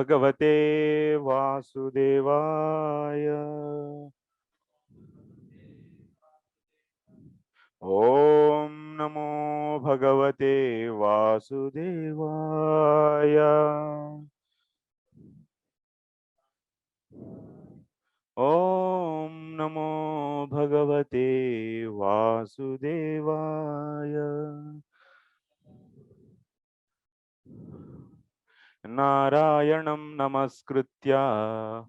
Bhagavate Vasudevaya. Om Namo Bhagavate Vasudevaya. Om Namo Bhagavate Vasudevaya. Narayanam Namaskritya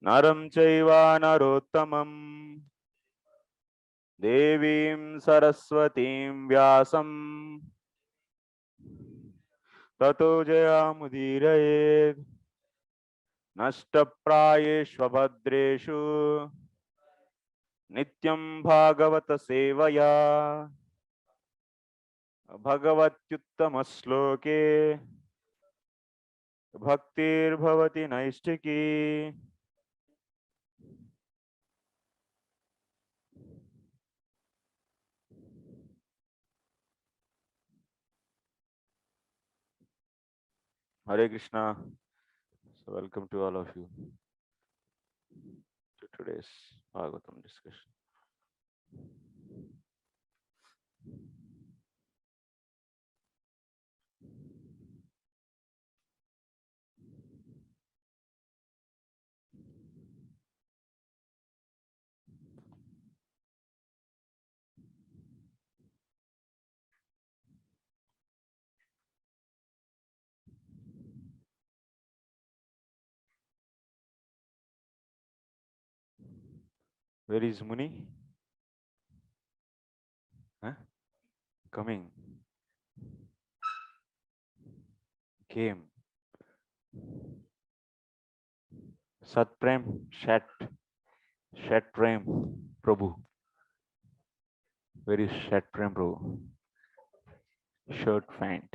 Naram Chaiva Narottamam Devim Saraswatim Vyasam Tato Jayamudirayed Nashtaprayeshvabhadreshu Nityam Bhagavata Sevaya Bhagavatyuttamasloke Bhaktir Bhavati Naistiki. Hare Krishna. So welcome to all of you to today's Bhagavatam discussion. Where is Muni? Huh? Coming. Came. Sat Prem. Shat Prem. Prabhu. Where is Shat Prem Prabhu? Shirt pant.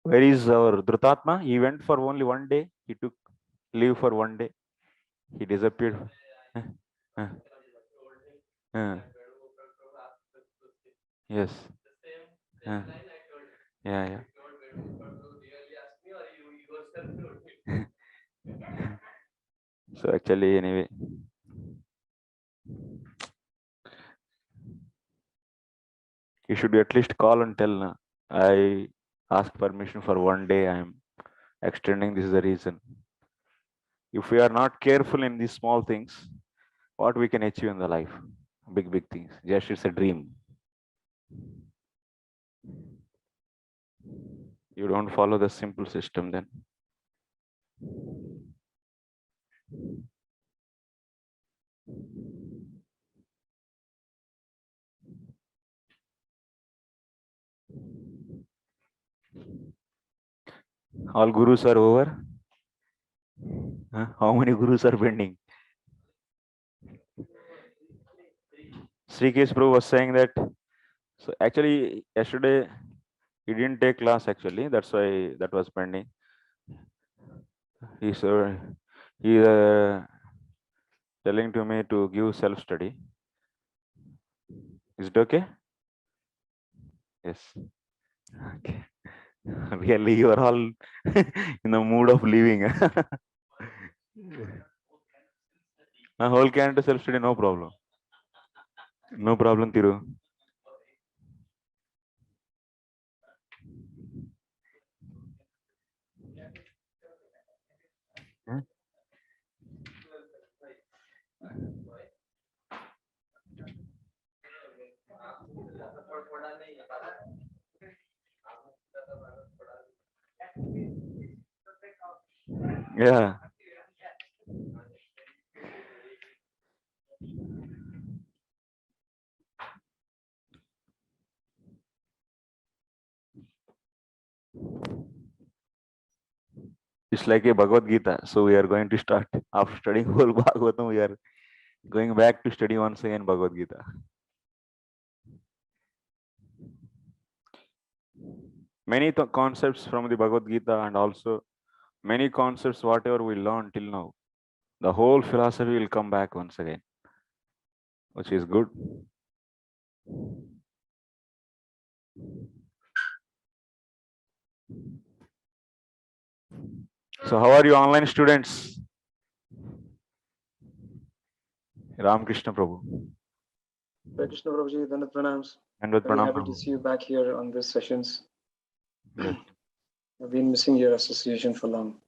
Where is our Dhrutatma? He went for only one day. He took leave for one day. He disappeared. Yes. Yeah. So actually, anyway, you should at least call and tell. Na, I ask permission for one day. I am extending. This is the reason. If we are not careful in these small things, what we can achieve in the life? Big things. Just it's a dream. You don't follow the simple system then. All gurus are over. Huh? How many gurus are pending? Sri Kesh Prabhu was saying that. So actually, yesterday he didn't take class. Actually, that's why that was pending. He's telling to me to give self-study. Is it okay? Yes. Okay. Really, you are all in the mood of leaving. A whole can to self-study, no problem. No problem, Thiru. Huh? Yeah. It's like a Bhagavad Gita. So we are going to start after studying whole Bhagavatam. We are going back to study once again Bhagavad Gita. Many concepts from the Bhagavad Gita and also many concepts whatever we learned till now, the whole philosophy will come back once again, which is good. So how are you online students? Ram Krishna Prabhu. Hare Krishna Prabhuji, Dandavat Pranams. And with Very Pranam happy to Prabhu. see you back here on these sessions. Yes. I've been missing your association for long.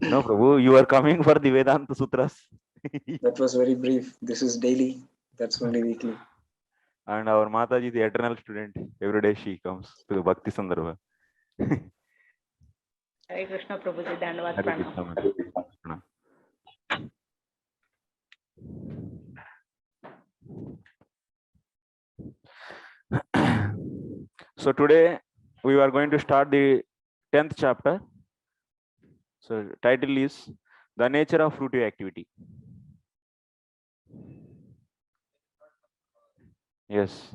No, Prabhu, you are coming for the Vedanta Sutras. That was very brief. This is daily. That's only weekly. And our Mataji, the eternal student, every day she comes to the Bhakti Sandarbha. Hare Krishna Prabhuji, Dandavat Hare Pranam. Krishna. So today we are going to start the 10th chapter. So title is The Nature of Fruitive Activity. Yes.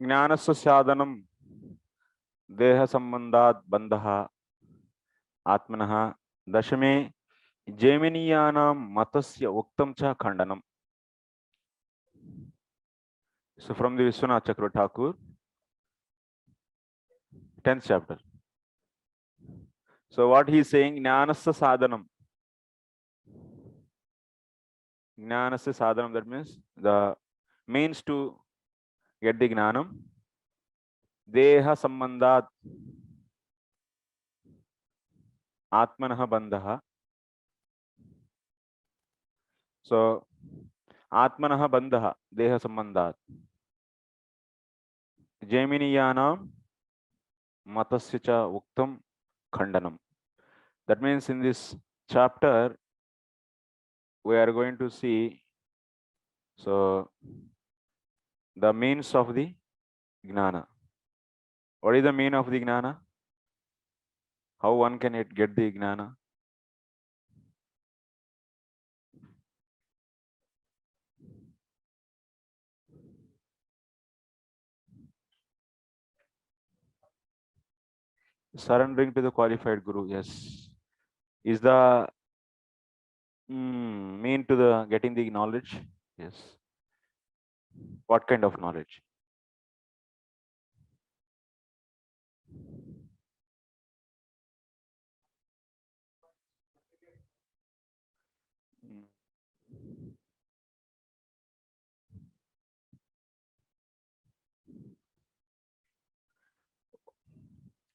Jnanasya sadhanam deha sambandhat bandha atmanah dashame Jaiminiyanam matasya uktam cha khandanam. So from the Vishwanath Chakra Thakur, 10th chapter. So what he is saying, Jnanasya sadhanam. Jnanasya sadhanam, that means the means to get the Jnanam. Deha sambandhat atmanah bandha. So atmanah bandha deha sambandhat. Jaiminiyanam matasya cha uktam khandanam. That means in this chapter we are going to see so the means of the Gnana. What is the mean of the Gnana? How one can get the Gnana? Surrendering to the qualified Guru, yes. Is the mean to the getting the knowledge? Yes. What kind of knowledge?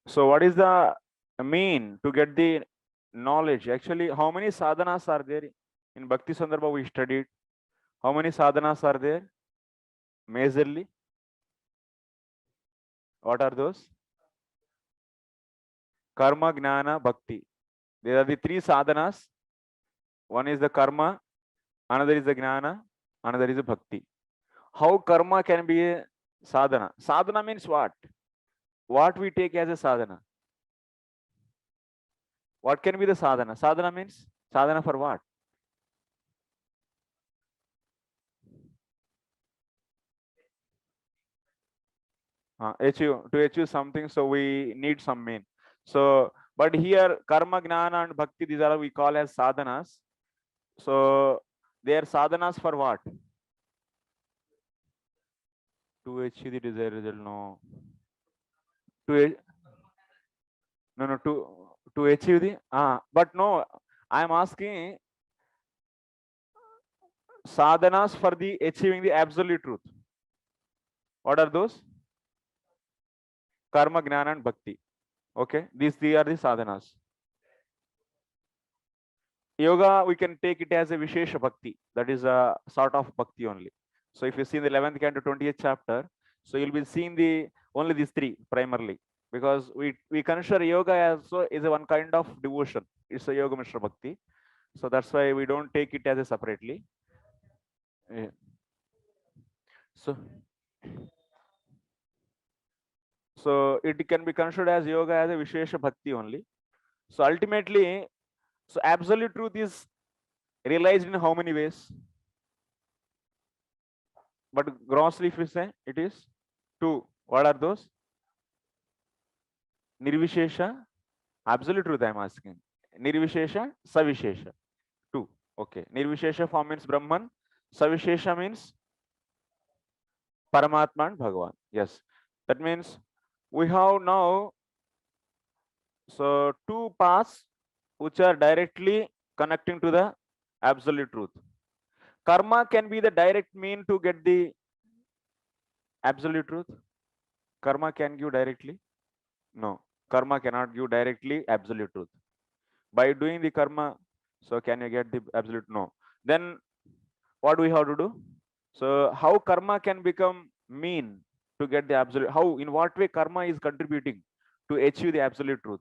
So what is the mean to get the knowledge? Actually, how many sadhanas are there in Bhakti Sandarbha we studied? How many sadhanas are there? Majorly? What are those? Karma, Gnana, Bhakti. There are the three sadhanas. One is the karma, another is the Gnana, another is the Bhakti. How karma can be a sadhana? Sadhana means what? What we take as a sadhana? What can be the sadhana? Sadhana means sadhana for what? To achieve something, so we need some mean. So, but here karma, gnana, and bhakti, these are we call as sadhanas. So they are sadhanas for what? To achieve the desired result, no. No, to achieve the but no, I am asking sadhanas for the achieving the absolute truth. What are those? Karma, gnana, and bhakti. Okay, these three are the sadhanas. Yoga, we can take it as a Vishesha Bhakti. That is a sort of Bhakti only. So if you see in the 11th canto 20th chapter, so you'll be seeing the only these three primarily, because we consider yoga as so is a one kind of devotion. It's a Yoga Mishra Bhakti. So that's why we don't take it as a separately. Yeah. So it can be considered as yoga as a Vishesha Bhakti only. So ultimately, so absolute truth is realized in how many ways? But grossly, if we say, it is Two. What are those? Nirvishesha, absolute truth I am asking. Nirvishesha, Savishesha. Two. Okay. Nirvishesha form means Brahman. Savishesha means Paramatma and Bhagavan. Yes. That means we have now two paths which are directly connecting to the absolute truth. Karma can be the direct mean to get the absolute truth. Karma can give directly? No. Karma cannot give directly absolute truth. By doing the karma, so can you get the absolute? No. Then what do we have to do? So how karma can become mean to get the absolute? How, in what way karma is contributing to achieve the absolute truth?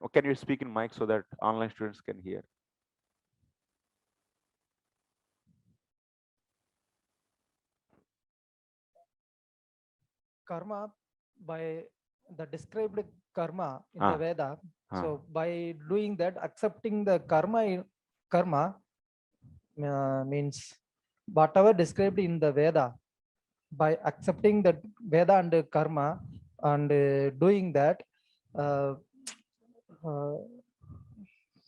Oh, can you speak in mic so that online students can hear? Karma, by the described karma in the Veda. So by doing that, accepting the karma means whatever described in the Veda. By accepting that Veda and karma and doing that,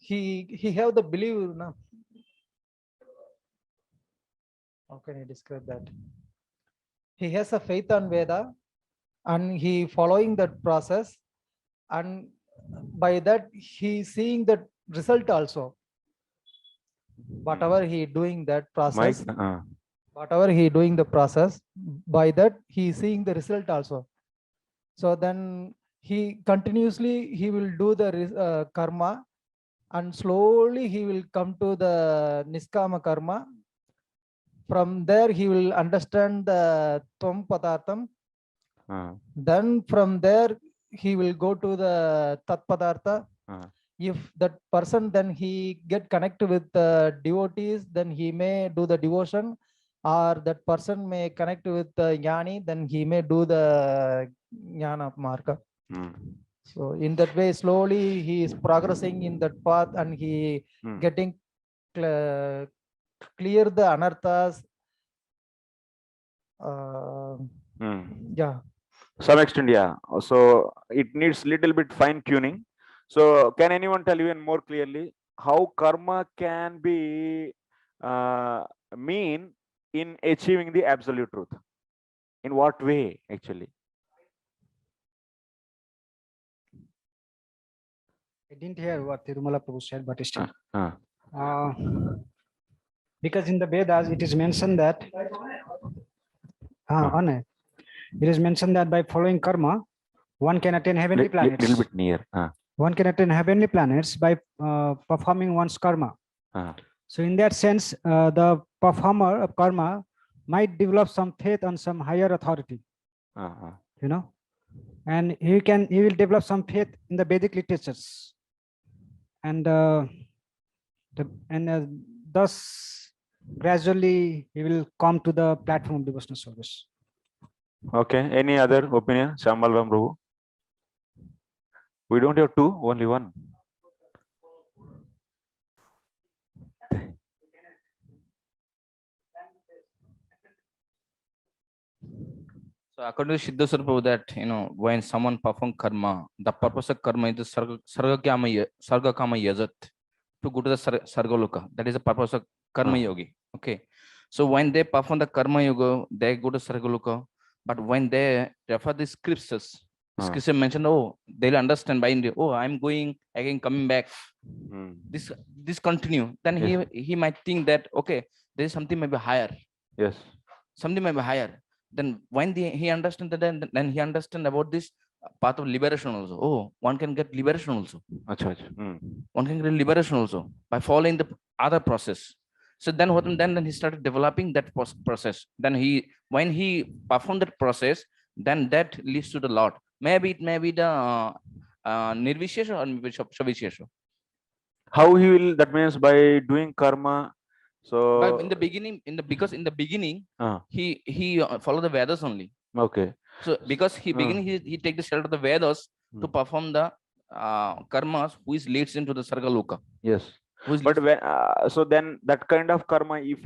he have the belief. No? How can you describe that? He has a faith on Veda, and he following that process, and by that he seeing the result also. Whatever he doing that process, whatever he doing the process, by that he seeing the result also. So then he continuously he will do the karma, and slowly he will come to the niskama karma. From there he will understand the tvam padartham. Then from there he will go to the tat padartha. If that person then he get connected with the devotees, then he may do the devotion, or that person may connect with the jnani, then he may do the jnana marga. So in that way, slowly he is progressing in that path, and he getting clear the anarthas. Yeah. Some extent, yeah. So it needs little bit fine tuning. So can anyone tell even more clearly how karma can be mean in achieving the absolute truth? In what way, actually? I didn't hear what Tirumala Prabhu said, but still. Because in the Vedas, it is mentioned that it is mentioned that by following karma, one can attain heavenly planets. Little bit near. One can attain heavenly planets by performing one's karma. So in that sense, the performer of karma might develop some faith on some higher authority. You know, and he will develop some faith in the Vedic literatures, and thus gradually he will come to the platform of devotional service. Okay. Any other opinion, Shambhalram Prabhu? We don't have two, only one. So according to Siddheswara Prabhu, that when someone performs karma, the purpose of karma is the sarga kama yajat, to go to the sargaloka. That is the purpose of karma yogi. Okay. So when they perform the karma yoga, they go to sargaloka. But when they refer the scriptures, scripture mentioned, they'll understand by I'm going again, coming back. This continue. Then he might think that there is something maybe higher. Yes. Something maybe higher. Then when he understands that, then he understands about this path of liberation also. One can get liberation also. One can get liberation also by following the other process. So then what? Then he started developing that process. Then when he performed that process, then that leads to the Lord. Maybe it may be the nirvishesha or maybe savishesha. How he will? That means by doing karma. So but in the beginning, because in the beginning, he follow the Vedas only. Okay. So because he take the shelter of the Vedas to perform the karmas, which leads into the Sargaloka. Yes. Who's But listening? when so then that kind of karma, if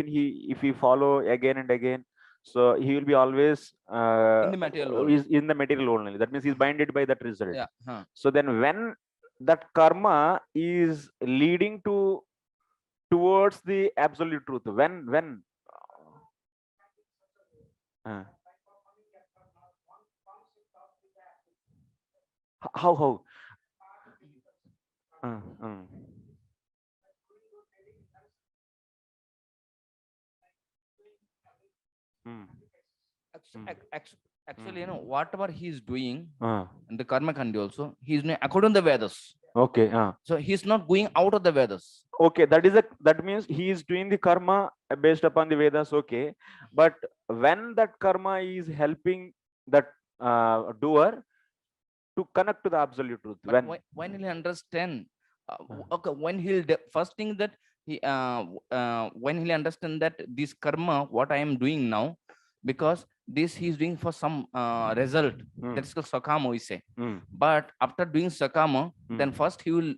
he follow again and again, so he will be always In the material world. is in the material only. That means he's binded by that result. Yeah. Huh. So then when that karma is leading towards the absolute truth, when uh, how uh, uh, mm, Actually, whatever he's doing uh, in the karma kandi also, he's doing according to the Vedas. okay So he's not going out of the Vedas. okay, that means he is doing the karma based upon the Vedas, okay, but when that karma is helping that doer to connect to the absolute truth, But when he'll understand, okay, when first thing that when he'll understand that this karma, what I am doing now, because this he's doing for some result, that's called sakama, we say. But after doing sakama, then first he will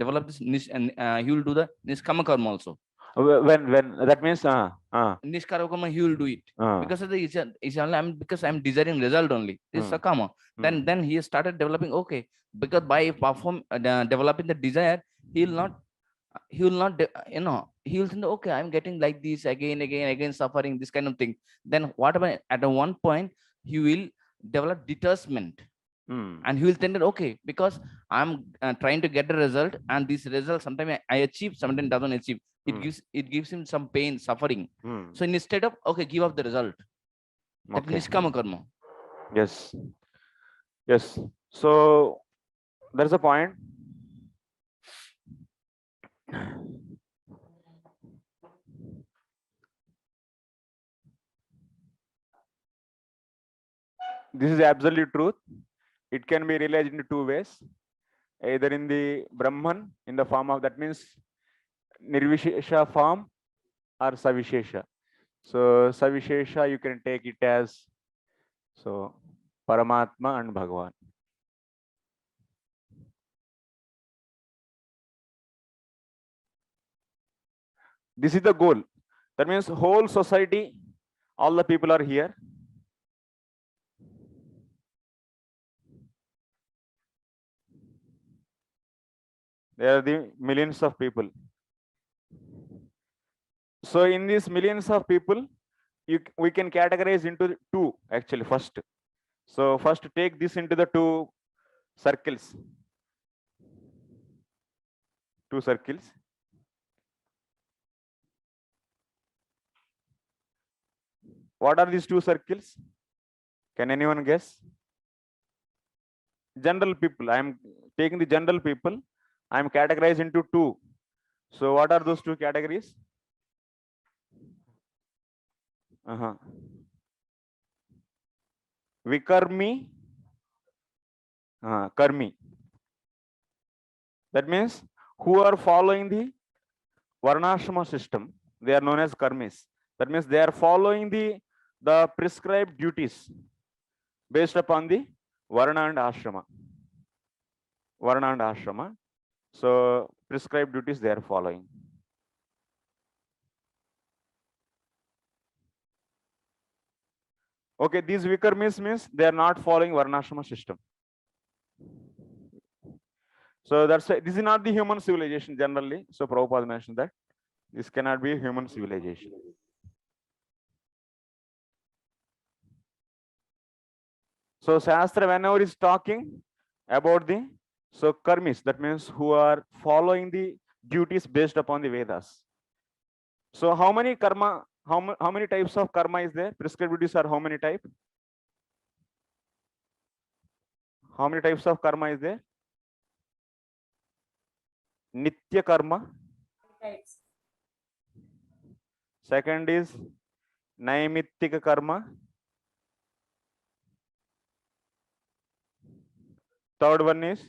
develop this and he will do the niskama karma also. when that means Niskara karma, he will do it because of the because I'm desiring result only. This is sakama. Then he started developing, okay, because by developing the desire, he will not he will think, okay, I'm getting like this again suffering, this kind of thing. Then whatever, at one point he will develop detachment, and he will think that, okay, because I'm trying to get the result, and this result sometimes I achieve, sometimes doesn't achieve. It gives him some pain, suffering. So instead of, okay, give up the result, that okay. niskama karma. Yes, so there's a point. This is absolute truth. It can be realized in two ways, either in the Brahman, in the form of, that means Nirvishesha form, or Savishesha. So Savishesha, you can take it as so Paramatma and Bhagavan. This is the goal. That means whole society, all the people are here. There are the millions of people. So in these millions of people, we can categorize into two actually first. So first take this into the two circles. Two circles. What are these two circles? Can anyone guess? General people. I am taking the general people. I am categorized into two. So what are those two categories? Vikarmi, Karmi. That means who are following the Varnashrama system, they are known as Karmis. That means they are following the prescribed duties based upon the Varna and Ashrama. Varna and Ashrama. So prescribed duties they are following. Okay, these Vikarmis means they are not following Varnashrama system. So that's why this is not the human civilization generally. So Prabhupada mentioned that this cannot be a human civilization. So Shastra, whenever is talking about the karmis, that means who are following the duties based upon the Vedas. So how many karma, how many types of karma is there? Prescribed duties are how many types? How many types of karma is there? Nitya karma. Second is Naimittika karma. Third one is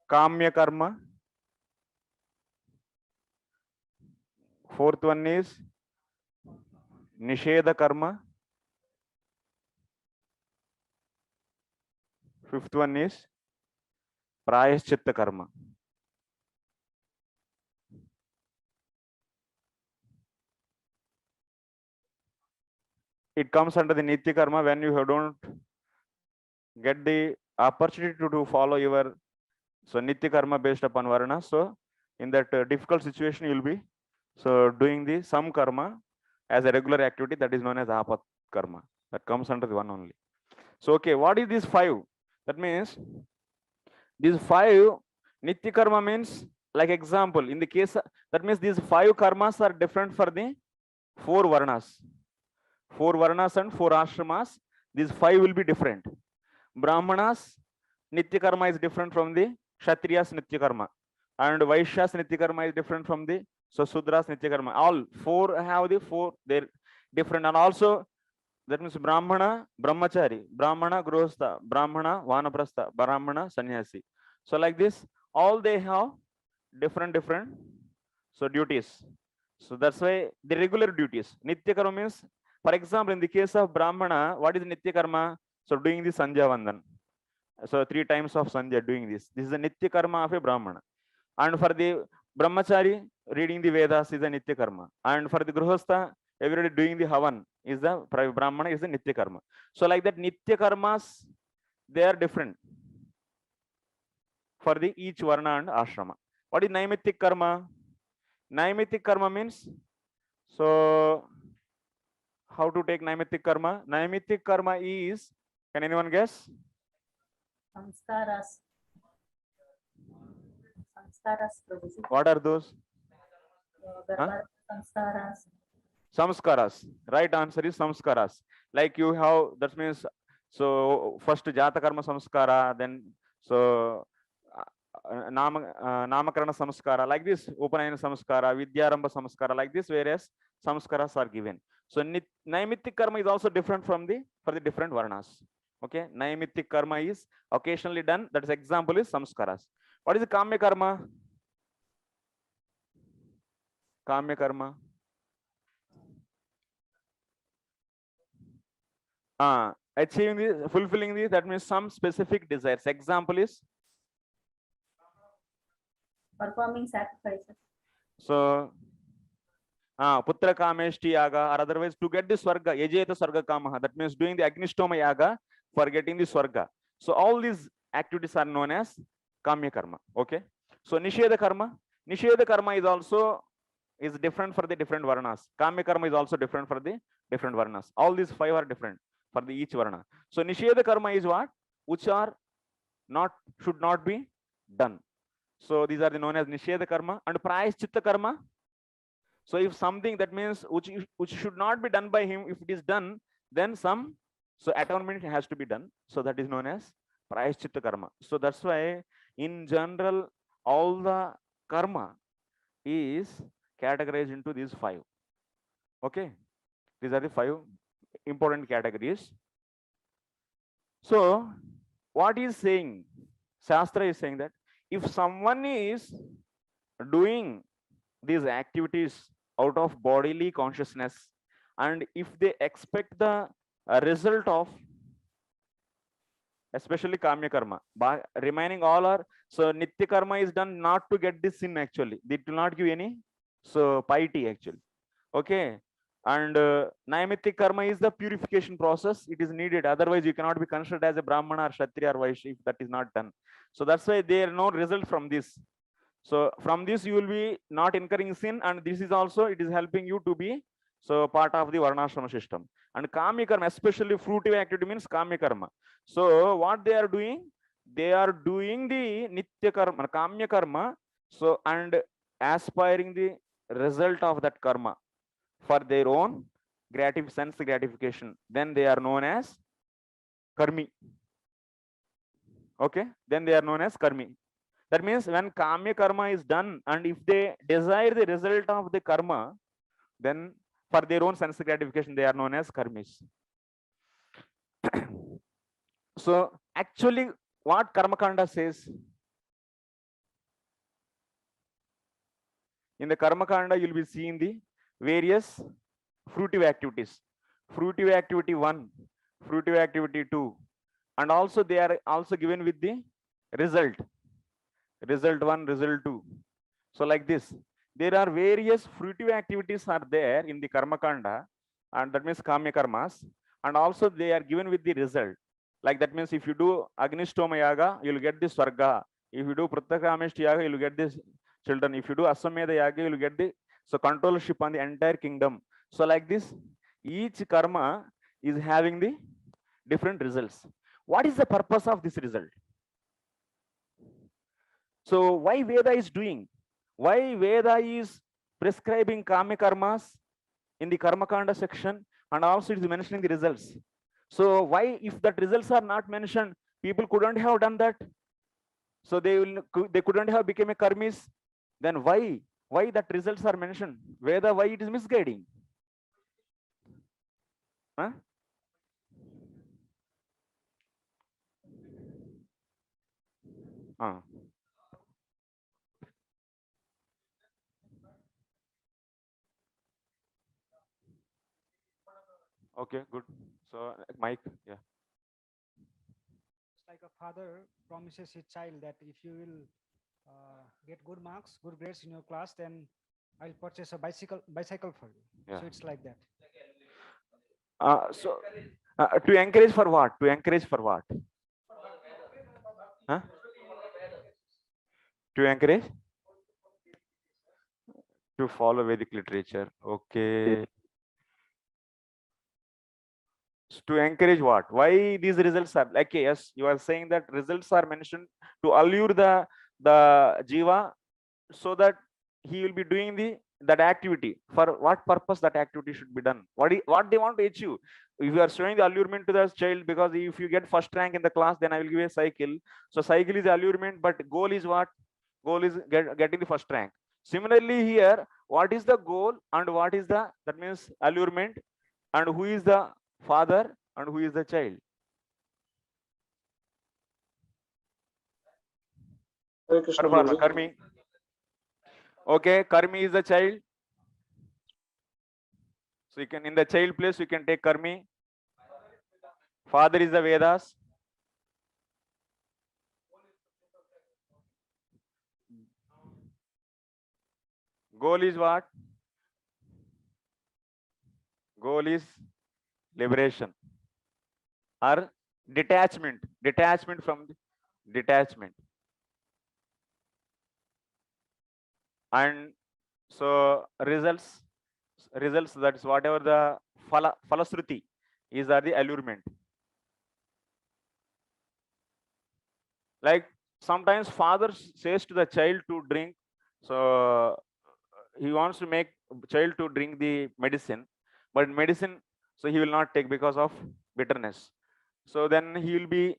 Kamya karma. Fourth one is Nisheda karma. Fifth one is Prayaschitta karma. it comes under the Nitya karma when you don't get the opportunity to follow your Nitya karma based upon varna. So in that difficult situation, you'll be doing the some karma as a regular activity, that is known as apat karma. That comes under the one only. So okay, what is this 5? That means these 5 Nitya karma means, like example, in the case, that means these 5 karmas are different for the 4 varnas. 4 varnas and 4 ashramas, these 5 will be different. Brahmanas Nitya karma is different from the Kshatriyas Nitya karma, and Vaishyas Nitya karma is different from the Sudras Nitya karma. All 4 have the 4, they're different. And also that means Brahmana Brahmachari, Brahmana Grihastha, Brahmana Vanaprastha, Brahmana Sannyasi. So like this, all they have different duties. So that's why the regular duties. Nitya karma means, for example, in the case of Brahmana, what is Nitya karma? So doing the Sandhya Vandan. So 3 times of Sandhya doing this. This is the Nitya karma of a Brahmana. And for the Brahmachari, reading the Vedas is a Nitya karma. And for the Grihastha, everybody doing the Havan is the Brahmana is the Nitya karma. So like that, Nitya karmas, they are different for the each Varna and Ashrama. What is Naimittik karma? Naimittik karma means, so how to take Naimittik karma? Naimittik karma is, can anyone guess? Samskaras. Samskaras, Prabhuji. What are those? Garbha samskaras. Samskaras. Right answer is samskaras. Like you have, that means, so first Jata karma samskara, then so Namakarana samskara, like this, Upanayana samskara, Vidyarambha samskara, like this, whereas samskaras are given. So Naimittik karma is also different from for the different varnas. Okay, Naimittik karma is occasionally done. That is example is samskaras. What is the Kamya karma? Kamya karma. Achieving this, fulfilling this, that means some specific desires. Example is? Performing sacrifices. So, Putra Kameshti Yaga, or otherwise to get the Swarga, Yajeta Swarga Kamaha, that means doing the Agnishtoma Yaga for getting the Swarga. So all these activities are known as Kamya Karma. Okay. So Nisheda Karma. Nisheda Karma is also different for the different Varnas. Kamya Karma is also different for the different Varnas. All these 5 are different for the each Varna. So Nisheda Karma is what? Which are not, should not be done. So these are known as Nisheda Karma. And Prayaschitta Karma. So if something, that means which should not be done by him, if it is done, then some atonement has to be done. So that is known as Prayaschitta Karma. So that's why in general all the karma is categorized into these 5. Okay, these are the 5 important categories. So what is saying, Shastra is saying that if someone is doing these activities out of bodily consciousness, and if they expect the result of, especially Kamya Karma, by remaining all are, so Nitya Karma is done not to get this sin actually. It will not give any piety actually. Okay. And Naimittik Karma is the purification process. It is needed. Otherwise, you cannot be considered as a Brahmana or Kshatriya or Vaishya if that is not done. So that's why there are no result from this. So from this you will be not incurring sin, and this is also, it is helping you to be part of the Varnashrama system. And Kamya Karma, especially fruitive activity, means Kamya Karma. So what they are doing? They are doing the Nitya Karma, Kamya Karma, so and aspiring the result of that karma for their own sense gratification. Then they are known as Karmi. Okay, then they are known as Karmi. That means when Kamya Karma is done, and if they desire the result of the karma, then for their own sense gratification, they are known as Karmis. So actually, what Karma Kanda says? In the Karma Kanda, you will be seeing the various fruitive activities. Fruitive activity 1, fruitive activity 2, and also they are also given with the result. Result 1, result 2. So like this, there are various fruitive activities are there in the Karma Kanda. and that means kamya karmas, and also they are given with the result. Like that means if you do Agnistoma Yaga, you'll get this Swarga. If you do Prattakamishta Yaga, you'll get this children. If you do Asameda Yaga, you'll get the controllership on the entire kingdom. So like this, each karma is having the different results. What is the purpose of this result? So why Veda is doing? Why Veda is prescribing kama karmas in the Karma Kanda section, and also it is mentioning the results. So why, if that results are not mentioned, people couldn't have done that? So they couldn't have become a karmis. Then why that results are mentioned? Veda, why it is misguiding? Huh? Okay, good. So Mike, yeah. It's like a father promises his child that if you will get good marks, good grades in your class, then I'll purchase a bicycle for you. Yeah. So it's like that. So to encourage for what? To encourage for what? Huh? To encourage? To follow Vedic literature. Okay. To encourage what? Why these results are like, yes, you are saying that results are mentioned to allure the jiva, so that he will be doing that activity. For what purpose that activity should be done? What they want to achieve? If you are showing the allurement to the child, because if you get first rank in the class, then I will give a cycle. So cycle is allurement, but goal is what? Goal is getting the first rank. Similarly here, what is the goal and what is that means allurement, and who is the father and who is the child? Karmi. Okay, Karmi is the child. So you can, in the child place, you can take Karmi. Father is the Vedas. Goal is what? Goal is liberation or detachment. Detachment from the detachment. And so results, that is whatever the falasruti is, are the allurement. Like sometimes father says to the child to drink, so he wants to make child to drink the medicine, but medicine, so he will not take because of bitterness. So then he will be,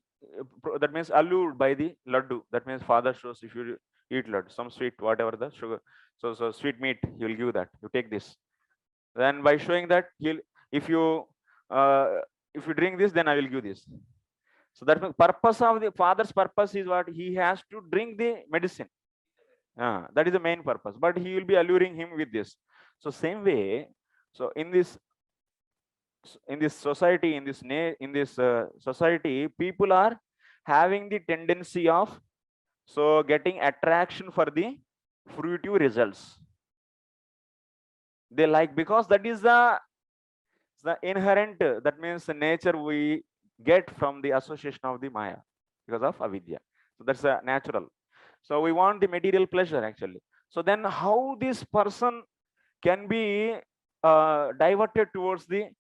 that means allured by the laddu. That means father shows, if you eat laddu, some sweet, whatever the sugar, so sweet meat, he will give that, you take this. Then by showing that, if you drink this, then I will give this. So that purpose of the father's purpose is what? He has to drink the medicine. That is the main purpose, but he will be alluring him with this. So same way, so in this society, in this society, people are having the tendency of getting attraction for the fruitive results. They like, because that is the inherent, that means the nature we get from the association of the Maya because of avidya. So that's a natural. So we want the material pleasure actually. So then how this person can be diverted towards the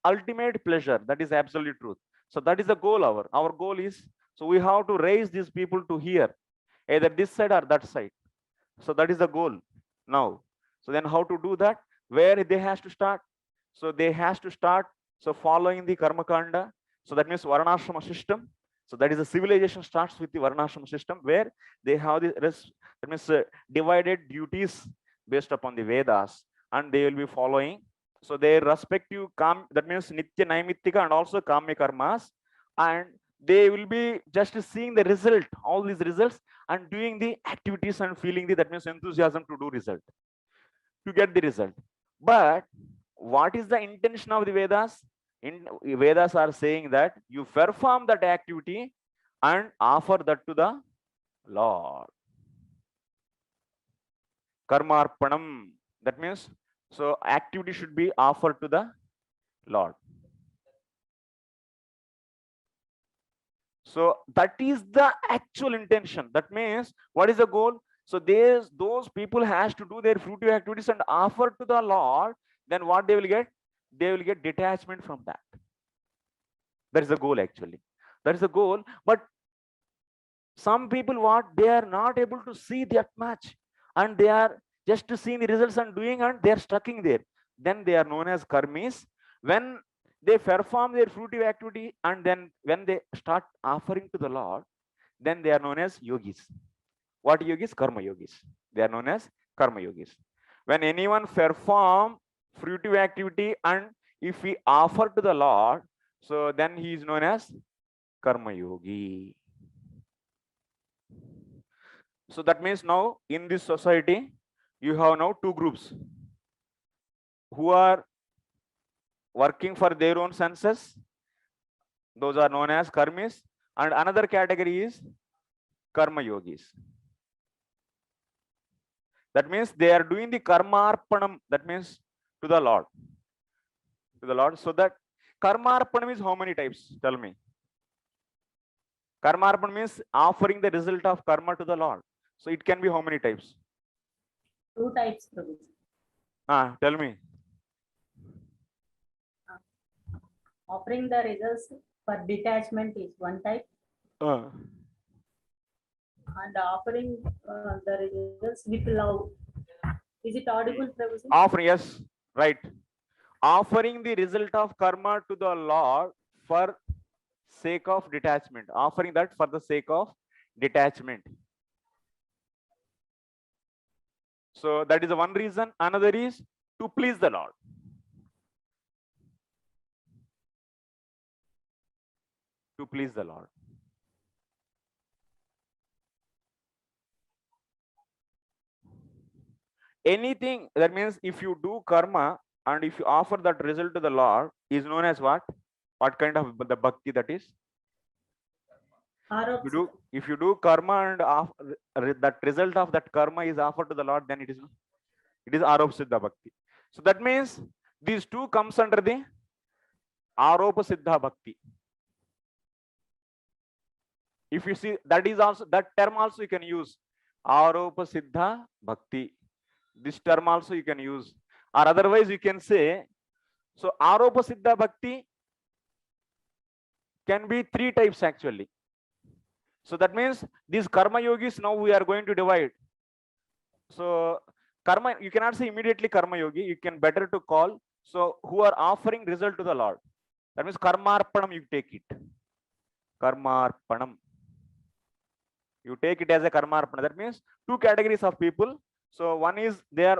ultimate pleasure, that is absolute truth. So that is the goal. Our goal is, so we have to raise these people to here, either this side or that side. So that is the goal now. So then how to do that? Where they has to start? So they has to start following the karma kanda. So that means varnashrama system. So that is the civilization starts with the varnashrama system, where they have the that means divided duties based upon the Vedas, and they will be following. So their respective that means nitya naimittika and also kamya karmas, and they will be just seeing the result, all these results, and doing the activities and feeling that means enthusiasm to do result, to get the result. But what is the intention of the Vedas? Vedas are saying that you perform that activity and offer that to the Lord. Karmarpanam. That means, so activity should be offered to the Lord. So that is the actual intention. That means, what is the goal? So those people has to do their fruitive activities and offer to the Lord. Then what they will get? They will get detachment from that. That is the goal actually. That is the goal. But some people, what, they are not able to see that much, and they are just seeing the results and doing, and they are stuck in there. Then they are known as karmis. When they perform their fruitive activity and then when they start offering to the Lord, then they are known as yogis. What yogis? Karma yogis. They are known as karma yogis. When anyone perform fruitive activity and if we offer to the Lord, so then he is known as karma yogi. So that means now in this society, you have now two groups who are working for their own senses. Those are known as karmis. And another category is karma yogis. That means they are doing the karma arpanam. That means to the Lord. To the Lord. So that karma arpanam is how many types? Tell me. Karma arpanam means offering the result of karma to the Lord. So it can be how many types? 2 types, Prabhuji. Tell me. Offering the results for detachment is one type, and offering the results with love. Is it audible, Prabhuji? Offering, yes, right. Offering the result of karma to the Lord for sake of detachment. Offering that for the sake of detachment. So that is the one reason. Another is to please the Lord. To please the Lord. Anything, that means if you do karma and if you offer that result to the Lord, is known as what? What kind of the bhakti that is? If you do karma and that result of that karma is offered to the Lord, then it is Aropa Siddha Bhakti. So that means these two comes under the Aropa Siddha Bhakti. If you see, that is also, that term also you can use, Aropa Siddha Bhakti. This term also you can use, or otherwise you can say, so Aropa Siddha Bhakti can be 3 types actually. So that means these karma yogis, now we are going to divide. So karma, you cannot say immediately karma yogi, you can better to call, so who are offering result to the Lord. That means karmarpanam, you take it. Karmarpanam. You take it as a karmarpanam. That means 2 categories of people. So one is they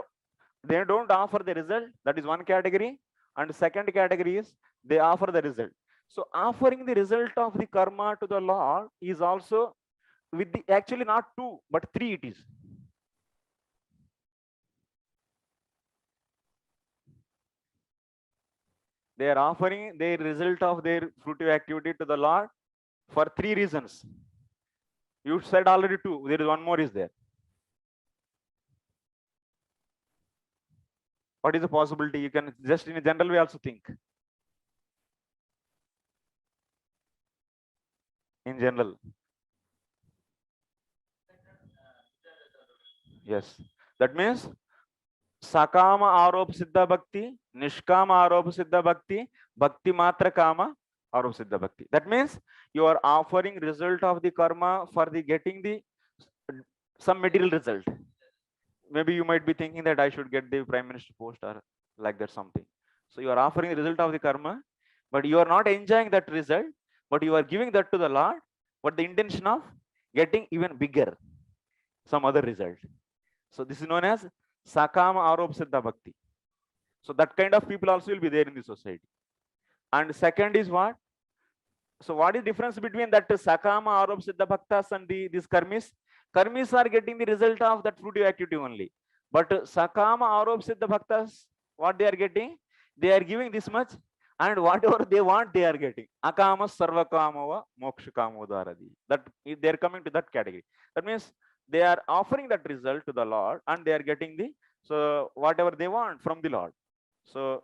don't offer the result. That is one category. And second category is they offer the result. So offering the result of the karma to the Lord is also with the, actually not 2, but 3 it is. They are offering the result of their fruitive activity to the Lord for 3 reasons. You said already 2. There is one more is there. What is the possibility? You can just in a general way also think. In general. Yes. That means Sakama Aropa Siddha Bhakti, Nishkama Aropa Siddha Bhakti, Bhakti Matra Kama Aropa Siddha Bhakti. That means you are offering result of the karma for the getting the some material result. Maybe you might be thinking that I should get the prime minister post or like that something. So you are offering the result of the karma, but you are not enjoying that result, but you are giving that to the Lord, but the intention of getting even bigger, some other result. So this is known as Sakama Aropa Siddha Bhakti. So that kind of people also will be there in the society. And second is what? So what is the difference between that Sakama Aropa Siddha Bhaktas and these karmis? Karmis are getting the result of that fruitive activity only. But Sakama Aropa Siddha Bhaktas, what they are getting? They are giving this much, and whatever they want, they are getting. Akama Sarvakamava Moksha Kamodharadi. That they are coming to that category. That means they are offering that result to the Lord, and they are getting the, so whatever they want from the Lord. So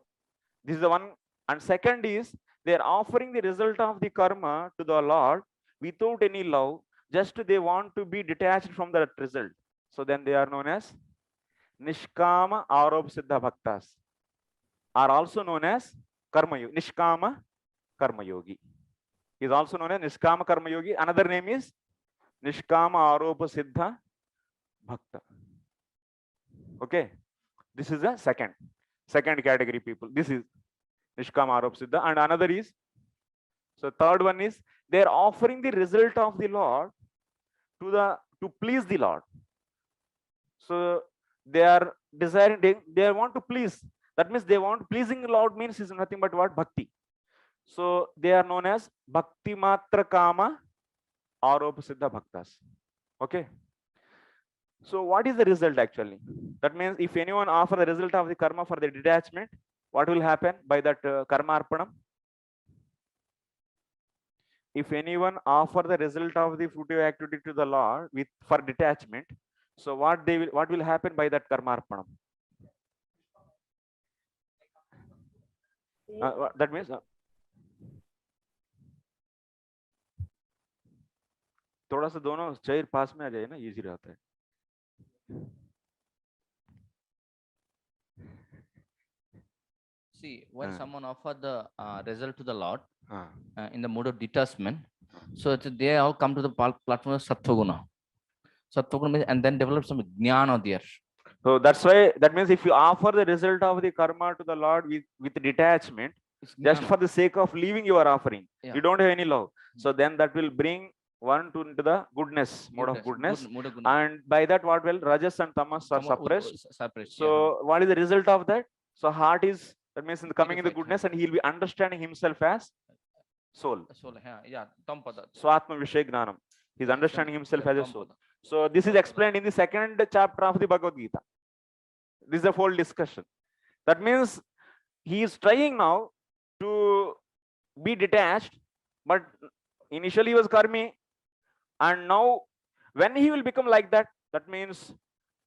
this is the one. And second is they are offering the result of the karma to the Lord without any love, just they want to be detached from that result. So then they are known as Nishkama Arop Siddha Bhaktas, are also known as Karma Yogi. Nishkama Karma Yogi is also known as Nishkama Karma Yogi. Another name is Nishkama Aropa Siddha Bhakta. Okay, this is the second category people. This is Nishkama Arop Siddha. And another is, so third one is they are offering the result of the Lord to please the Lord. So they are desiring, they want to please. That means they want pleasing the Lord means is nothing but what? Bhakti. So they are known as Bhakti Matra Kama Aropa Siddha Bhaktas. Okay. So what is the result actually? That means if anyone offer the result of the karma for the detachment, what will happen by that karma arpanam? If anyone offer the result of the fruitive activity to the Lord for detachment, so what will happen by that karma arpanam? That means थोड़ा सा दोनों chair पास में आ जाए ना, easy रहता है. See, when someone offer the result to the Lord in the mode of detachment, so they all come to the platform of Sattvaguna. Sattvaguna means, and then develop some jnana there. So that's why, that means if you offer the result of the karma to the Lord with detachment, just for the sake of leaving your offering, you don't have any love. So then that will bring one into the goodness, mode of goodness. And by that, what will Rajas and Tamas are suppressed. So what is the result of that? So heart is, that means coming in the goodness, and he will be understanding himself as soul. Swatma Vishay Gnanam. He's understanding himself as a soul. So this is explained in the second chapter of the Bhagavad Gita. This is a whole discussion. That means he is trying now to be detached, but initially he was karmi, and now when he will become like that, that means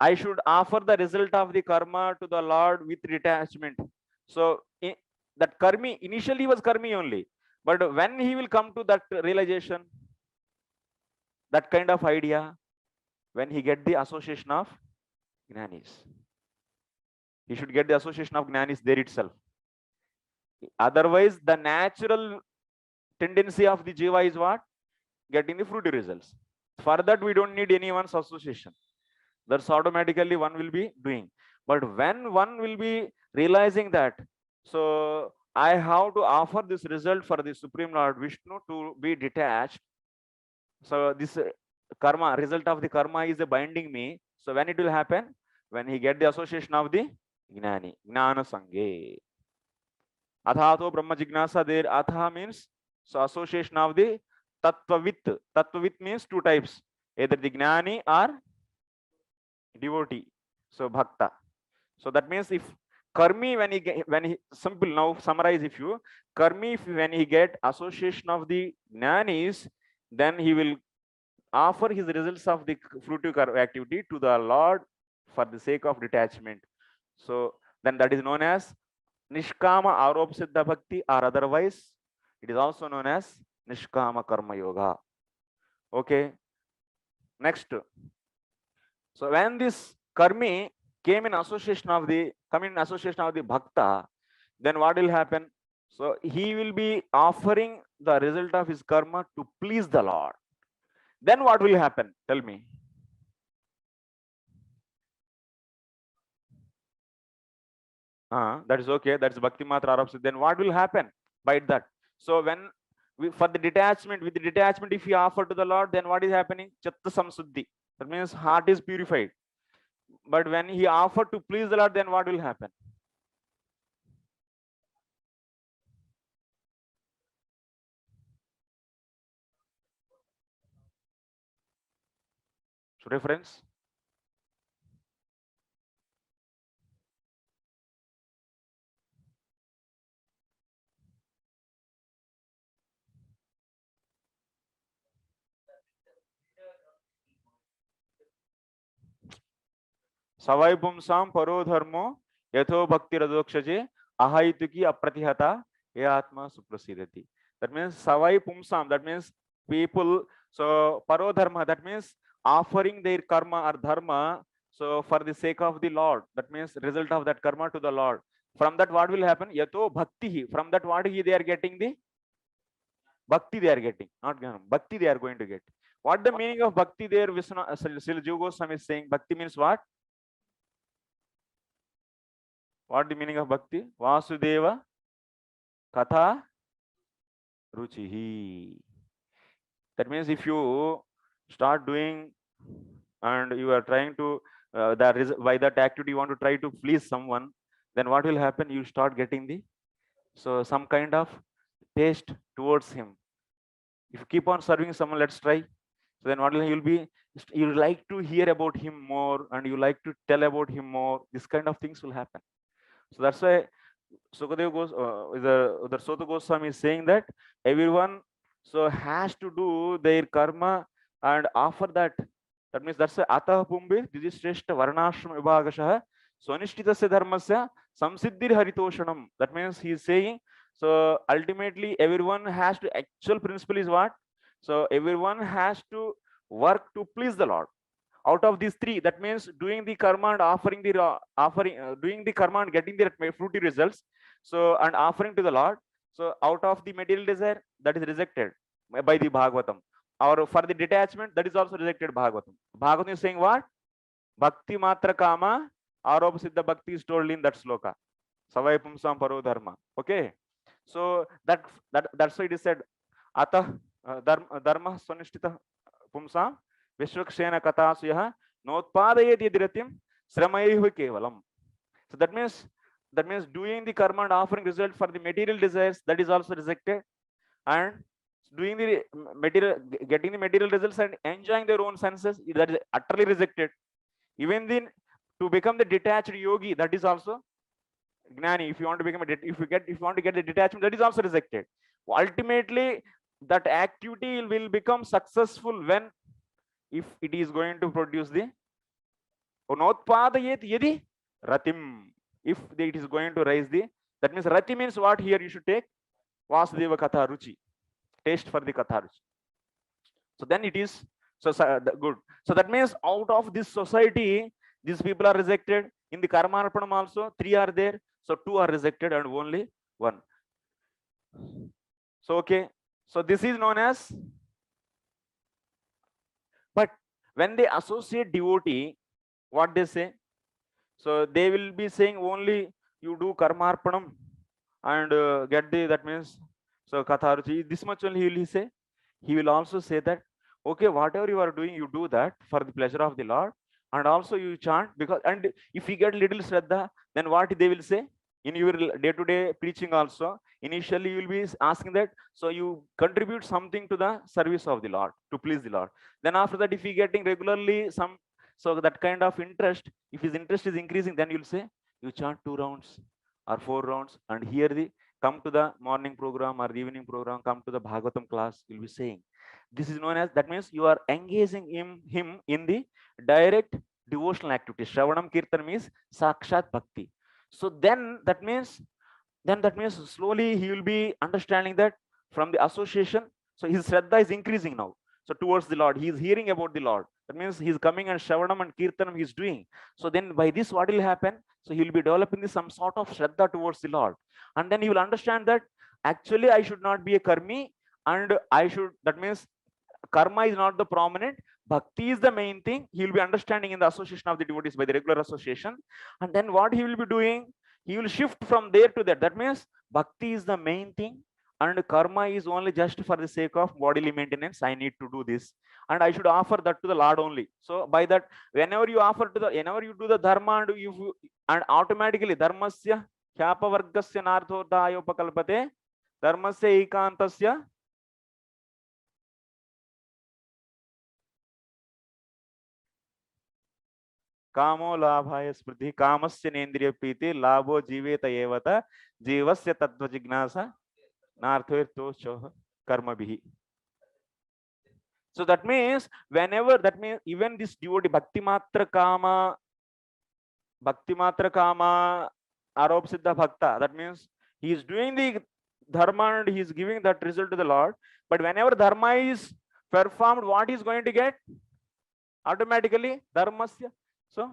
I should offer the result of the karma to the Lord with detachment. So that karmi, initially he was karmi only, but when he will come to that realization, that kind of idea, when he get the association of Jnanis, he should get the association of Jnanis there itself. Otherwise, the natural tendency of the jiva is what? Getting the fruity results. For that, we don't need anyone's association. That's automatically one will be doing. But when one will be realizing that, so I have to offer this result for the Supreme Lord Vishnu to be detached. So this karma, result of the karma is binding me. So when it will happen? When he get the association of the Jnani, Jnana Sanghe. Athato Brahma Jignasa, there Atha means so association of the Tattvavit. Tattvavit means two types, either the Jnani or devotee. So Bhakta. So that means if karmi, when he simple, now summarize, if you karmi, when he get association of the Jnanis, then he will offer his results of the fruitive activity to the Lord for the sake of detachment. So then that is known as Nishkama Arop Siddha Bhakti, or otherwise it is also known as Nishkama Karma Yoga. Okay. Next. So when this karmi come in association of the bhakta, then what will happen? So he will be offering the result of his karma to please the Lord. Then what will happen? Tell me. That is okay. That's Bhakti Matra Arab. Then what will happen by that? So when for the detachment, with the detachment, if you offer to the Lord, then what is happening? Chatta Samsuddhi. That means heart is purified. But when he offered to please the Lord, then what will happen? So reference. Savai Pumsam Paro Dharmo Yatho Bhakti Radokshaje Ahaituki Apratihata ye atma suprasidati. That means savai pumsam, that means people. So paro dharma, that means offering their karma or dharma, so for the sake of the Lord, that means result of that karma to the Lord. From that what will happen? Yato bhakti. From that what they are getting? The bhakti they are getting, not jnana. Bhakti they are going to get. What the meaning of bhakti there? Srila Jiva Goswami is saying bhakti means what? What the meaning of bhakti? Vasudeva katha ruchihi. That means if you start doing and you are trying to by that activity you want to try to please someone, then what will happen? You start getting the some kind of taste towards him. If you keep on serving someone, let's try. So then what will you'll be? You like to hear about him more, and you like to tell about him more. This kind of things will happen. So that's why Sukadeva goes, the Sota Goswami is saying that everyone has to do their karma and offer that. That means that's why Atah Pumbir, Didishreshta Varnashram Vibhagashaha, Swanishthitasya Dharmasya, Samsiddhir Haritoshanam. That means he is saying, so ultimately everyone has to, actual principle is what? So everyone has to work to please the Lord. Out of these three, that means doing the karma and offering the doing the karma and getting the fruity results, so and offering to the Lord. So out of the material desire, that is rejected by the Bhagavatam. Or for the detachment, that is also rejected Bhagavatam. Bhagavatam is saying what? Bhakti matra kama aropa siddha bhakti is told in that sloka. Savai pumsam paro dharma. Okay, so that's why it is said atah dharma swanishtita pumsam Vishwakshena katasu yaha notpadayeti yadiratim sramayaiva kevalam. So that means doing the karma and offering result for the material desires, that is also rejected, and doing the material, getting the material results and enjoying their own senses, that is utterly rejected. Even then, to become the detached yogi, that is also gnani. If you want to become if you want to get the detachment, that is also rejected. Ultimately, that activity will become successful when, if it is going to produce the unotpadayet yadi ratim, if it is going to raise the, that means rati means what? Here you should take Vasudeva katha ruchi, taste for the katha ruchi. So then it is good. So that means out of this society, these people are rejected. In the karma arpanam also 3 are there, so 2 are rejected and only 1. So okay, so this is known as. But when they associate devotee, what they say? So they will be saying only you do karmarpanam and get the, that means, so katharuchi, this much only he will say. He will also say that, okay, whatever you are doing, you do that for the pleasure of the Lord, and also you chant, because, and if you get little shraddha, then what they will say? In your day-to-day preaching also, initially you will be asking that, so you contribute something to the service of the Lord, to please the Lord. Then after that, if you getting regularly some, so that kind of interest, if his interest is increasing, then you'll say, you chant 2 rounds or 4 rounds, and here the, come to the morning program or the evening program, come to the Bhagavatam class, you'll be saying. This is known as, that means you are engaging him in the direct devotional activity. Shravanam Kirtan means Sakshat Bhakti. So then that means slowly he will be understanding that from the association. So his Shraddha is increasing now. So towards the Lord, he is hearing about the Lord. That means he is coming and Shravanam and Kirtanam he is doing. So then by this, what will happen? So he will be developing some sort of Shraddha towards the Lord. And then he will understand that actually I should not be a karmi, and I should, that means karma is not the prominent, bhakti is the main thing. He will be understanding in the association of the devotees, by the regular association. And then what he will be doing? He will shift from there to that. That means bhakti is the main thing, and karma is only just for the sake of bodily maintenance. I need to do this, and I should offer that to the Lord only. So by that, whenever you offer to the, whenever you do the dharma, and automatically dharmasya kyapavargasya narthodaya upakalpate dharmasya ekantasya कामो लाभाय स्मृति कामस्य नेन्द्रिय प्रीति लाभो जीवेत एवत जीवस्य तत्व जिज्ञासा नार्थोच कर्मभिः. So that means whenever, that means even this devotee bhakti matra kama aropa siddha bhakta, that means he is doing the dharma and he is giving that result to the Lord. But whenever dharma is performed, what is going to get? Automatically dharmasya. So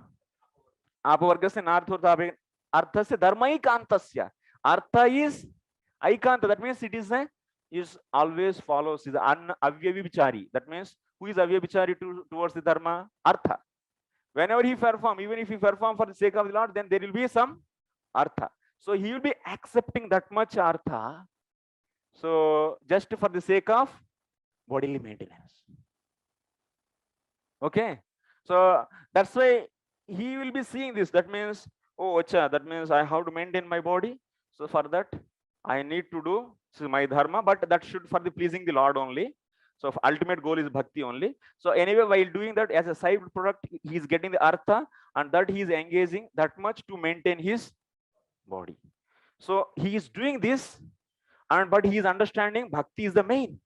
apavargasya narthortha arthasya dharmaikantasya. Artha is aikanta. That means it is always follows is avyabhichari. That means who is avyabhichari towards the dharma? Artha. Whenever he perform, even if he perform for the sake of the Lord, then there will be some artha. So he will be accepting that much artha. So just for the sake of bodily maintenance. Okay. So that's why he will be seeing this. That means, oh, acha, that means I have to maintain my body. So for that, I need to do my dharma, but that should for the pleasing the Lord only. So ultimate goal is bhakti only. So anyway, while doing that as a side product, he is getting the artha, and that he is engaging that much to maintain his body. So he is doing this, and but he is understanding bhakti is the main.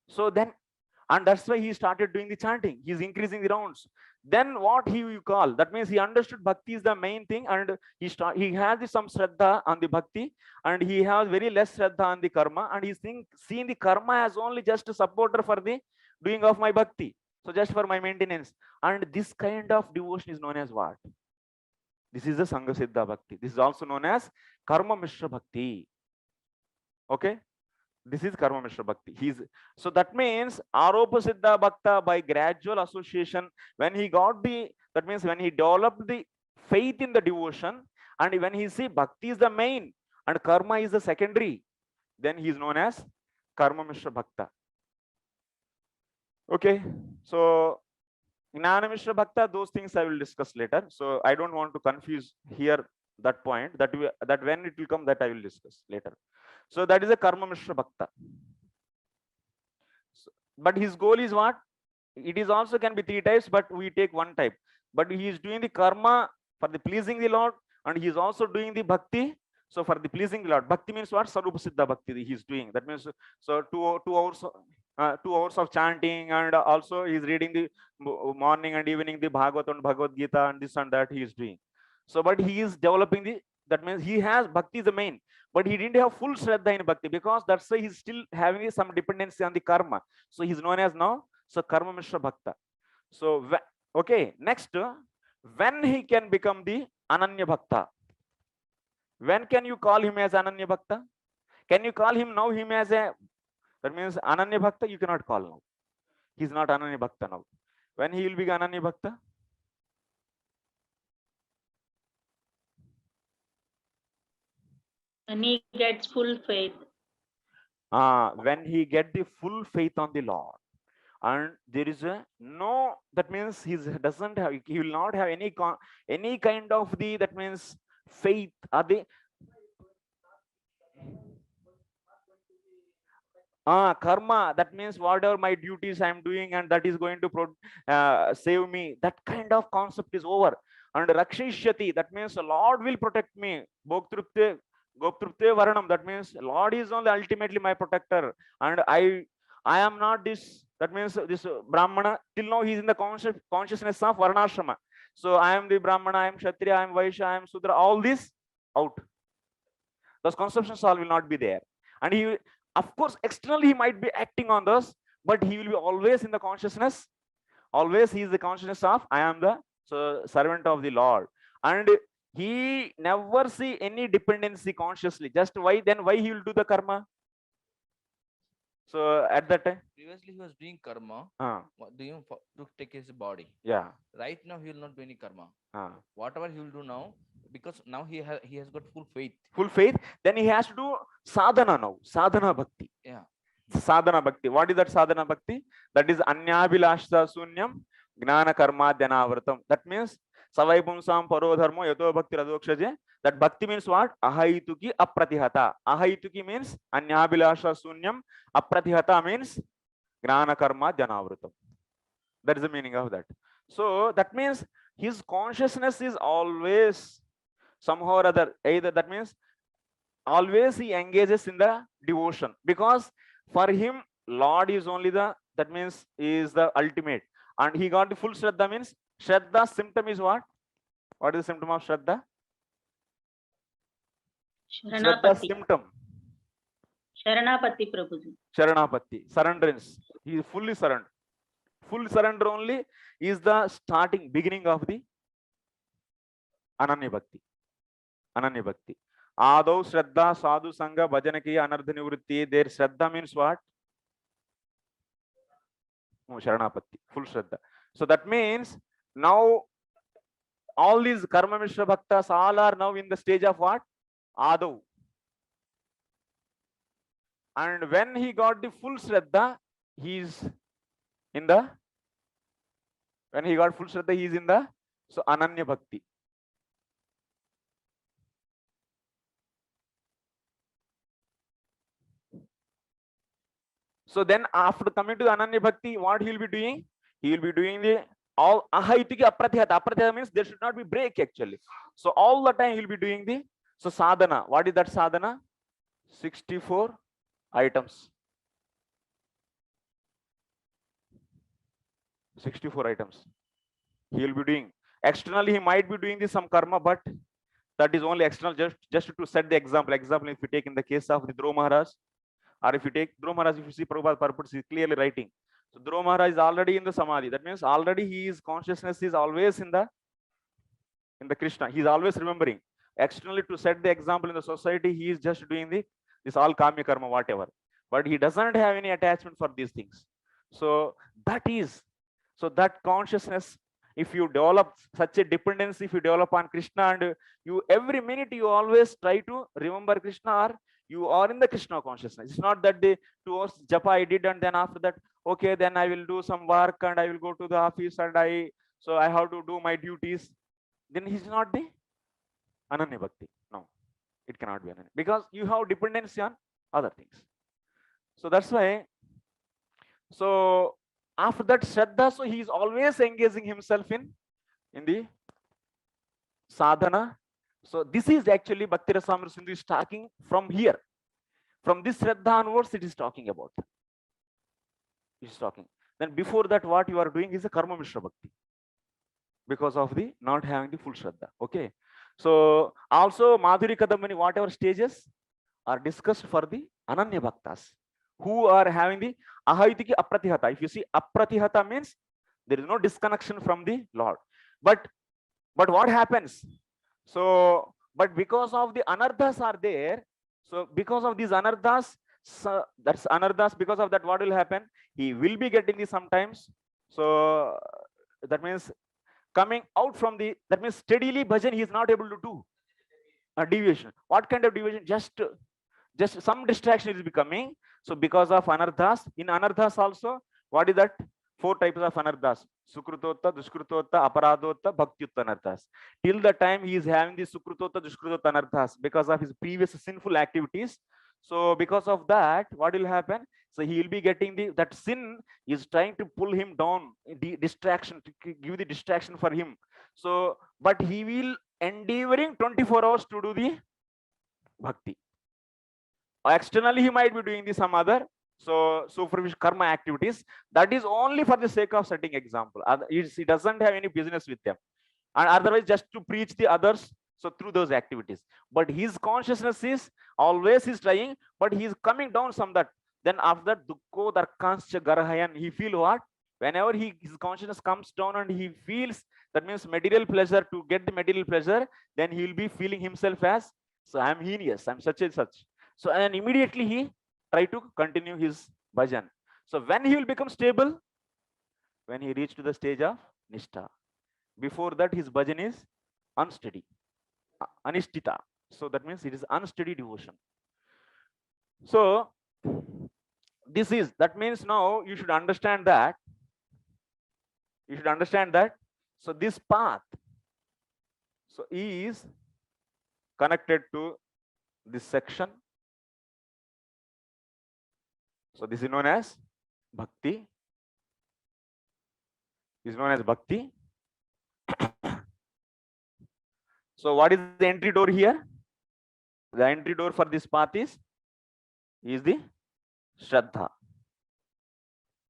So then, and that's why he started doing the chanting. He's increasing the rounds. Then what he will call, that means he understood bhakti is the main thing, and he has some shraddha on the bhakti, and he has very less shraddha on the karma, and he's seeing the karma as only just a supporter for the doing of my bhakti. So just for my maintenance. And this kind of devotion is known as what? This is the Sangha Siddha Bhakti. This is also known as Karma Mishra Bhakti. Okay. This is Karma Mishra Bhakti. So that means Aropa Siddha Bhakta, by gradual association, when he got that means when he developed the faith in the devotion, and when he see Bhakti is the main and Karma is the secondary, then he is known as Karma Mishra Bhakta. Okay. So Gnana Mishra Bhakta, those things I will discuss later. So I don't want to confuse here that point, that when it will come, that I will discuss later. So that is a Karma Mishra Bhakta. So, but his goal is what? It is also can be 3 types, but we take 1 type. But he is doing the karma for the pleasing the Lord, and he is also doing the bhakti. So for the pleasing the Lord, bhakti means what? Sarupa Siddha Bhakti he is doing. That means so 2 hours. 2 hours of chanting, and also he is reading the morning and evening the Bhagavad and Bhagavad Gita, and this and that he is doing. So but he is developing that means he has bhakti is the main, but he didn't have full shraddha in bhakti, because that's why he's still having some dependency on the karma. So he's known as now Karma Mishra Bhakta. So okay, next, when he can become the Ananya Bhakta? When can you call him as Ananya Bhakta? Can you call him now him as a, that means Ananya Bhakta? You cannot call now. He's not Ananya Bhakta now. When he will be Ananya Bhakta? When he gets full faith. When he get the full faith on the Lord, and there is that means he will not have any kind of that means faith. Karma, that means whatever my duties I am doing, and that is going to save me. That kind of concept is over. And Rakshishyati, that means the Lord will protect me. Bhoktrupte Goptrupte Varanam, that means Lord is only ultimately my protector, and I am not this. That means this Brahmana, till now he is in the consciousness of Varnashrama. So I am the Brahmana, I am Kshatriya, I am Vaishya, I am Sudra, all this out. Those conceptions all will not be there. And he, of course, externally he might be acting on those, but he will be always in the consciousness. Always he is the consciousness of I am the servant of the Lord. And he never see any dependency consciously. Just why he will do the karma? So at that time, previously he was doing karma, doing to take his body. Yeah. Right now he will not do any karma. Whatever he will do now, because now he has got full faith. Full faith. Then he has to do sadhana now. Sadhana bhakti. Yeah. Sadhana bhakti. What is that sadhana bhakti? That is anyabhilashta sunyam gnana karma dhyanavartam. That means savai pumsam paro dharmo yato bhakti radokshaje. That bhakti means what? Ahaituki apratihata. Ahaituki means anyabhilasha sunyam. Apratihata means gnana karma dhyanavartam. That is the meaning of that. So that means his consciousness is always somehow or other, either that means always he engages in the devotion, because for him Lord is only that means is the ultimate, and he got the full shraddha. Means shraddha symptom is what? What is the symptom of shraddha? Shraddha symptom. Sharanapati Prabhuji. Sharanapati, surrenderance. He is fully surrendered. Full surrender only is the starting, beginning of the Ananya Bhakti. Ananya Bhakti. Adau Shraddha Sadhu Sangha Bhajanaki Anardha Nivritti. Their Shraddha means what? Sharanapati, full Shraddha. So that means now all these Karma Mishra Bhaktas all are now in the stage of what? Adau. And when he got the full Shraddha, he is in the, when he got full Shraddha, he is in the, so Ananya Bhakti. So then after coming to the Ananya Bhakti, what he will be doing? He will be doing the all ahaitiki apratihata. Apratihata means there should not be break actually. So all the time he will be doing the, so sadhana. What is that sadhana? 64 items. 64 items. He will be doing. Externally, he might be doing this some karma, but that is only external, just to set the example. Example, if you take in the case of the Dhruva Maharaj, or if you take Dhruva Maharaj, if you see Prabhupada purpose, he is clearly writing. So Dhruva Maharaj is already in the Samadhi. That means already his consciousness is always in the Krishna. He is always remembering. Externally, to set the example in the society, he is just doing this all kamya karma, whatever. But he doesn't have any attachment for these things. So that is, so that consciousness, if you develop such a dependency, if you develop on Krishna, and you every minute you always try to remember Krishna, or you are in the Krishna consciousness. It's not that the 2 hours japa I did, and then after that, okay, then I will do some work and I will go to the office and I have to do my duties. Then he's not the Ananya Bhakti. No, it cannot be Ananya, because you have dependency on other things. So that's why, so after that Shraddha, so he is always engaging himself in the sadhana. So this is actually Bhakti Rasamrita Sindhu is talking from here. From this Shraddha onwards, it is talking about. It is talking. Then before that, what you are doing is a Karma Mishra Bhakti, because of the not having the full Shraddha. Okay. So also Madhuri Kadambini, whatever stages are discussed for the Ananya Bhaktas, who are having the Ahaitiki Apratihata. If you see, Apratihata means there is no disconnection from the Lord. But what happens? So, but because of the anarthas are there, so because of these anarthas, so that's anarthas, because of that, what will happen? He will be getting this sometimes. So that means coming out from the, that means steadily bhajan he is not able to do. A deviation. What kind of deviation? Just some distraction is becoming. So because of anarthas, in anarthas also, what is that? 4 types of anarthas: Sukrutotta, Dushkrutotta, Aparadotta, Bhaktyutta anarthas. Till the time he is having the Sukrutotta, Dushkrutotta anarthas because of his previous sinful activities. So because of that, what will happen? So he will be getting that sin is trying to pull him down, distraction, to give the distraction for him. So, but he will endeavoring 24 hours to do the bhakti. Externally, he might be doing some other superficial karma activities. That is only for the sake of setting example. He doesn't have any business with them, and otherwise just to preach the others. So through those activities, but his consciousness is always is trying, but he is coming down from that. Then after that, dukkho darkanscha garahayan, he feel what? Whenever his consciousness comes down and he feels, that means material pleasure, to get the material pleasure, then he will be feeling himself as, so I am heinous, I am such and such. So and immediately he try to continue his bhajan. So when he will become stable? When he reach to the stage of nishtha. Before that, his bhajan is unsteady, anishtita. So that means it is unsteady devotion. So this is, that means now you should understand that. You should understand that. So this path, so is connected to this section. So this is known as bhakti. This is known as bhakti. So what is the entry door here? The entry door for this path is the Shraddha.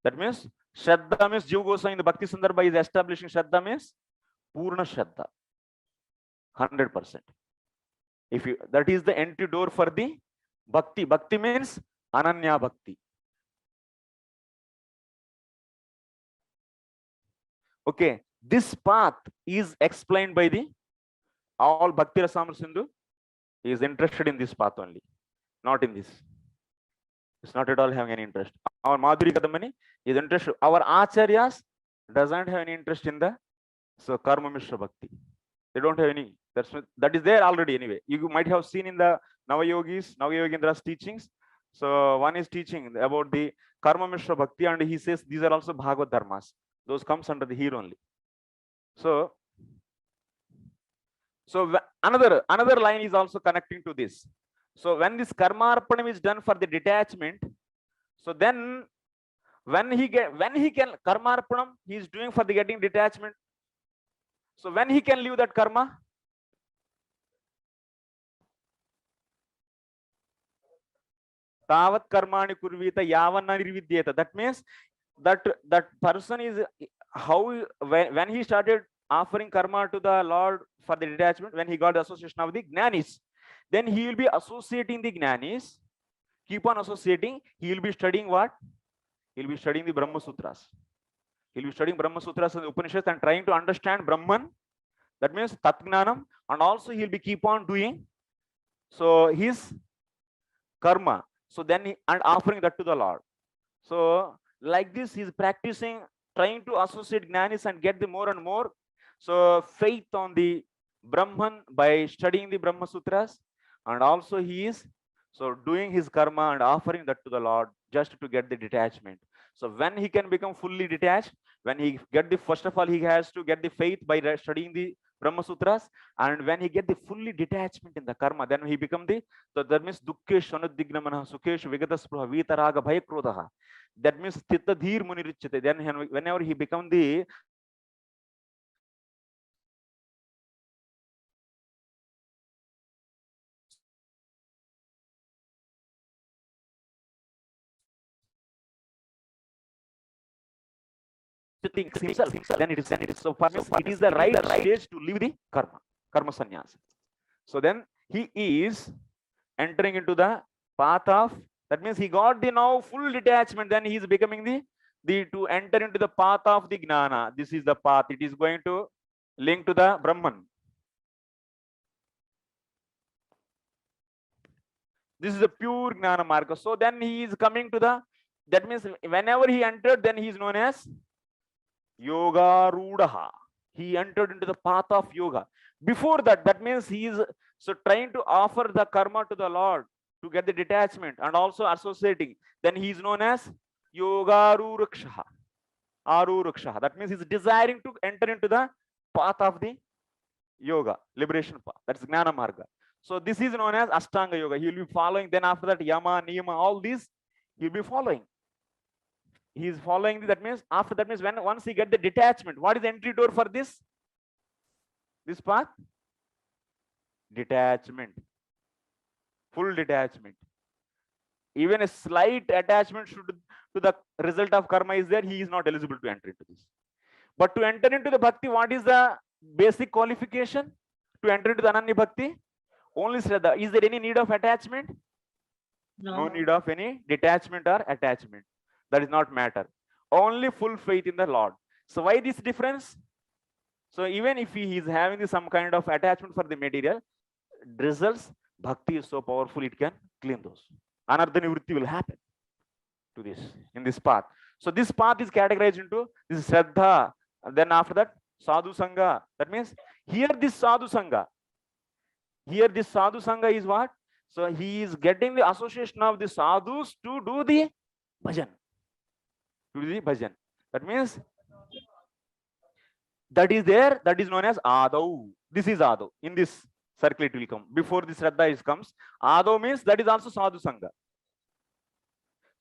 That means Shraddha means Jiva Goswami in the Bhakti Sandarbha is establishing Shraddha means Purna Shraddha, 100%. If you, that is the entry door for the Bhakti. Bhakti means Ananya Bhakti. Okay, this path is explained by the all Bhakti Rasamrita Sindhu is interested in this path only, not in this. It's not at all having any interest. Our Madhuri Kadamani is interested. Our Acharyas doesn't have any interest in the Karma Mishra Bhakti. They don't have any. That is there already anyway. You might have seen in the Navayogindra's teachings. So one is teaching about the Karma Mishra Bhakti, and he says these are also Bhagavad Dharmas. Those comes under the here only. So another line is also connecting to this. So when this karma arpanam is done for the detachment, so then when he can karma arpanam, he is doing for the getting detachment. So when he can leave that karma? Tavat karmani kurvita yavanna nirvidyeta. That means that person is how when he started offering karma to the Lord for the detachment, when he got the association of the Jnanis, then he will be associating the Jnanis, keep on associating. He will be studying what? He will be studying the Brahma Sutras. He will be studying Brahma Sutras and the Upanishads and trying to understand Brahman. That means Tatgnanam, and also he will be keep on doing so his karma. So then and offering that to the Lord. So like this, he is practicing, trying to associate Jnanis and get the more and more. So faith on the Brahman by studying the Brahma Sutras, and also he is so doing his karma and offering that to the Lord just to get the detachment. So when he can become fully detached, when he get the, first of all, he has to get the faith by studying the Brahma Sutras, and when he get the fully detachment in the karma, then he become the, so that means dukkhesh anudignamana sukhesh vigataspruha vitaraga bhayakrodha. That means Sthitta Dhir Munirichate. Then whenever he become the thinks himself, then it is so far it is the right stage to leave the karma sannyas. So then he is entering into the path of, that means he got the now full detachment, then he is becoming the to enter into the path of the gnana. This is the path, it is going to link to the Brahman. This is a pure gnana marga. So then he is coming to the, that means whenever he entered, then he is known as yoga rudaha. He entered into the path of yoga. Before that, that means he is so trying to offer the karma to the Lord to get the detachment and also associating. Then he is known as yoga rurukshaha. Arurukshaha. That means he is desiring to enter into the path of the yoga, liberation path. That's Gnana Marga. So this is known as Ashtanga Yoga. He will be following. Then after that, Yama, Niyama, all these he will be following. He is following. That means after that means when once he get the detachment, what is the entry door for this path? Detachment, full detachment. Even a slight attachment should to the result of karma is there, he is not eligible to enter into this. But to enter into the bhakti, what is the basic qualification to enter into the Ananya Bhakti? Only Shraddha. Is there any need of attachment? No need of any detachment or attachment. That is not matter. Only full faith in the Lord. So why this difference? So even if he is having some kind of attachment for the material, results, bhakti is so powerful, it can clean those. Anartha nivritti will happen to this in this path. So this path is categorized into this is Shraddha, and then after that Sadhu Sangha. That means here this Sadhu Sangha. Here this Sadhu Sangha is what? So he is getting the association of the sadhus to do the bhajan. To do the bhajan. That means that is there, that is known as Adau. This is Adau. In this circle it will come. Before this Shraddha comes, Adau means that is also Sadhu Sangha.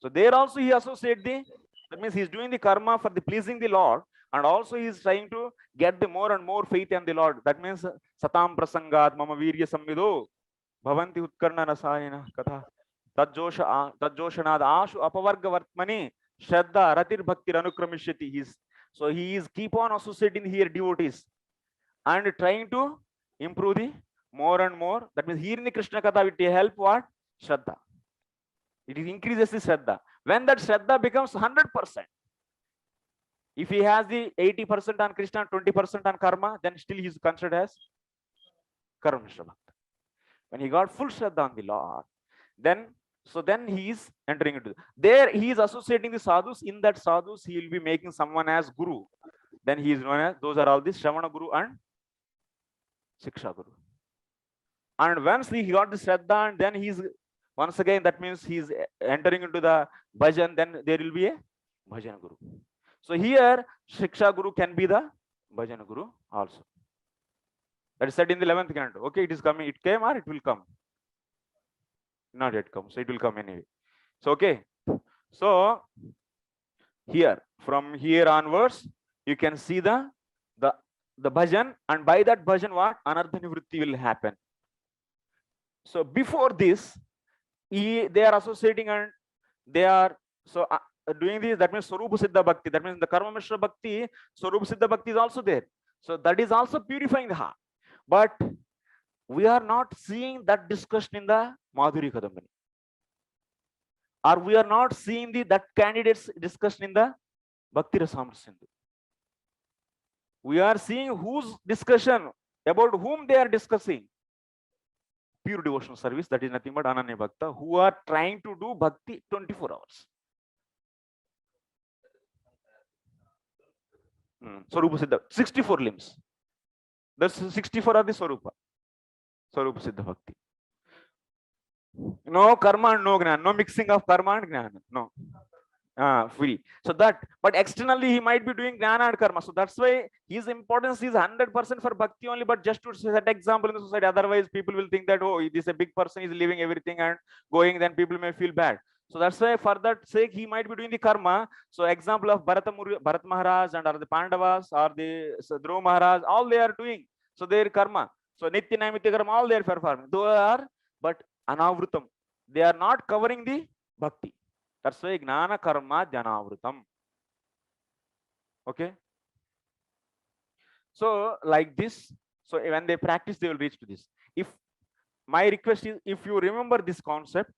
So there also he associates that means he is doing the karma for the pleasing the Lord, and also he is trying to get the more and more faith in the Lord. That means Satam Prasangat Mama Virya Samvido Bhavanti Utkarna Rasayana Katha Tadjoshanad Ashu Apavarga Vartmani Shraddha Ratir Bhakti Anukramishati. So he is keep on associating here devotees and trying to improve the more and more. That means here in the Krishna Katha it help what? Shraddha. It increases the Shraddha. When that Shraddha becomes 100%, if he has the 80% on Krishna, 20% on karma, then still he is considered as Karma Mishra Bhakta. When he got full Shraddha on the Lord, then he is entering into there. He is associating the sadhus. In that sadhus, he will be making someone as guru. Then he is known as, those are all the Shravana Guru and Siksha Guru. And once he got the Shraddha, and then he's once again, that means he's entering into the bhajan, then there will be a bhajan Guru. So here Siksha Guru can be the bhajan Guru also. That is said in the 11th canto. Okay, it is coming, it came or it will come. Not yet come, so it will come anyway. So okay, so here, from here onwards, you can see the bhajan, and by that bhajan, what? Anartha nivritti will happen. So before this, they are associating and they are doing this. That means Swarupa Siddha Bhakti. That means the Karma Mishra Bhakti, Swarupa Siddha Bhakti is also there. So that is also purifying the heart. But we are not seeing that discussion in the Madhuri Kadambini. Or we are not seeing that candidates discussion in the Bhakti Rasamrita Sindhu. We are seeing whose discussion, about whom they are discussing. Pure devotional service, that is nothing but Ananya Bhakta, who are trying to do Bhakti 24 hours. Swarupa Siddha, 64 limbs. That's 64 are the Swarupa. Swarupa Siddha Bhakti. No karma and no gnana, no mixing of karma and gnana. No. Free. So that, but externally he might be doing gnana and karma. So that's why his importance is 100% for bhakti only, but just to set example in the society. Otherwise, people will think that, oh, this is a big person, is leaving everything and going, then people may feel bad. So that's why for that sake, he might be doing the karma. So example of Bharat Maharaj and or the Pandavas or the Dhruva Maharaj, all they are doing. So their karma. So Nitya Naimitya karma, all they are performing. They are, but Anavrutam. They are not covering the bhakti. That's why Gnana Karma Janavrutam. Okay. So like this, so when they practice, they will reach to this. If my request is, if you remember this concept,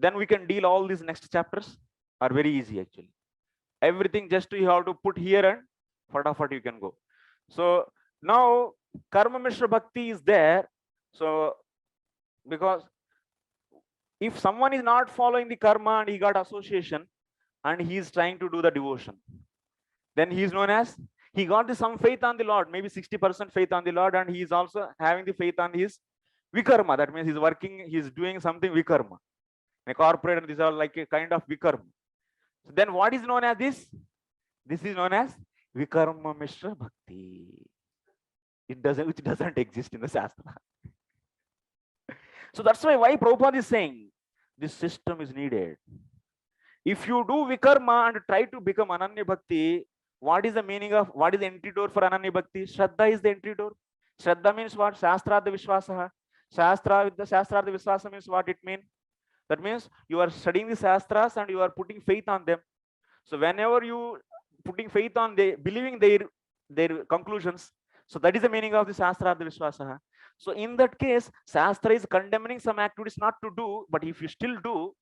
then we can deal all these next chapters are very easy actually. Everything just you have to put here and fatafat you can go. So now Karma Mishra Bhakti is there. So because if someone is not following the karma and he got association and he is trying to do the devotion, then he is known as, he got some faith on the Lord, maybe 60% faith on the Lord, and he is also having the faith on his vikarma. That means he's working, he's doing something vikarma. In a corporate, these are like a kind of vikarma. So then what is known as this? This is known as Vikarma Mishra Bhakti. It doesn't exist in the Shastra. So that's why Prabhupada is saying this system is needed. If you do vikarma and try to become Ananya Bhakti, what is the meaning of, what is the entry door for Ananya Bhakti? Shraddha is the entry door. Shraddha means what? Shastra the Vishwasaha. Shastra with the Shastra the Vishwasa means what it means? That means you are studying the Shastras and you are putting faith on them. So whenever you putting faith on believing their conclusions, so that is the meaning of the Shastra the Vishwasaha. So in that case, Shastra is condemning some activities not to do, but if you still do,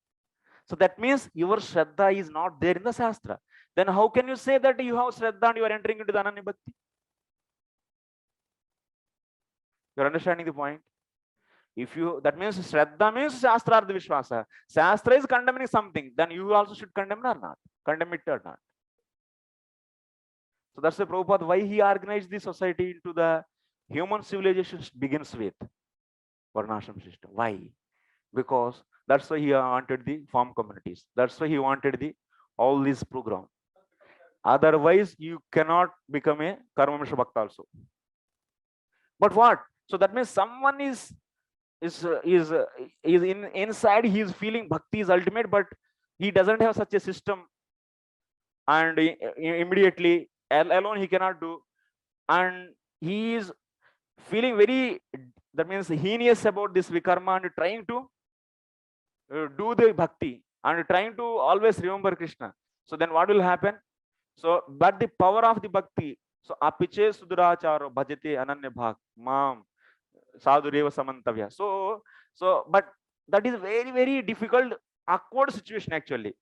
so that means your Shraddha is not there in the Shastra. Then how can you say that you have Shraddha and you are entering into the Ananya Bhakti? You are understanding the point? If you, that means Shraddha means Shastra the Vishwasa. Shastra is condemning something, then you also should condemn or not? Condemn it or not? So that's the Prabhupada, why he organized the society into the human civilization begins with Varnashram system. Why? Because that's why he wanted the farm communities. That's why he wanted all these program. Otherwise, you cannot become a Karma Mishra Bhakta also. But what? So that means someone is inside, he is feeling Bhakti is ultimate, but he doesn't have such a system, and immediately alone he cannot do, and he is feeling very, that means heinous about this vikarma and trying to do the bhakti and trying to always remember Krishna. So then what will happen? So but the power of the bhakti, so apiche suduracharo bhajate ananya bhak mam sadhureva samantavya. So but that is very, very difficult awkward situation actually.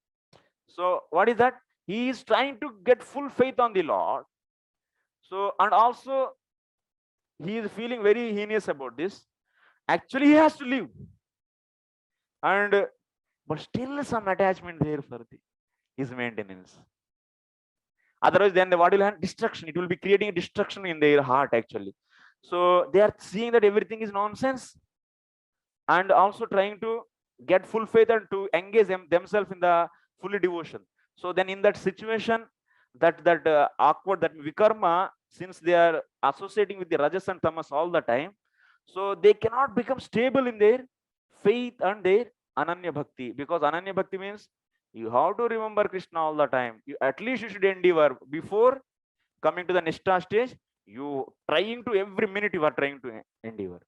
So what is that? He is trying to get full faith on the Lord. So, and also he is feeling very heinous about this. Actually, he has to leave. And but still some attachment there for his maintenance. Otherwise, then what will happen? Destruction. It will be creating a destruction in their heart actually. So they are seeing that everything is nonsense, and also trying to get full faith and to engage themselves in the fully devotion. So then in that situation, that awkward, that vikarma, since they are associating with the rajas and tamas all the time, so they cannot become stable in their faith and their ananya bhakti, because ananya bhakti means you have to remember Krishna all the time. At least you should endeavor before coming to the nishta stage. You trying to every minute you are trying to endeavor.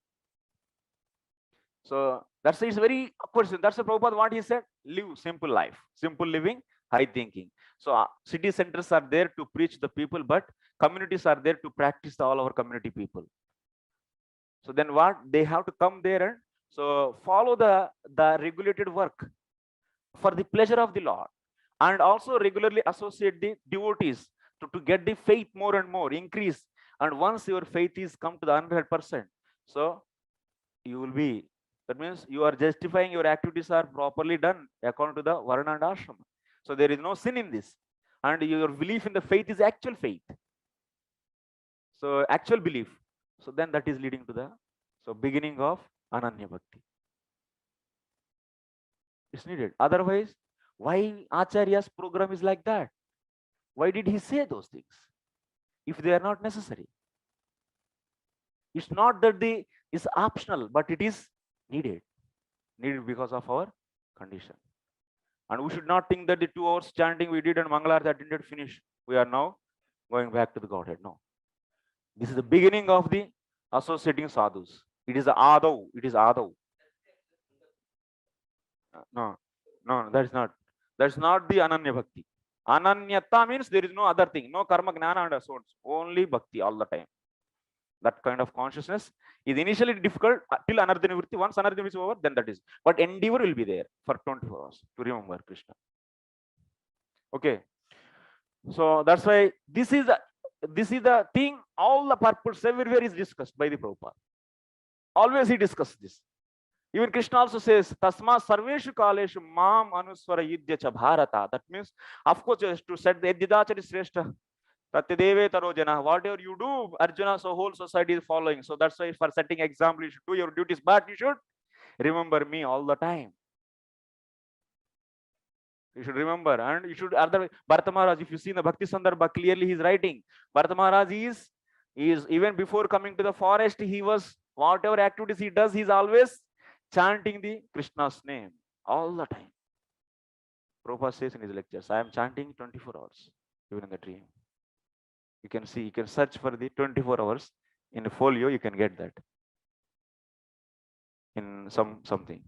So that's it's very awkward. That's the Prabhupada what he said. Live simple life, simple living, high thinking. So city centers are there to preach the people, but communities are there to practice all our community people. So then what they have to come there and so follow the regulated work for the pleasure of the Lord, and also regularly associate the devotees to get the faith more and more increase. And once your faith is come to the 100%, so you will be, that means you are justifying your activities are properly done according to the varna and ashrama. So there is no sin in this, and your belief in the faith is actual faith, so actual belief. So then that is leading to the beginning of ananya bhakti. It's needed. Otherwise, why Acharya's program is like that? Why did he say those things if they are not necessary? It's not that it's optional, but it is needed because of our condition. And we should not think that the 2 hours chanting we did and Mangala that didn't finish, we are now going back to the Godhead. No, this is the beginning of the associating sadhus. It is the Adav. It is Adav. No, that's not the Ananya Bhakti. Ananyata means there is no other thing, no karma, gnana and so on. Only bhakti all the time. That kind of consciousness is initially difficult till anartha nivritti. Once anartha nivritti is over, then that is. But endeavor will be there for 24 hours to remember Krishna. Okay. So that's why this is the thing. All the purpose everywhere is discussed by the Prabhupada. Always he discussed this. Even Krishna also says, Tasma sarveshu kaleshu mam anuswara yidya cha bharata. That means, of course, to set the Yadidachari Sreshta, Tatyadeve Tarojana, whatever you do, Arjuna, so whole society is following. So that's why for setting example, you should do your duties, but you should remember me all the time. You should remember, and you should otherwise. Bharata Maharaj, if you see in the Bhakti Sandarbha, clearly he's writing. Bharata Maharaj is even before coming to the forest, he was, whatever activities he does, he's always chanting the Krishna's name all the time. Prabhupada says in his lectures, I am chanting 24 hours, even in the dream. You can see, you can search for the 24 hours in the folio, you can get that in something.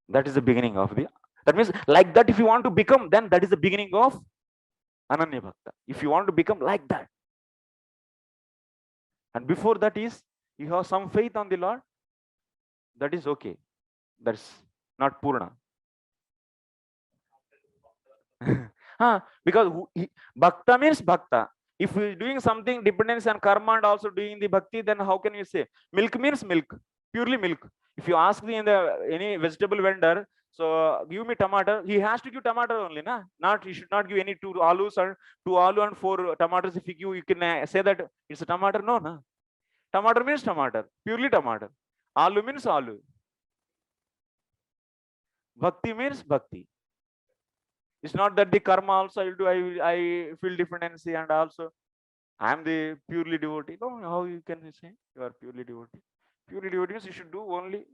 That is the beginning of the, that means like that, if you want to become, then that is the beginning of Ananya Bhakta. If you want to become like that. And before that is, you have some faith on the Lord, that is okay. That's not Purna. Because Bhakta means Bhakta. If we are doing something dependence on karma and also doing the bhakti, then how can you say? Milk means milk, purely milk. If you ask any vegetable vendor, so give me tomato, he has to give tomato only, na? Not, he should not give any 2 alus or 2 aloo and 4 tomatoes. If you can say that it's a tomato, no, na? Tomato means tomato, purely tomato. Aloo means aloo. Bhakti means bhakti. It's not that the karma also I'll do, I feel dependency and also I am the purely devotee. No, how you can say you are purely devotee? Purely devotee means you should do only,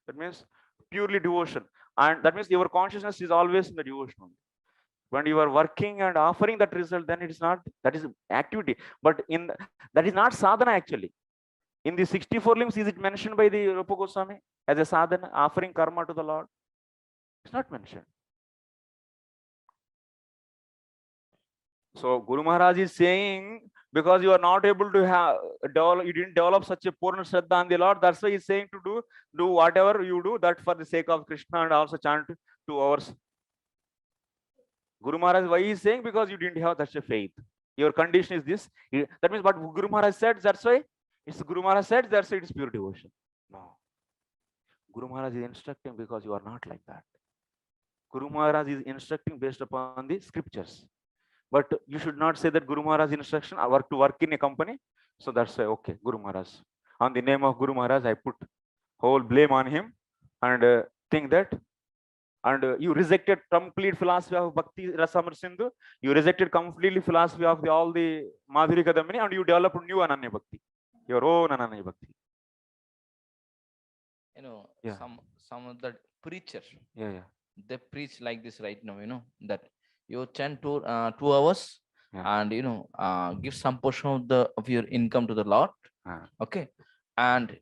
that means purely devotion. And that means your consciousness is always in the devotion. When you are working and offering that result, then it is not, that is activity. But that is not sadhana actually. In the 64 limbs, is it mentioned by the Rupa Goswami as a sadhana, offering karma to the Lord? It's not mentioned. So Guru Maharaj is saying, because you are not able to have you didn't develop such a Purna Shraddha on the Lord. That's why he's saying to do whatever you do, that for the sake of Krishna, and also chant 2 hours. Guru Maharaj, why he's saying? Because you didn't have such a faith. Your condition is this. That means what Guru Maharaj said, that's why it's Guru Maharaj said, that's why it's pure devotion. No. Guru Maharaj is instructing because you are not like that. Guru Maharaj is instructing based upon the scriptures. But you should not say that Guru Maharaj instruction to work in a company. So that's why, okay, Guru Maharaj. On the name of Guru Maharaj, I put whole blame on him and think that. And you rejected complete philosophy of Bhakti Rasamrita Sindhu. You rejected completely philosophy of all the Madhuri Kadamini, and you developed new Ananya Bhakti, your own Ananya Bhakti. You know, Yeah. some of the preacher, Yeah. they preach like this right now, you know, that you chant 2 hours, Yeah. and give some portion of your income to the Lord. Okay, and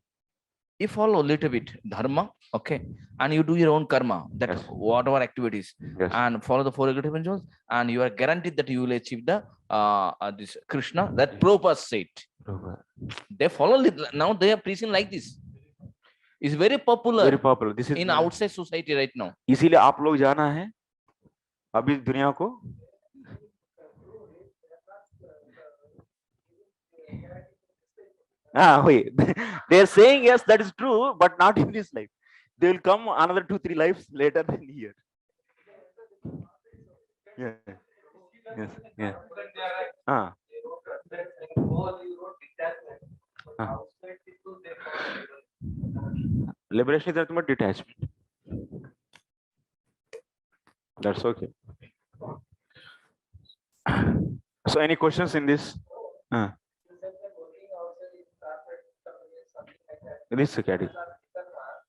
you follow a little bit dharma, okay, and you do your own karma, that Yes. whatever activities, Yes. and follow the 4 regulative principles, and you are guaranteed that you will achieve the this Krishna, that Prabhupada said. They follow now, they are preaching like this. It's very popular. Very popular. This is in outside society right now. इसीलिए आप लोग जाना है अभी दुनिया को. Wait. They're saying yes, that is true, but not in this life. They will come another 2-3 lives later than here. Yeah. Yes. Yeah. Liberation is nothing but detachment. That's okay. So any questions in this? This category.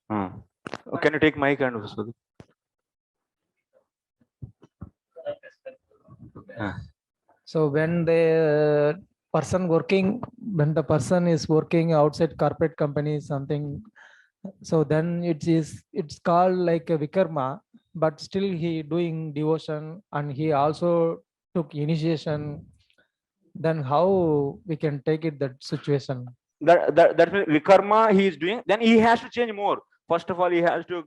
Can you take mic and also? So when the person is working outside corporate company, something, so then it's called like a vikarma, but still he doing devotion and he also took initiation. Then how we can take it that situation? That vikarma he is doing, then he has to change more. First of all, he has to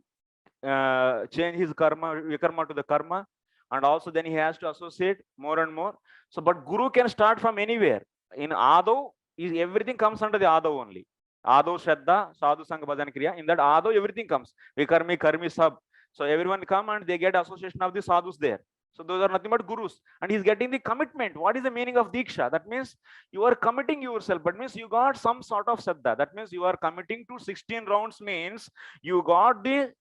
change his vikarma to the karma, and also then he has to associate more and more. So, but Guru can start from anywhere. In Adav, everything comes under the Adav only. Adav, Shraddha, Sadhu, Sangha, Bhajan, Kriya. In that Adav, everything comes. Vikarmi, Karmi, Sab. So everyone come and they get association of the sadhus there. So those are nothing but gurus, and he's getting the commitment. What is the meaning of Diksha? That means you are committing yourself, but means you got some sort of Shraddha. That means you are committing to 16 rounds, means you got the,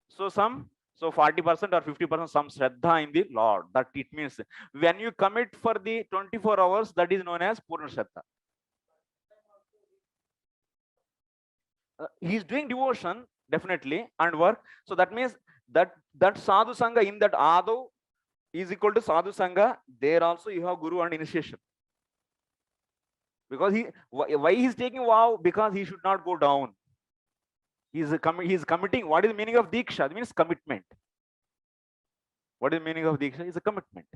so 40% or 50% some Shraddha in the Lord. That it means when you commit for the 24 hours, that is known as Purna Shraddha. He's doing devotion, definitely, and work. So that means that Sadhu Sangha in that Adav is equal to Sadhu Sangha. There also you have Guru and initiation. Because why he's taking vow? Because he should not go down. He's committing. What is the meaning of Diksha? It means commitment. What is the meaning of Diksha? Is a commitment.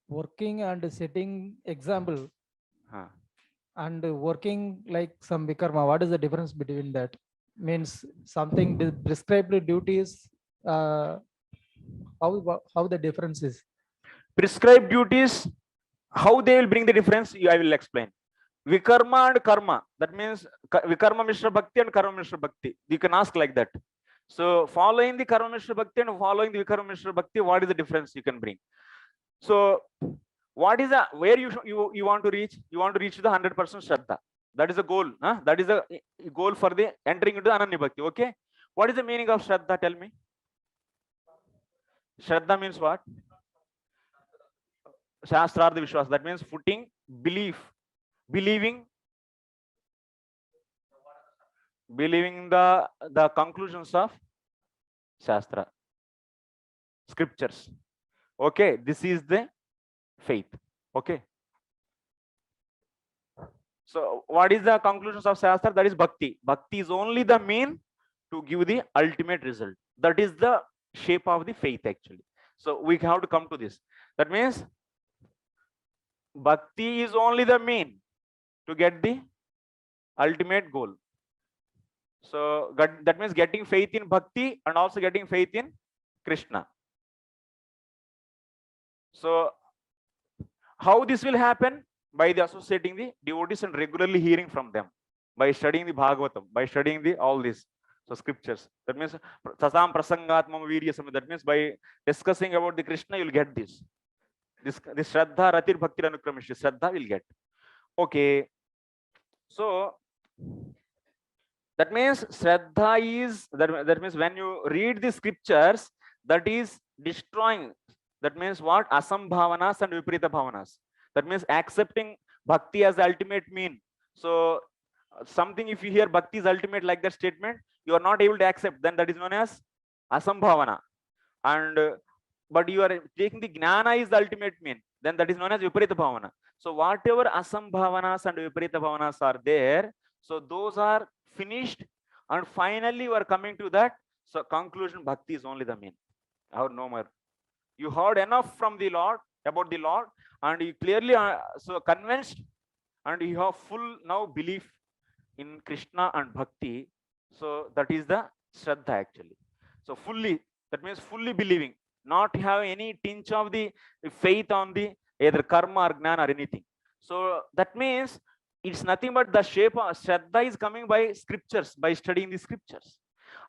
Working and setting example. And working like some vikarma, what is the difference between that? Means something prescribed duties, how the difference is? Prescribed duties, how they will bring the difference, I will explain. Vikarma and karma, that means Vikarma Mishra Bhakti and Karma Mishra Bhakti. You can ask like that. So following the Karma Mishra Bhakti and following the Vikarma Mishra Bhakti, what is the difference you can bring? So what is where you want to reach? You want to reach the 100% Shraddha. That is the goal. That is the goal for the entering into Ananya Bhakti. Okay. What is the meaning of Shraddha? Tell me. Shraddha means what? Shastrartha Vishwas. That means footing, belief, believing the conclusions of Shastra, scriptures. Okay. This is the faith. Okay. So what is the conclusions of Shastra? That is Bhakti. Bhakti is only the mean to give the ultimate result. That is the shape of the faith actually. So we have to come to this. That means Bhakti is only the mean to get the ultimate goal. So that means getting faith in Bhakti and also getting faith in Krishna. So how this will happen? By the associating the devotees and regularly hearing from them, by studying the Bhagavatam, by studying the all these scriptures. That means Tasam Prasangatmam Virya Samya. That means by discussing about the Krishna, you'll get this. This Shraddha Ratir Bhakti Anukramish. Shraddha will get. Okay. So that means Shraddha is that means when you read the scriptures, that is destroying. That means what? Asambhavanas and Viparita Bhavanas. That means accepting Bhakti as the ultimate mean. So something, if you hear Bhakti is ultimate like that statement, you are not able to accept, then that is known as Asambhavana. And but you are taking the Jnana is the ultimate mean, then that is known as Viparita Bhavana. So whatever Asambhavanas and Viparita Bhavanas are there, so those are finished, and finally you are coming to that. So conclusion, Bhakti is only the mean. Or no more. You heard enough from the Lord about the Lord, and you clearly so convinced, and you have full now belief in Krishna and Bhakti. So that is the Shraddha actually. So fully, that means fully believing, not have any tinge of the faith on the either karma or gnana or anything. So that means it's nothing but the shape of Shraddha is coming by scriptures, by studying the scriptures.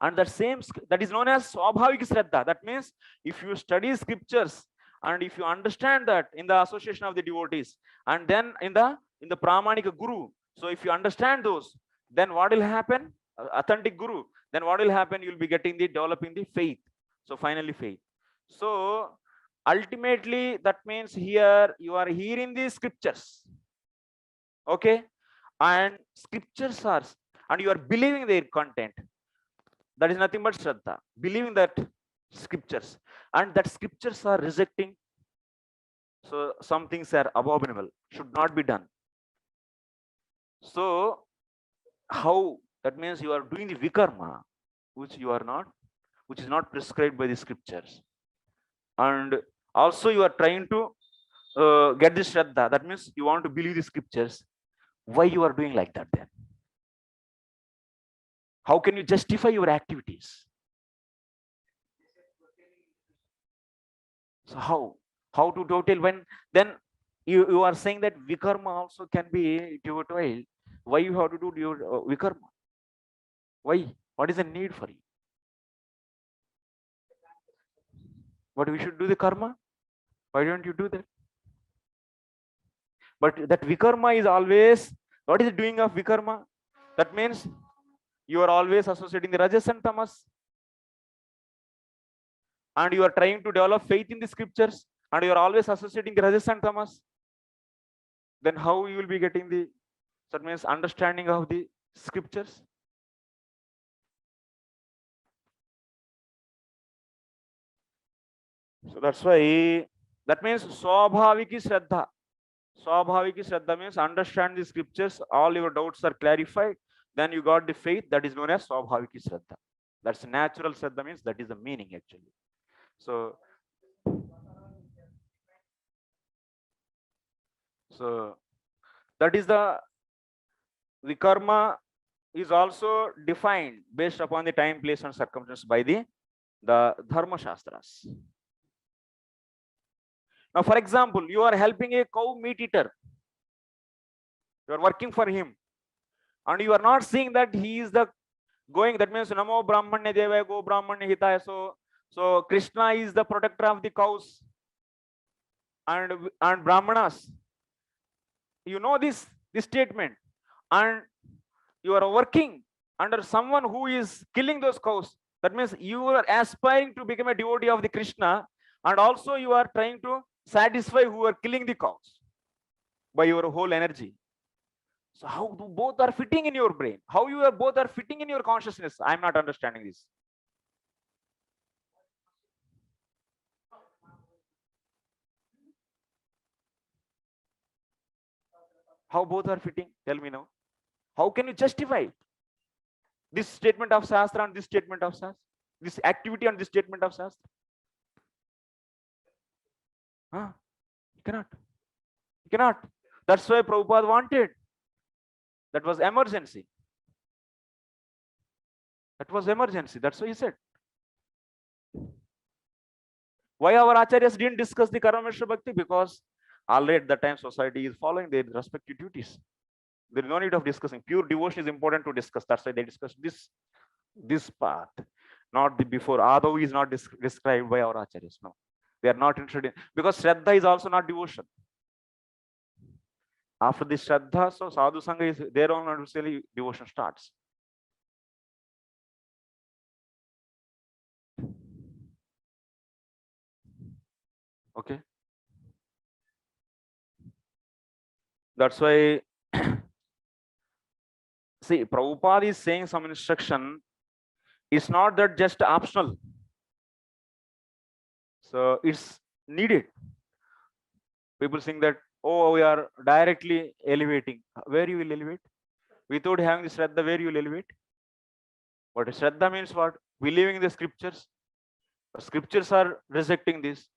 And that is known as Swabhavik Shraddha. That means if you study scriptures and if you understand that in the association of the devotees, and then in the Pramanika Guru, so if you understand those, then what will happen? Authentic Guru, then what will happen? You'll be getting the developing the faith. So finally faith. So ultimately that means here you are hearing the scriptures. Okay, and scriptures are, and you are believing their content. That is nothing but Shraddha, believing that scriptures, and that scriptures are rejecting. So some things are abominable, should not be done. So how? That means you are doing the vikarma, which you are not, which is not prescribed by the scriptures. And also you are trying to get this Shraddha. That means you want to believe the scriptures. Why you are doing like that then? How can you justify your activities? So how to total when then you are saying that vikarma also can be devoted. Why you have to do your vikarma? Why? What is the need for you? But we should do the karma. Why don't you do that? But that vikarma is always, what is the doing of vikarma? That means you are always associating the rajas and tamas, and you are trying to develop faith in the scriptures, and you are always associating the rajas and tamas. Then how you will be getting the, that means understanding of the scriptures? So that's why, that means Swabhaviki Shraddha. Swabhaviki Shraddha means understand the scriptures, all your doubts are clarified, then you got the faith, that is known as Swabhaviki Shraddha. That's natural Shraddha, means that is the meaning actually. So that is the karma is also defined based upon the time, place and circumstances by the Dharma Shastras. Now, for example, you are helping a cow meat eater. You are working for him, and you are not seeing that he is the going. That means Namo Brahmanya Devaya Go Brahmanya Hitaya. So Krishna is the protector of the cows and Brahmanas. You know this statement, and you are working under someone who is killing those cows. That means you are aspiring to become a devotee of the Krishna, and also you are trying to satisfy who are killing the cows by your whole energy. So how do both are fitting in your brain? How you are both are fitting in your consciousness? I'm not understanding this. How both are fitting? Tell me now. How can you justify this statement of Shastra and this statement of Shastra? This activity and this statement of Shastra? You cannot. You cannot. That's why Prabhupada wanted. That was emergency. That was emergency. That's why he said. Why our acharyas didn't discuss the Karma Mishra Bhakti? Because already at that time society is following their respective duties. There is no need of discussing. Pure devotion is important to discuss. That's why they discussed this path, not the before. Adav is not described by our acharyas. No, they are not interested in, because Shraddha is also not devotion. After this Shraddha, so Sadhu Sangha is their own, obviously devotion starts. Okay. That's why, see, Prabhupada is saying some instruction. It's not that just optional. So it's needed. People think that, oh, we are directly elevating. Where you will elevate? Without having the Shraddha, where you will elevate? But Shraddha means what? Believing in the scriptures. Scriptures are rejecting this.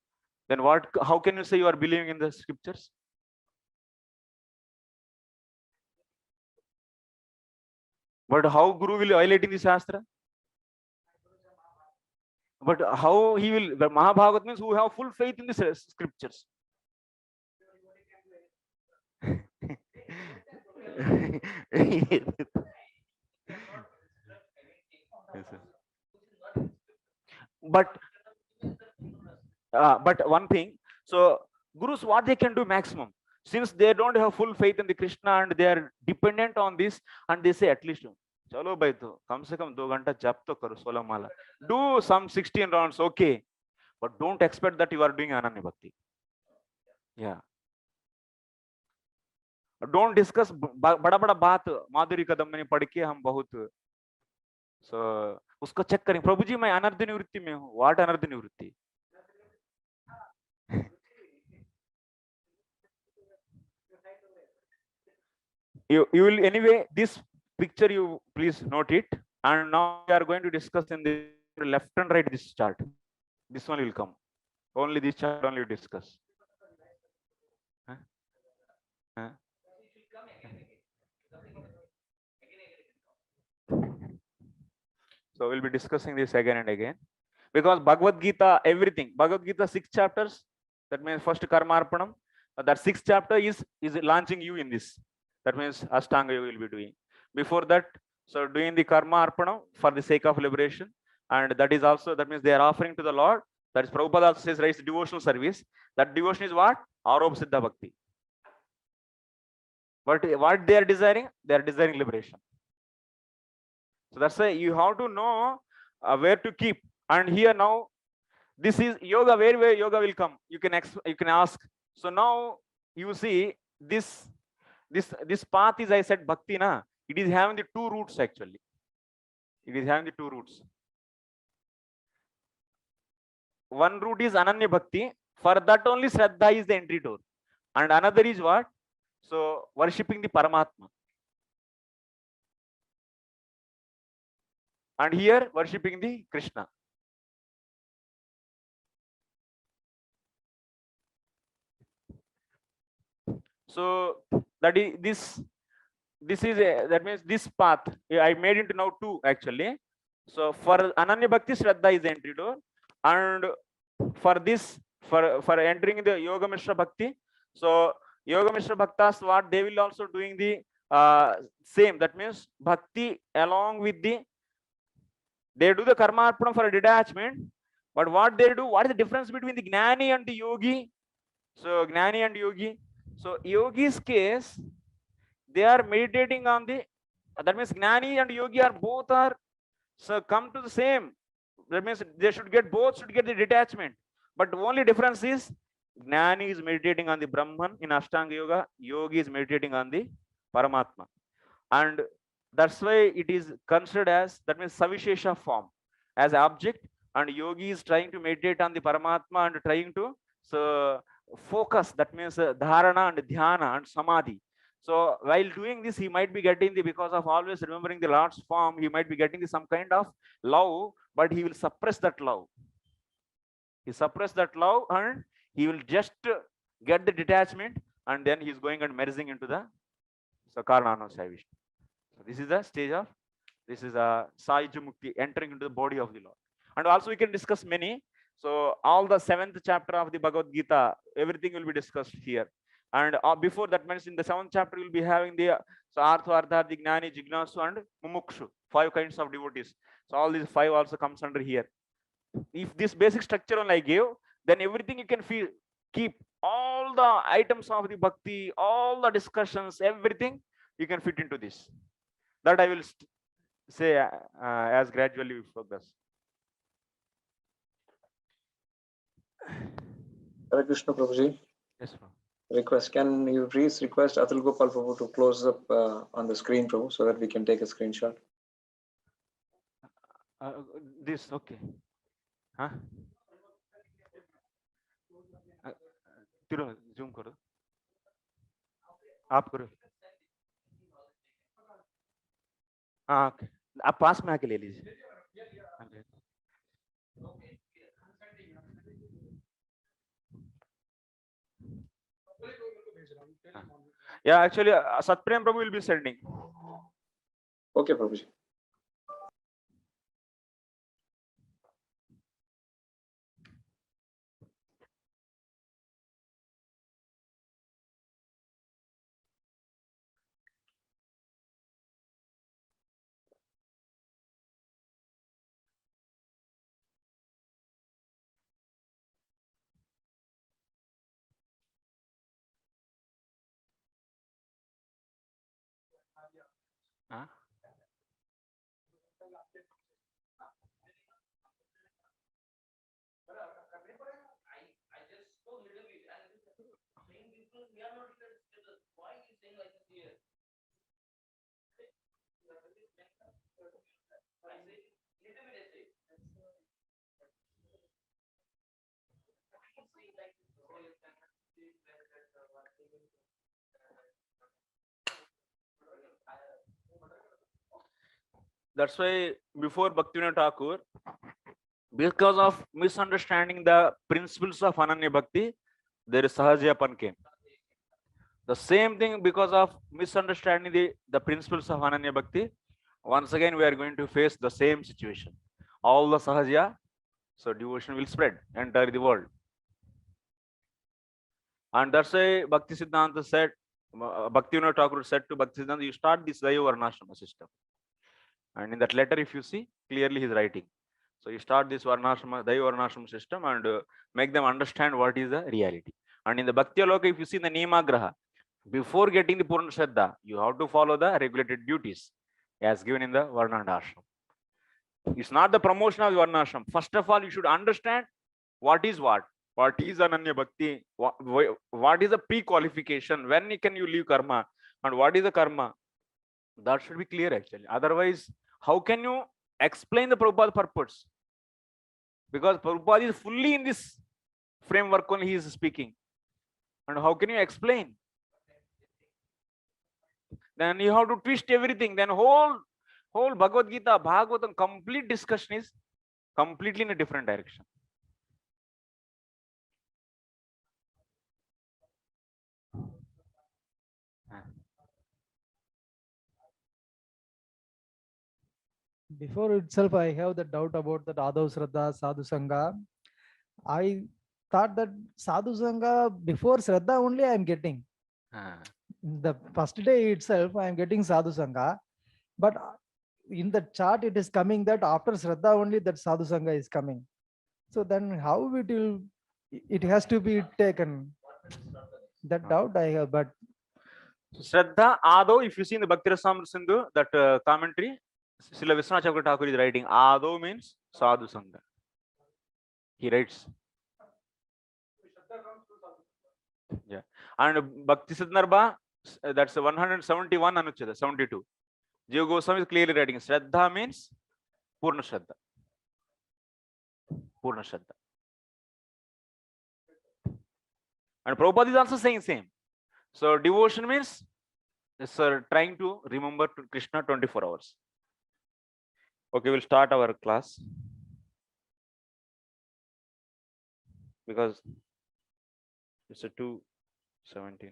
Then what? How can you say you are believing in the scriptures? But how Guru will violate in the Shastra? But how he will? The Mahabharata means who have full faith in the scriptures. Yes, but one thing, so gurus, what they can do maximum, since they don't have full faith in the Krishna and they are dependent on this, and they say at least, chalo bhai, to kam se kam 2 ghanta jap to karo 16 mala, do some 16 rounds, okay, but don't expect that you are doing Ananya Bhakti. Yeah. Don't discuss बड़ा बड़ा बात माधुरी कदम में पढ़ के हम बहुत, so उसको check करें, प्रभु जी मैं अनर्थ निवृत्ति में हूँ. What अनर्थ निवृत्ति? You will anyway, this picture you please note it, and now we are going to discuss in the left and right this chart. This one will come. Only this chart only discuss. Huh? Huh? So we'll be discussing this again and again, because Bhagavad Gita, everything, Bhagavad Gita 6 chapters, that means first Karma Arpanam, that 6th chapter is launching you in this. That means Ashtanga you will be doing. Before that, so doing the Karma Arpanam for the sake of liberation, and that is also, that means they are offering to the Lord. That is Prabhupada also says, right, devotional service. That devotion is what? Aropa Siddha Bhakti. But what they are desiring? They are desiring liberation. So that's why you have to know where to keep. And here now, this is yoga. Where yoga will come? You can ask. So now you see this path is, I said, bhakti na. It is having the 2 roots actually. It is having the 2 roots. One root is Ananya Bhakti. For that only Shraddha is the entry door. And another is what? So worshipping the Paramatma. And here worshipping the Krishna. So that is this is that means this path I made into now 2 actually. So for Ananya Bhakti, Shraddha is the entry door, and for this for entering the Yoga Mishra Bhakti, so Yoga Mishra Bhaktas, what they will also doing the same, that means Bhakti along with the, they do the Karma Arpanam for a detachment, but what they do, what is the difference between the Gnani and the Yogi? So Gnani and Yogi, so Yogi's case, they are meditating on the, that means Gnani and Yogi are both are, so come to the same, that means they should get, both should get the detachment, but the only difference is Gnani is meditating on the Brahman in Ashtanga Yoga, Yogi is meditating on the Paramatma, and that's why it is considered as, that means Savishesha form as object, and Yogi is trying to meditate on the Paramatma and trying to focus, that means Dharana and Dhyana and Samadhi. So while doing this, he might be getting the, because of always remembering the Lord's form, he might be getting some kind of love, but he will suppress that love. He suppress that love and he will just get the detachment. and then he's going and merging into the Sakarana Sai Vishnu. So this is the stage of, this is a Saija Mukti, entering into the body of the Lord. And also we can discuss many. So all the 7th chapter of the Bhagavad Gita, everything will be discussed here. And before that means in the 7th chapter we'll be having the Artha, Ardha, Jnani, Jignasu and Mumukshu, 5 kinds of devotees. So all these 5 also comes under here. If this basic structure only I gave, then everything you can feel, keep all the items of the bhakti, all the discussions, everything you can fit into this. That I will say as gradually we progress. Hare Krishna Prabhuji. Yes, ma'am. Request, can you please request Atul Gopal Prabhu to close up on the screen, Prabhu, so that we can take a screenshot? This, okay. Huh? Zoom करो. आप करो. हाँ, आप पास में आके ले लीजिए. Yeah, actually, Satprem Prabhu will be sending. Okay, Prabhuji. Huh? That's why before Bhaktivinoda Thakur, because of misunderstanding the principles of Ananya Bhakti, there is Sahajapan came. The same thing, because of misunderstanding the principles of Ananya Bhakti, once again we are going to face the same situation. All the Sahaja, so devotion will spread entire the world. And that's why Bhakti Siddhanta said, Bhaktivinoda Thakur said to Bhakti Siddhanta, you start this Daiva Varnashrama system. And in that letter, if you see, clearly he's writing. So you start this Varnashrama, Daiva Varnashrama system and make them understand what is the reality. And in the Bhakti Aloka, if you see the Niyamagraha, before getting the Purna Shraddha, you have to follow the regulated duties as given in the Varna and Ashram. It's not the promotion of the Varnashram. First of all, you should understand what is what. What is Ananya Bhakti? What is the pre-qualification? When can you leave karma? And what is the karma? That should be clear actually. Otherwise, how can you explain the Prabhupada purpose? Because Prabhupada is fully in this framework only he is speaking. And how can you explain? Then you have to twist everything. Then whole Bhagavad Gita, Bhagavatam, complete discussion is completely in a different direction. Before itself, I have the doubt about that Adav Shraddha, Sadhu Sangha. I thought that Sadhu Sangha before Shraddha only I am getting. The first day itself, I am getting Sadhu Sangha. But in the chart, it is coming that after Shraddha only that Sadhu Sangha is coming. So then how it has to be taken? That doubt I have, but Shraddha, Ado, if you see in the Bhakti Rasamrita Sindhu, that commentary, Srila Vishwanath Chakravarti Thakur is writing, Ado means Sadhu Sangha. He writes. Yeah. And Bhakti Siddhartha, that's 171 Anucheda, 72. Jiva Goswami is clearly writing, Shraddha means Purna Shraddha. Purna Shraddha. And Prabhupada is also saying same. So devotion means trying to remember Krishna 24 hours. Okay, we'll start our class. Because it's a 2:17.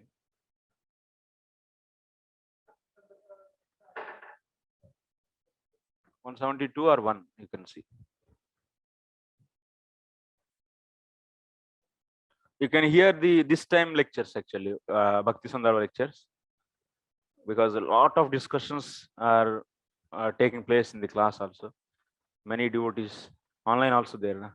172 or 1, you can see. You can hear this time lectures actually, Bhakti Sandarbha lectures, because a lot of discussions are taking place in the class also. Many devotees online also there. Na?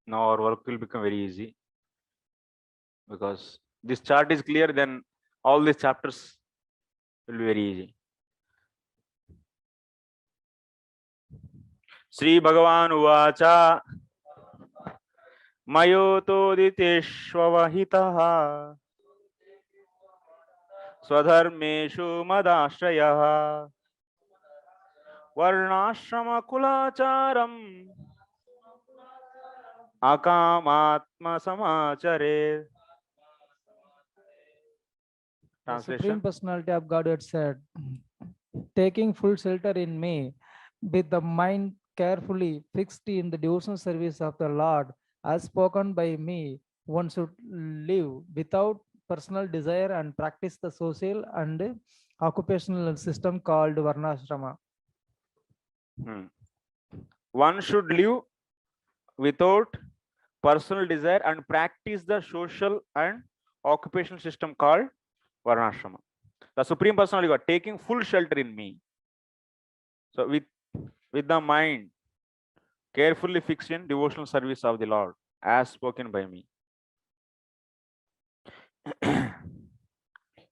Now our work will become very easy, because this chart is clear, then all these chapters will be very easy. Sri Bhagavan Uvacha Mayotoditeshvavahitaha Swadharmeshu Madashrayah Varnashrama Kulacharam Akamatma Samachare. The Supreme Translation. Personality of Godhead said, taking full shelter in me, with the mind carefully fixed in the devotional service of the Lord, as spoken by me, one should live without personal desire and practice the social and occupational system called Varnashrama. One should live without personal desire and practice the social and occupational system called Varnashrama. The Supreme Personality God taking full shelter in me. So with the mind carefully fixed in devotional service of the Lord, as spoken by me.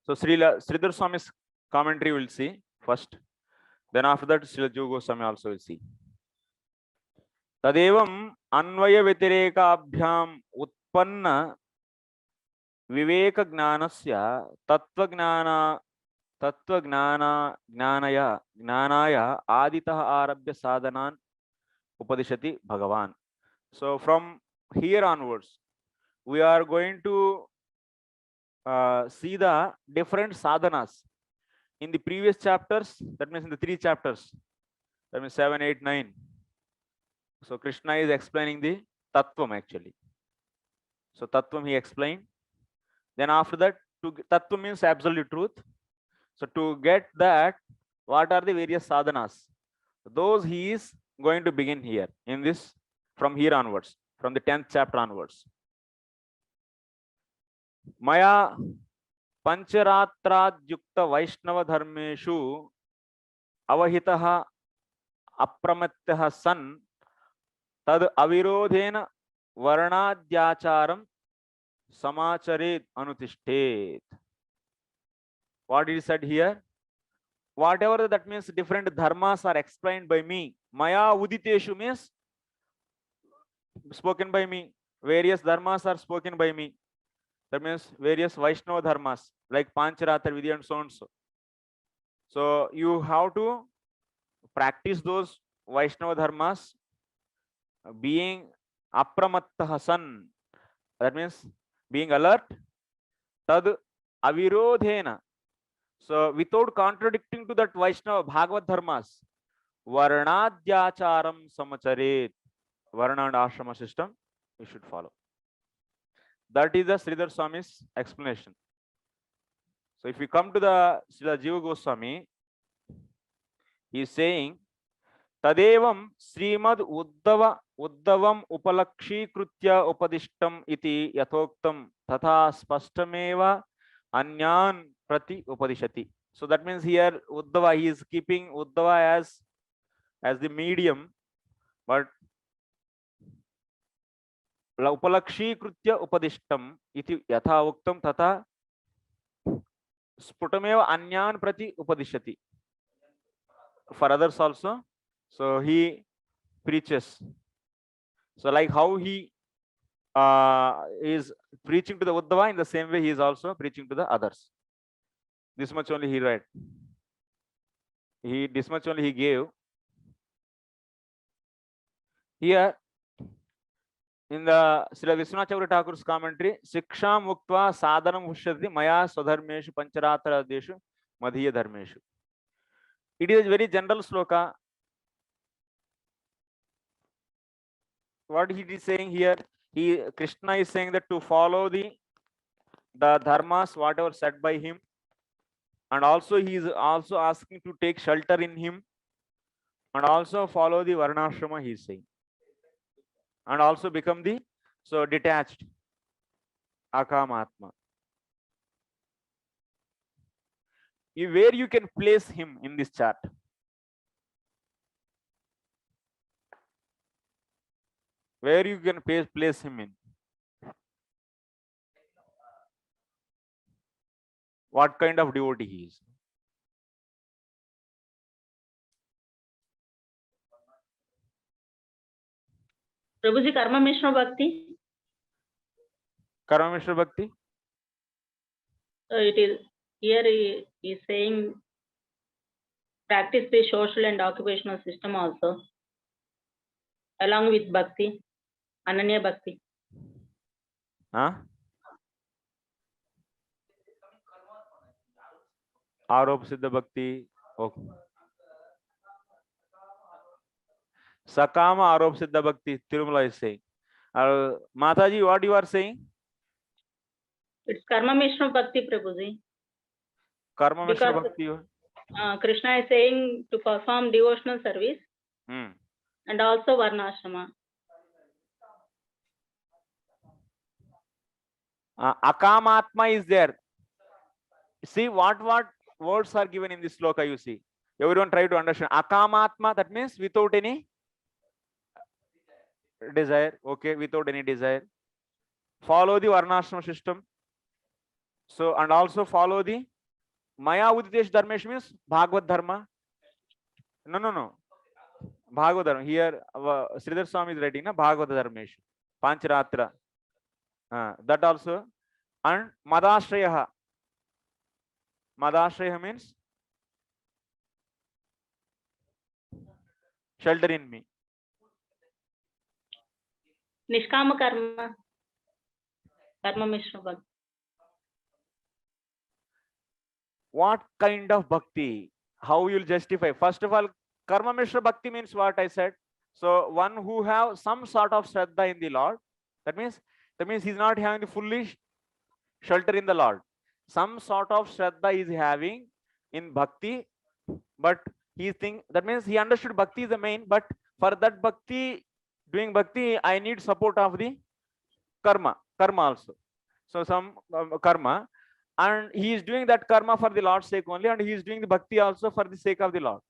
So Sridhar Swami's commentary will see first. Then after that, Srila Jiva Goswami also will see. Tadevam Anvaya Vyatireka Utpanna Viveka Gnanasya Tattva Gnanaya Aditaha Arabhya Sadhanan Upadishati Bhagavan. So from here onwards, we are going to see the different sadhanas. In the previous chapters, that means in the 3 chapters, that means 7, 8, 9. So Krishna is explaining the Tattvam actually. So Tattvam he explained. Then after that, Tattvam means absolute truth. So to get that, what are the various sadhanas? Those he is going to begin here in this, from here onwards, from the 10th chapter onwards. Maya Pancharatrajyukta Vaishnava Dharmeshu Avahitaha Apramatyaha San Tad Avirodhena Varnadhyacharam Samacharet Anutishtet. What is said here? Whatever that means, different dharmas are explained by me. Maya Uditeshu means spoken by me. Various dharmas are spoken by me. That means various Vaishnava dharmas like Pancharatra, Vidya and so and so. So you have to practice those Vaishnava dharmas being apramattah san. That means being alert. Tad avirodhena. So without contradicting to that Vaishnava Bhagavad dharmas, Varnadhyacharam samacharet. Varna and ashrama system you should follow. That is the Sridhar Swami's explanation. So if we come to the Srila Jiva Goswami, he is saying, Tadevam Srimad Uddavam Upalakshi Krutya Upadishtam iti yathoktam tatha spashtameva anyan prati upadishati. So that means here Uddhava, he is keeping Uddhava as the medium, but Upalakshi Krutya Upadishtam iti yatha uktam tatha sputameva anyan prati upadishati. For others also. So he preaches. So like how he is preaching to the Uddhava, in the same way he is also preaching to the others. This much only he read. This much only he gave. Here in the Srila Vishwanath Chakravarti Thakur's commentary, Siksham Muktva Sadhanam Hushyati Maya Swadharmeshu Pancharatra Deshu Madhya Dharmeshu. It is a very general sloka. what he is saying here, Krishna is saying that to follow the dharmas, whatever said by him, and also he is also asking to take shelter in him, and also follow the varnashrama, he is saying, and also become the detached akamatma. Where you can place him in this chart? Where you can place him in? What kind of devotee he is? Prabhuji, Karma Mishra Bhakti. Karma Mishra Bhakti? So it is here he is saying practice the social and occupational system also, along with Bhakti, Ananya Bhakti. Huh? Arop Siddha Bhakti. Okay. Sakama Arop Siddha Bhakti, Tirumala is saying. Mataji, what you are saying? It's Karma Mishra Bhakti, Prabhuji. Karma Mishra Because Bhakti. Krishna is saying to perform devotional service and also Varnashrama. Akamatma is there. See what words are given in this sloka, you see. Everyone try to understand. Akamatma, that means without any desire. Okay, without any desire. Follow the varnashrama system. So, and also follow the Maya Uditesh Dharmesh means Bhagavad Dharma. No. Bhagavad Dharma. Here, Sridhar Swami is writing, na Bhagavad Dharmesh. Pancharatra. That also. And Madashrayaha. Madashrayaha means shelter in me. Nishkama Karma. Karma Mishra Bhakti. What kind of bhakti? How you will justify? First of all, Karma Mishra Bhakti means what I said. So one who have some sort of shraddha in the Lord. That means he's not having the fully shelter in the Lord. Some sort of shraddha is having in bhakti, but he think that means he understood bhakti is the main, but for that bhakti, doing bhakti, I need support of the karma also. So some karma, and he is doing that karma for the Lord's sake only, and he is doing the bhakti also for the sake of the Lord.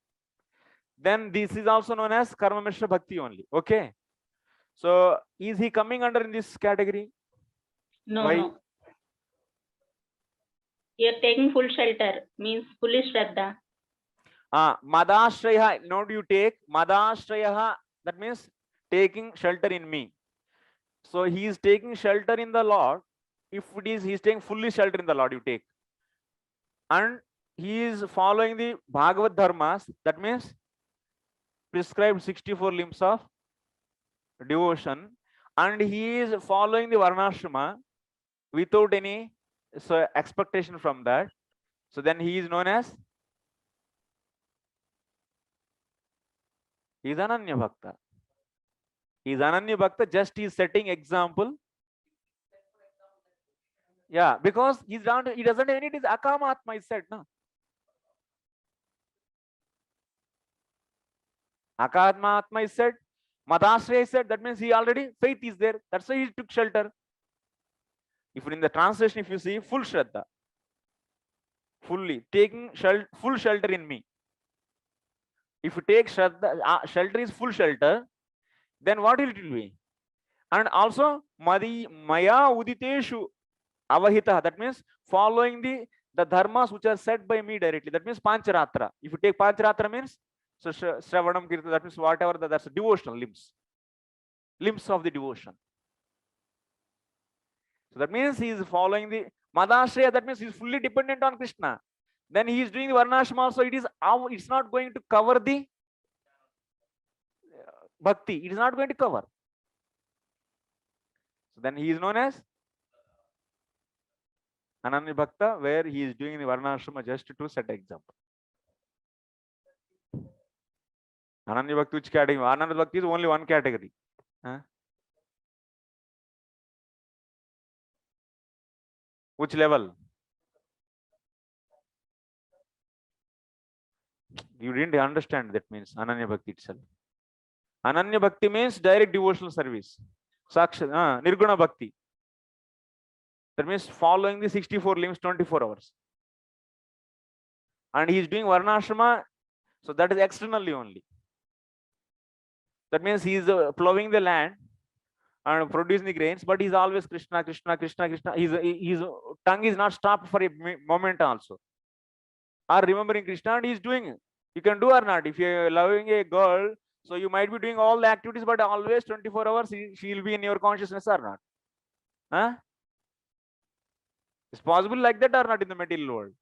Then this is also known as Karma Mishra Bhakti only. Okay. So is he coming under in this category? No, Why? no. Here taking full shelter means fully Shraddha. Madashrayaha, note you take Madashrayaha, that means taking shelter in me. So he is taking shelter in the Lord. If it is, he is taking fully shelter in the Lord, you take. And he is following the Bhagavad Dharmas, that means prescribed 64 limbs of devotion, and he is following the Varnashrama without any expectation from that. So then he is known as he is Ananya Bhakta. He is Ananya Bhakta, just he is setting example. Yeah, because he doesn't have any, it is Akamatma is said, no? Akamatma is said, Madashraya is said, that means he already faith is there. That's why he took shelter. If in the translation, if you see full Shraddha, fully taking full shelter in me. If you take Shraddha, shelter is full shelter, then what will it be? And also Maya Uditeshu Avahita, that means following the dharmas which are said by me directly. That means Pancharatra. If you take Pancharatra means so Shravanam Kirtan, that means whatever that's devotional limbs of the devotion. So that means he is following the Madashraya, that means he is fully dependent on Krishna. Then he is doing the Varnashrama, so it's not going to cover the bhakti. It is not going to cover. So then he is known as Ananya Bhakta, where he is doing the Varnashrama just to set example. Ananya Bhakti, which category? Ananya Bhakti is only one category. Which level? You didn't understand that means Ananya Bhakti itself. Ananya Bhakti means direct devotional service. Nirguna Bhakti. That means following the 64 limbs 24 hours. And he is doing Varnashrama, so that is externally only. That means he is plowing the land and producing the grains, but he's always Krishna, Krishna, Krishna, Krishna. His tongue is not stopped for a moment also. Or remembering Krishna, and he's doing it. You can do or not. If you're loving a girl, so you might be doing all the activities, but always 24 hours she will be in your consciousness or not. Huh? It's possible like that or not in the material world?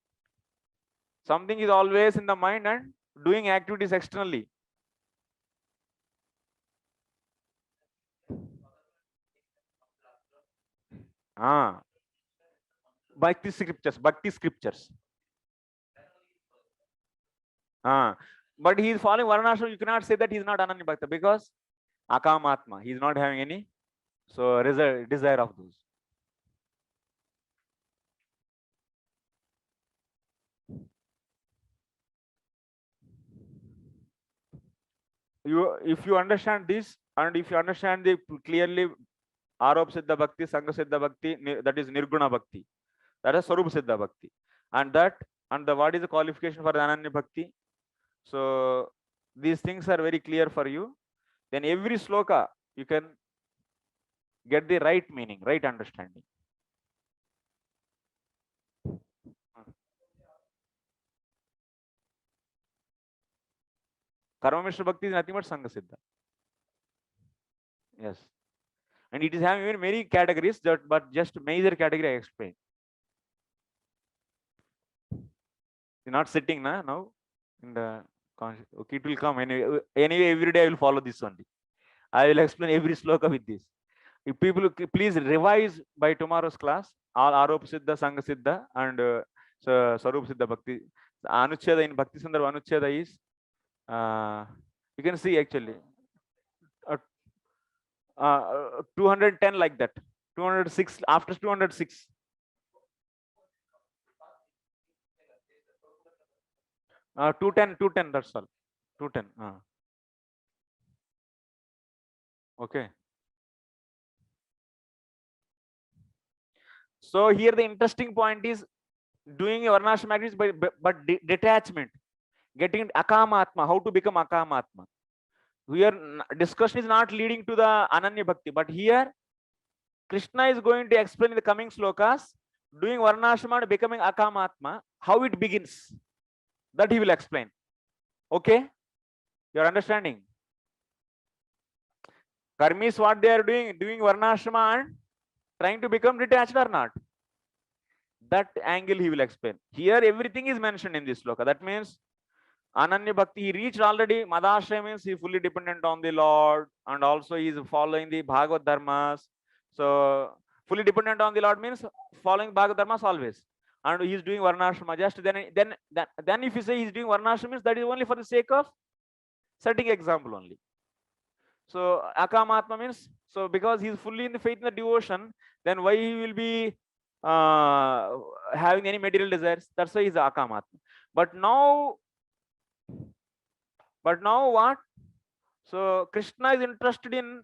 Something is always in the mind and doing activities externally. Bhakti scriptures. But he is following Varnashram. You cannot say that he is not Ananya Bhakta because Akamatma. He is not having any desire of those. If you understand this, and if you understand the clearly Arop Siddha Bhakti, Sangha Siddha Bhakti, that is Nirguna Bhakti, that is Sarup Siddha Bhakti, and what is the qualification for the Ananya Bhakti? So these things are very clear for you. Then every sloka you can get the right meaning, right understanding. Karma Mishra Bhakti is nothing but Sangha Siddha. Yes. And it is having even many categories, but just major category I explained. You're not sitting now in the conscious. Okay, it will come anyway. Anyway, every day I will follow this only. I will explain every sloka with this. If people please revise by tomorrow's class, all Aropa Siddha, Sangha Siddha, and Sarup Siddha Bhakti. Anucheda in Bhakti Sundar Anucheda is you can see actually 210 like that. 206 after 206. Uh, 210, that's all. 210. Okay. So here the interesting point is doing Varnashram activities but detachment, getting Akamatma, how to become Akamatma. Here discussion is not leading to the Ananya Bhakti, but here Krishna is going to explain in the coming slokas, doing Varnashram and becoming Akamatma, how it begins. That he will explain. Okay? You're understanding? Karmis, what they are doing Varnashrama and trying to become detached or not. That angle he will explain. Here everything is mentioned in this sloka. That means Ananya Bhakti, he reached already. Madhashraya means he fully dependent on the Lord, and also he is following the Bhagavad Dharmas. So fully dependent on the Lord means following Bhagavad Dharmas always. And he is doing Varnashrama. Just then if you say he is doing Varnashrama means that is only for the sake of setting example only. So Akamatma means, so because he is fully in the faith and the devotion, then why he will be having any material desires? That's why he is Akamatma. But now what? So Krishna is interested in,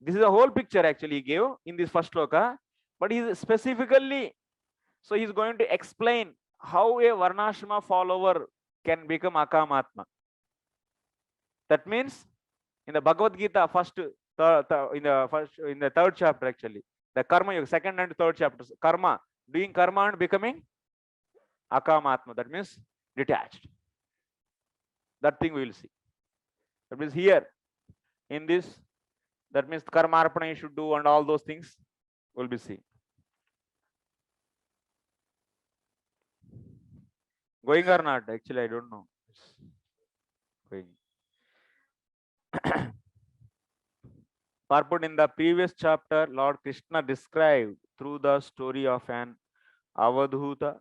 this is a whole picture actually he gave in this first sloka, but he is specifically, so he is going to explain how a Varnashrama follower can become Akamatma. That means in the Bhagavad Gita, in the third chapter actually, the Karma Yoga, second and third chapters, Karma, doing Karma and becoming Akamatma, that means detached. That thing we will see. That means here in this, that means Karma Arpana you should do and all those things will be seen. Going or not? Actually, I don't know. Going. Purport in the previous chapter, Lord Krishna described through the story of an Avadhuta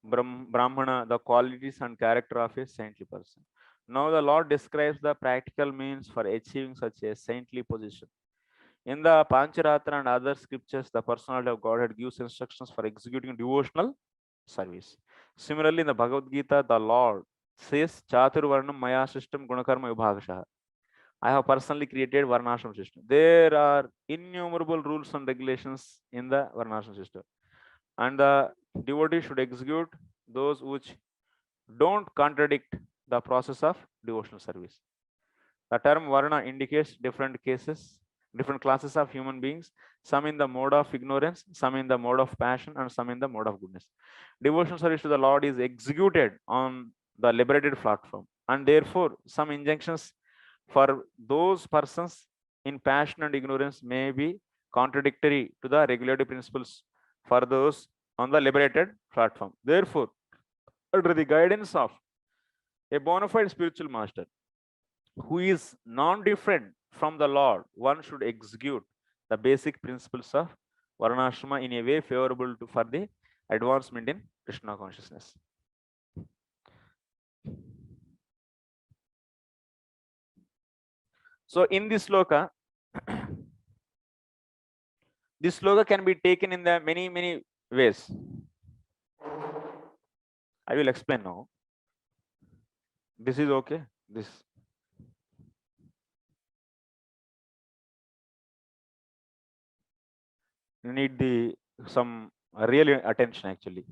Brahmana the qualities and character of a saintly person. Now the Lord describes the practical means for achieving such a saintly position. In the Pancharatra and other scriptures, the personality of Godhead gives instructions for executing devotional service. Similarly, in the Bhagavad Gita, the Lord says, Chaturvarnam Maya System Gunakarma Vibhagashaha. I have personally created Varnashram system. There are innumerable rules and regulations in the Varnashram system. And the devotee should execute those which don't contradict the process of devotional service. The term Varna indicates different cases, different classes of human beings, some in the mode of ignorance, some in the mode of passion, and some in the mode of goodness. Devotional service to the Lord is executed on the liberated platform, and therefore some injunctions for those persons in passion and ignorance may be contradictory to the regulative principles for those on the liberated platform. Therefore, under the guidance of a bona fide spiritual master who is non-different from the Lord, one should execute the basic principles of Varnashrama in a way favorable for the advancement in Krishna consciousness. So in this sloka, this sloka can be taken in the many ways. I will explain now. This is okay. This. You need some real attention actually.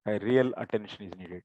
A real attention is needed.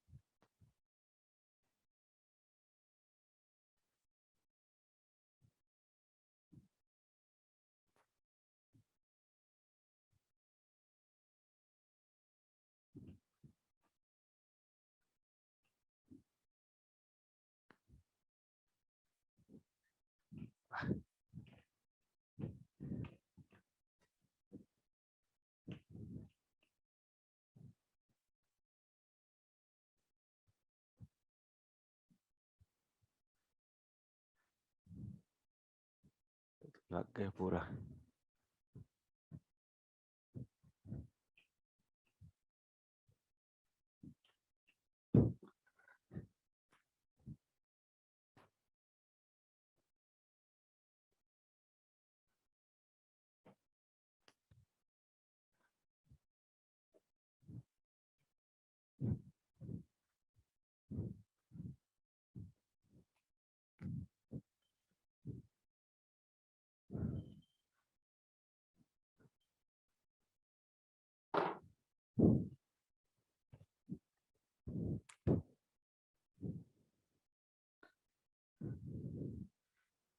लग गया पूरा.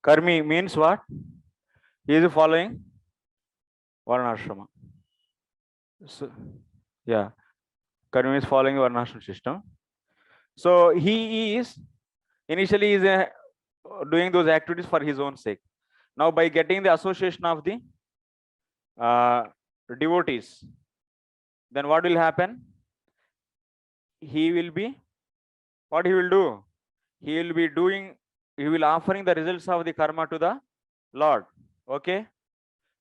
Karmi means what? He is following Varnashrama. So, yeah, Karmi is following Varnashrama system. So he is initially is doing those activities for his own sake. Now, by getting the association of the devotees, then what will happen? He will be, what he will do? He will be doing, he will offering the results of the karma to the Lord. Okay,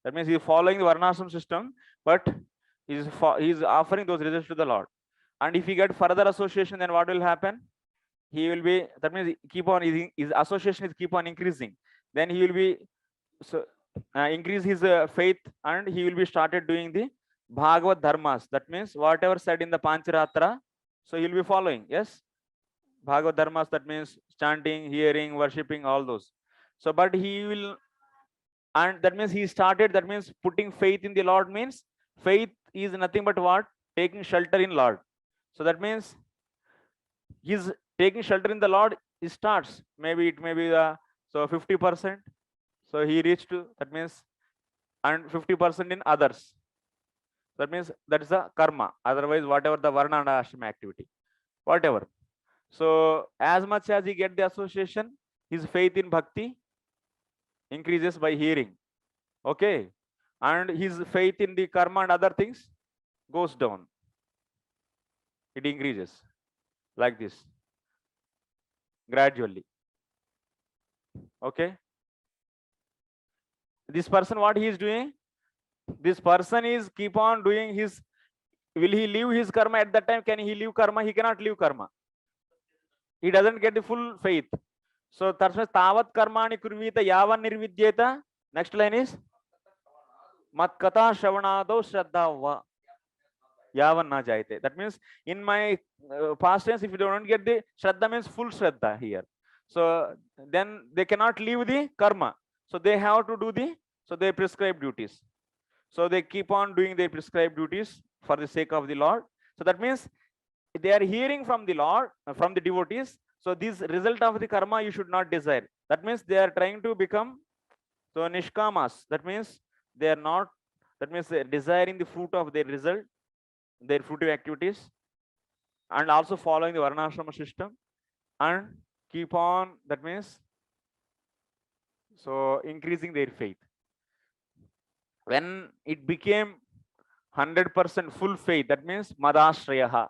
that means he is following the Varnashram system, but he is offering those results to the Lord. And if he get further association, then what will happen? He will be, that means keep on, his association is keep on increasing. Then he will be increase his faith, and he will be started doing the Bhagavad Dharmas. That means whatever said in the Pancharatra, so he will be following. Yes, Bhagavad Dharmas, that means chanting, hearing, worshipping, all those. So, but he will, and that means he started, that means putting faith in the Lord means faith is nothing but what? Taking shelter in Lord. So that means he's taking shelter in the Lord. He starts, maybe it may be the, so 50%. So he reached to, that means, and 50% in others. That means that is the karma. Otherwise, whatever the Varna and Ashrama activity, whatever. So as much as he get the association, his faith in Bhakti increases by hearing. Okay. And his faith in the karma and other things goes down. It increases like this gradually. Okay. This person, what he is doing? This person is keep on doing his, will he leave his karma at that time? Can he leave karma? He cannot leave karma. He doesn't get the full faith. So Tarsmas Tavat Karmani Kurvita Yavan Nirvidyeta. Next line is Mat Kata Shravanado Shraddha Va Yavan Na Jaite. That means in my past tense, if you don't get the Shraddha means full Shraddha here. So then they cannot leave the karma. So they have to do the their prescribed duties. So they keep on doing their prescribed duties for the sake of the Lord. So that means they are hearing from the Lord, from the devotees. So this result of the karma you should not desire. That means they are trying to become nishkamas. That means they are not. That means they are desiring the fruit of their result, their fruitive activities, and also following the varnashrama system, and keep on. That means increasing their faith. When it became 100% full faith, that means madashrayaha.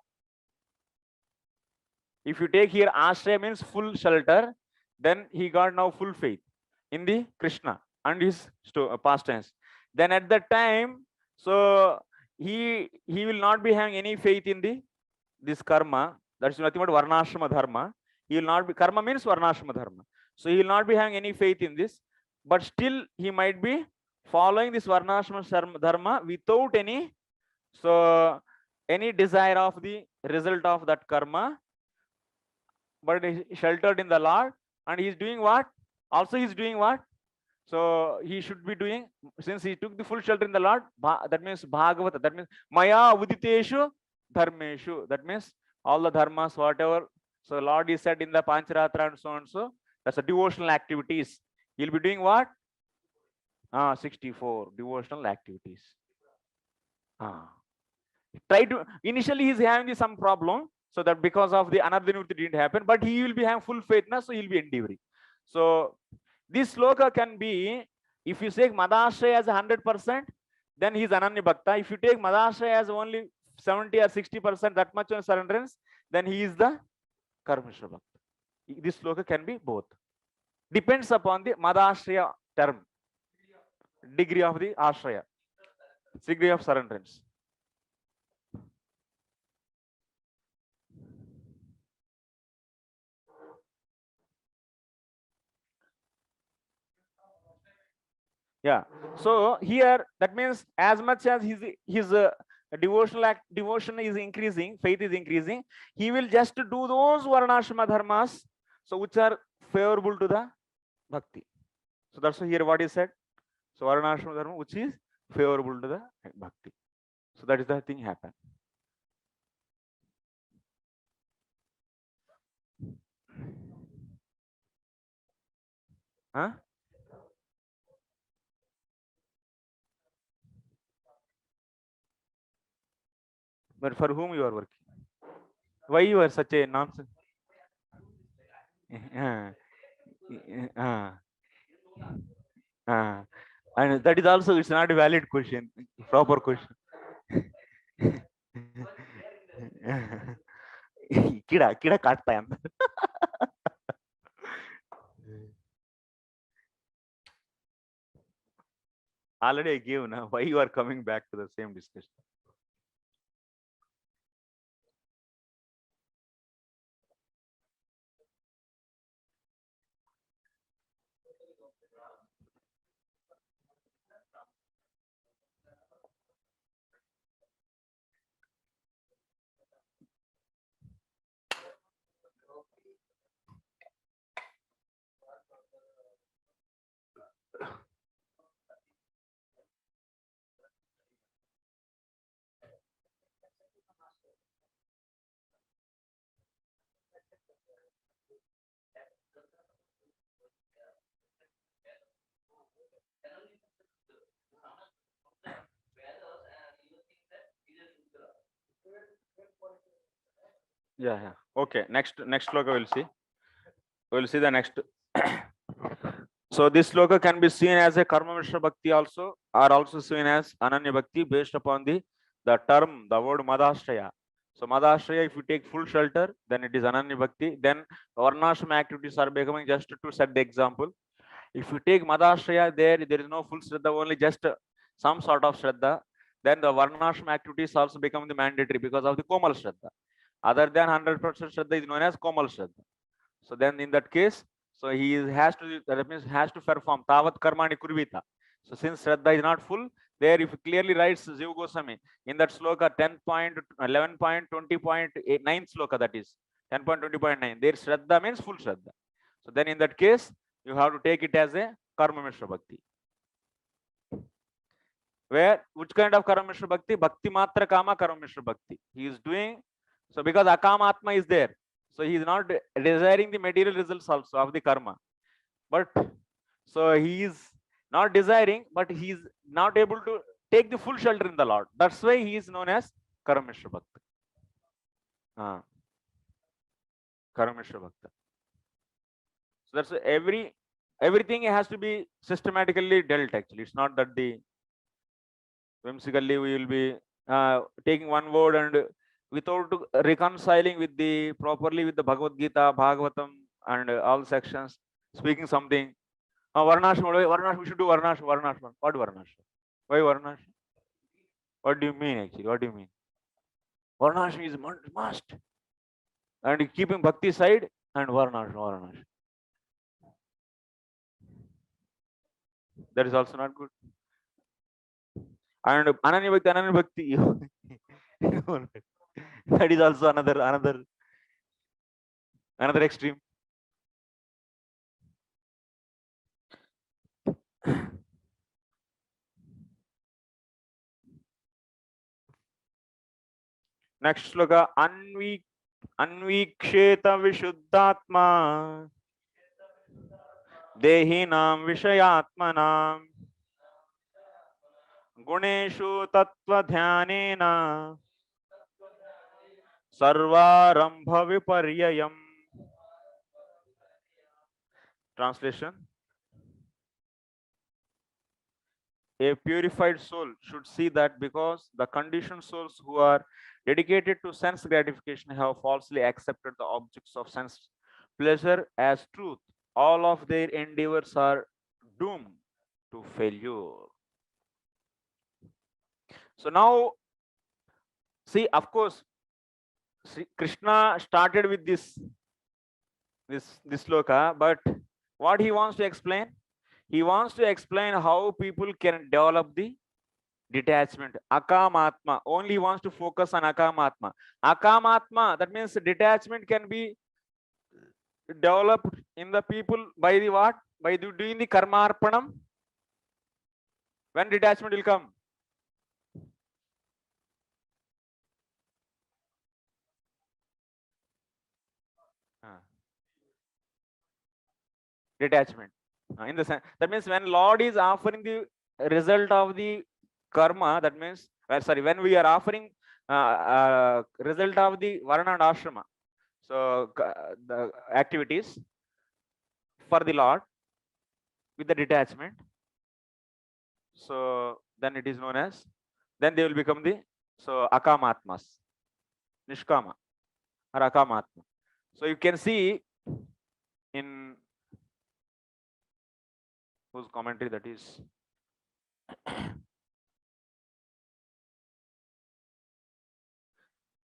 If you take here ashraya means full shelter, then he got now full faith in the Krishna and his past tense. Then at that time, so he will not be having any faith in this karma. That's nothing but varnashrama dharma. He will not be, karma means varnashrama dharma. So he will not be having any faith in this, but still he might be following this varnashrama dharma without any desire of the result of that karma, but he sheltered in the Lord, and he is doing what? Also he is doing what? So he should be doing, since he took the full shelter in the Lord, that means Bhagavata, that means Maya Uditeshu Dharmeshu, that means all the dharmas, whatever. So Lord is said in the Pancharatra and so and so. That's the devotional activities. He'll be doing what? 64 devotional activities. Try to, initially he's having some problem, so that because of the anardhanurti didn't happen, but he will be having full faith now, so he'll be endeavoring. So this sloka can be, if you take madashraya as 100%, then he's ananya bhakta. If you take madashraya as only 70 or 60%, that much of surrenderance, then he is the karmishra bhakta. This sloka can be both. Depends upon the madashraya term, degree of the ashraya, degree of surrenderance. Yeah. So here that means as much as his devotion is increasing, faith is increasing, he will just do those varnashrama dharmas, so which are favorable to the bhakti. So that's here what is said. So varnashrama dharma which is favorable to the bhakti. So that is the thing happen. Huh? But for whom you are working? Why you are such a nonsense? And that is also, it's not a valid question, proper question. Kida katta hai andar. Already I gave now. Why you are coming back to the same discussion? Yeah. Okay. Next sloka we'll see. We'll see the next. So this sloka can be seen as a karma mishra bhakti also, or also seen as ananya bhakti based upon the term, the word madashraya. So madashraya, if you take full shelter, then it is ananya bhakti. Then varnashrama activities are becoming, just to set the example. If you take madashraya, there is no full shraddha, only just some sort of shraddha. Then the varnashrama activities also become the mandatory because of the komal shraddha. Other than 100% shraddha is known as komal shraddha. So then in that case, So he has to, that means has to perform tavat karmani kurvita. So since Shraddha is not full, there if clearly writes Jiva Goswami in that sloka 10.11.20.9 sloka, that is 10.20.9, there Shraddha means full Shraddha. So then in that case, you have to take it as a karma mishra bhakti. Where, which kind of karma mishra bhakti? Bhakti matra kama karma mishra bhakti. He is doing, so because akama atma is there, so he is not desiring the material results also of the karma. But so he is not desiring, but he is not able to take the full shelter in the Lord. That's why he is known as karma mishra bhakti. Karma mishra bhakti. So that's everything has to be systematically dealt. Actually, it's not that the whimsically we will be taking one word and without reconciling with the properly with the Bhagavad Gita, Bhagavatam, and all sections, speaking something. Varnash, we should do Varnash. What Varnash? Why Varnash? What do you mean actually? What do you mean? Varnash is must. And keeping Bhakti side and Varnash. That is also not good. And Ananya Bhakti. That is also another extreme. Next sloka, Anviksheta Vishuddhatma Dehinam Vishayatmanam Guneshu Tattva Dhyanena Sarvarambha Viparyayam. Translation: a purified soul should see that because the conditioned souls who are dedicated to sense gratification have falsely accepted the objects of sense pleasure as truth, all of their endeavors are doomed to failure. So now, see, of course, Krishna started with this sloka, but what he wants to explain? He wants to explain how people can develop the detachment. Akamatma. Only wants to focus on akamatma. Akamatma, that means detachment can be developed in the people by the what? By doing the karma arpanam. When detachment will come? Detachment. In the sense, that means when Lord is offering the result of the karma, that means, when we are offering result of the varna and ashrama, so the activities for the Lord with the detachment, so then it is known as, then they will become the akamatmas, nishkama or akamatma. So you can see in whose commentary, that is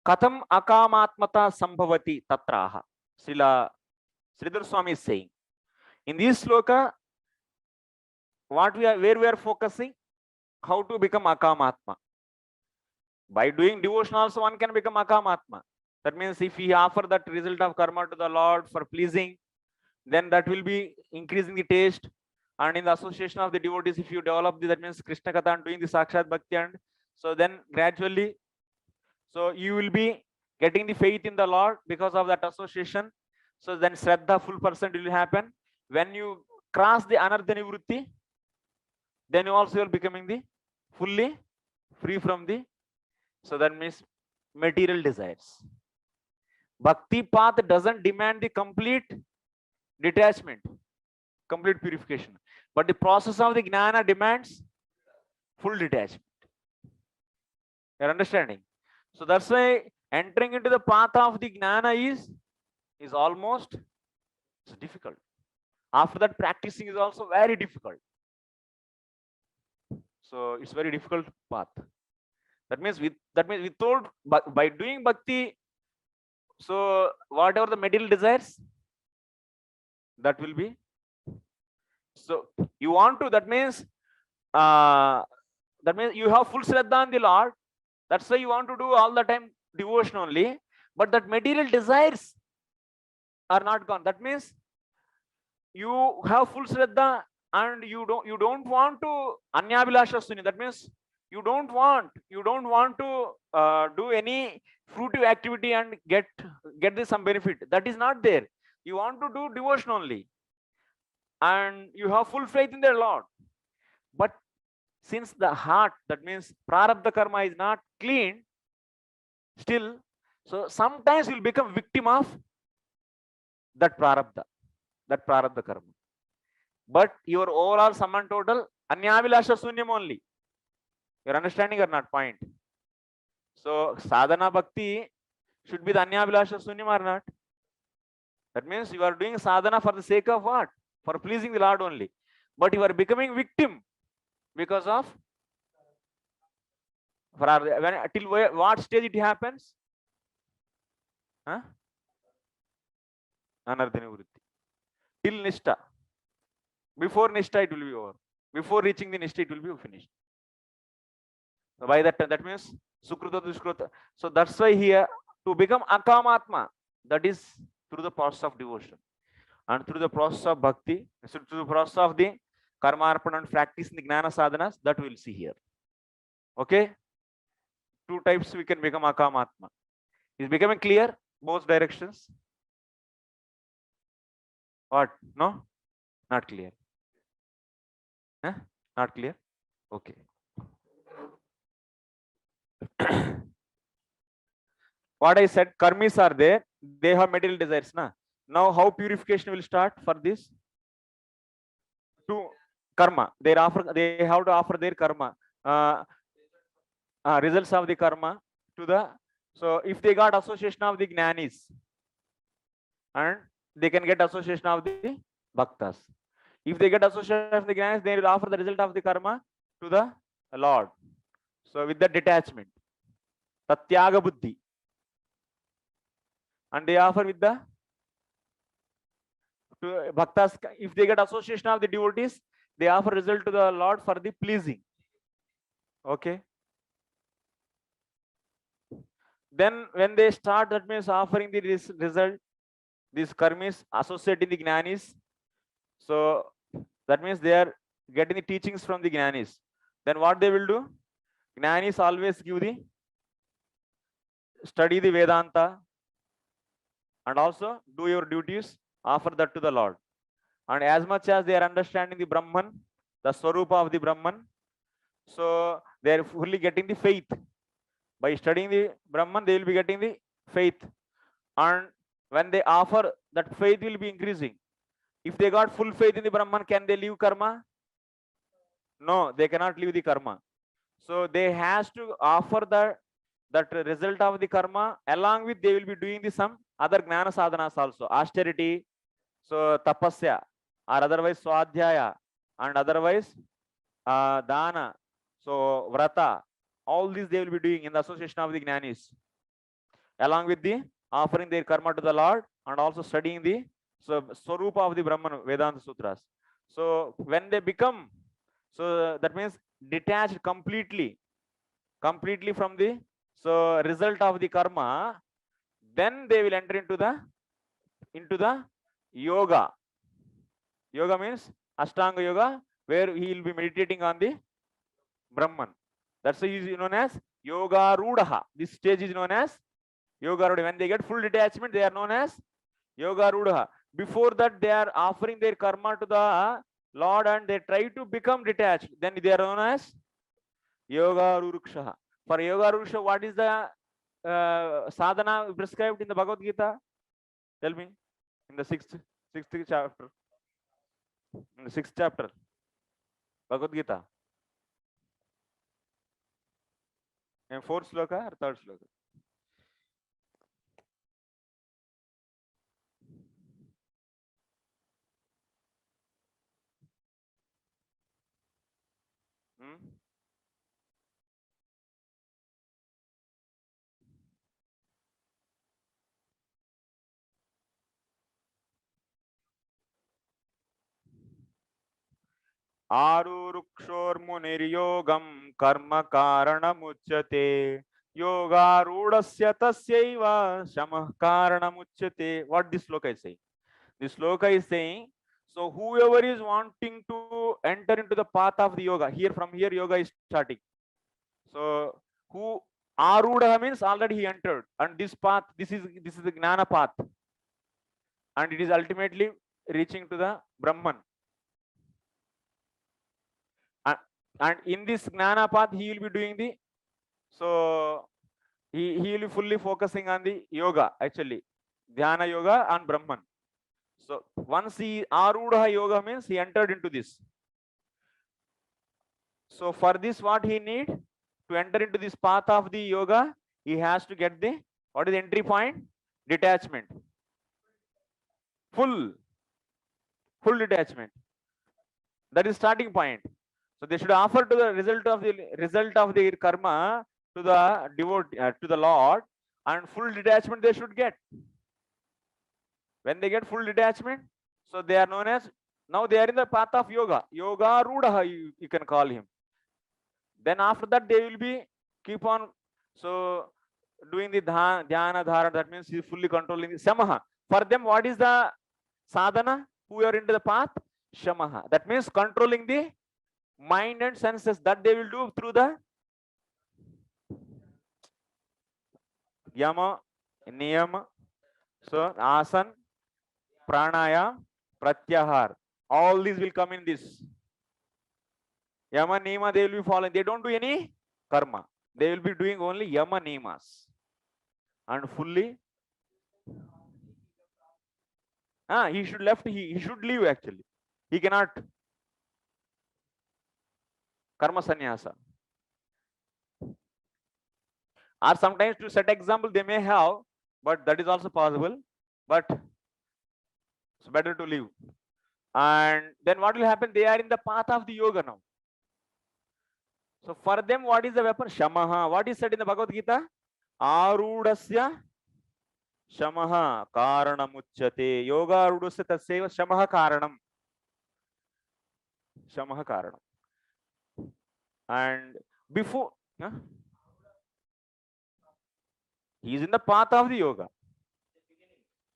Katham akamatmata sambhavati tatraha. Sridhar Swami is saying in this sloka, where we are focusing, how to become akamatma. By doing devotion also one can become akamatma. That means if we offer that result of karma to the Lord for pleasing, then that will be increasing the taste. And in the association of the devotees, if you develop that means Krishna Katha and doing the Sakshat Bhakti, and so then gradually, so you will be getting the faith in the Lord because of that association. So then Shraddha full percent will happen. When you cross the Anartha Nivrutti, then you also are becoming the fully free from the, so that means material desires. Bhakti path doesn't demand the complete detachment, complete purification, but the process of the Gnana demands full detachment. You're understanding? So that's why entering into the path of the Gnana is almost difficult. After that, practicing is also very difficult. So it's very difficult path. That means without, by doing bhakti, so whatever the material desires, That will be. So you want to, that means you have full shraddha on the Lord. That's why you want to do all the time devotion only. But that material desires are not gone. That means you have full shraddha and you don't want to anyabhilasha sunya. That means you don't want to do any fruitive activity and get some benefit. That is not there. You want to do devotion only, and you have full faith in the Lord. But since the heart, that means prarabdha karma, is not clean still, so sometimes you'll become victim of that prarabdha karma. But your overall sum and total anyabhilasha sunyam only. You're understanding or not? Point. So sadhana bhakti should be the anyabhilasha sunyam or not? That means you are doing sadhana for the sake of what? For pleasing the Lord only. But you are becoming victim because of till what stage it happens? Huh? Anardhani vritti. Till nishta. Before nishta it will be over. Before reaching the nishta it will be finished. So by that means sukruta duskruta. So that's why here to become akamatma, that is through the process of devotion, and through the process of bhakti, so through the process of the karma arpana and practice in the gnana sadhanas, that we will see here. Okay, two types we can become akamatma. Is becoming clear both directions? What? No, not clear. Huh? Not clear. Okay. What I said, karmis are there, they have material desires. Now how purification will start for this? To karma, they have to offer their karma, results of the karma to the. So if they got association of the jnanis, and they can get association of the bhaktas. If they get association of the jnanis, they will offer the result of the karma to the Lord. So with the detachment, tatyaga buddhi, and they offer with the to bhaktas. If they get association of the devotees, they offer result to the Lord for the pleasing. Okay. Then when they start, that means offering the result, these karmis associating the jnanis. So that means they are getting the teachings from the jnanis. Then what they will do? Jnanis always give the study the Vedanta and also do your duties, offer that to the Lord. And as much as they are understanding the Brahman, the Swarupa of the Brahman, so they are fully getting the faith. By studying the Brahman, they will be getting the faith. And when they offer, that faith will be increasing. If they got full faith in the Brahman, can they leave karma? No, they cannot leave the karma. So they has to offer that result of the karma, along with they will be doing the some other gnana sadhanas also, austerity, so tapasya, or otherwise swadhyaya, and otherwise dana, so vrata. All these they will be doing in the association of the jnanis, along with the offering their karma to the Lord and also studying the Swarupa of the Brahman Vedanta Sutras. So when they become, so that means detached completely from the result of the karma, then they will enter into the yoga. Yoga means Ashtanga Yoga, where he will be meditating on the Brahman. That's why he is known as Yoga Rudaha. This stage is known as Yoga Rudaha. When they get full detachment, they are known as Yoga Rudaha. Before that, they are offering their karma to the Lord and they try to become detached. Then they are known as Yoga Ruruksha. For Yoga Ruruksha, what is the sadhana prescribed in the Bhagavad Gita? Tell me. In the sixth chapter. In the sixth chapter. Bhagavad Gita. In fourth sloka or third sloka? Arurukshormunir karma karanamuchyate. Yogarudasya tasyaiva shamah karanamuchyate. What this sloka is saying? This sloka is saying, so whoever is wanting to enter into the path of the yoga, here from here yoga is starting. So who Arudha means already he entered, and this path, this is the Gnana path, and it is ultimately reaching to the Brahman. And in this Gnana path, he will be doing the, so he will be fully focusing on the yoga, actually, Dhyana yoga and Brahman. So once he Arudha yoga means he entered into this. So for this, what he need to enter into this path of the yoga, he has to get the, what is the entry point? Detachment. Full detachment. That is starting point. So they should offer to the result of the karma to the devotee, to the Lord, and full detachment they should get. When they get full detachment, so they are known as, now they are in the path of yoga. Yoga Rudaha, you can call him. Then after that they will be keep on so doing the dhyana dhara. That means he is fully controlling the samaha. For them, what is the sadhana? Who are into the path? Shamaha. That means controlling the mind and senses. That they will do through the yama, niyama, so asan, pranayam, pratyahar. All these will come in this. Yama nima they will be following. They don't do any karma. They will be doing only yama nimas. And fully, he should left. He should leave actually. He cannot karma sannyasa. Or sometimes to set example they may have, but that is also possible. But it's better to leave. And then what will happen? They are in the path of the yoga now. So for them, what is the weapon? Shamaha. What is said in the Bhagavad Gita? Arudasya shamaha karanamuchyate. Yoga arudasya tasyeva shamaha karanam. Shamaha karanam. And before, he is in the path of the yoga.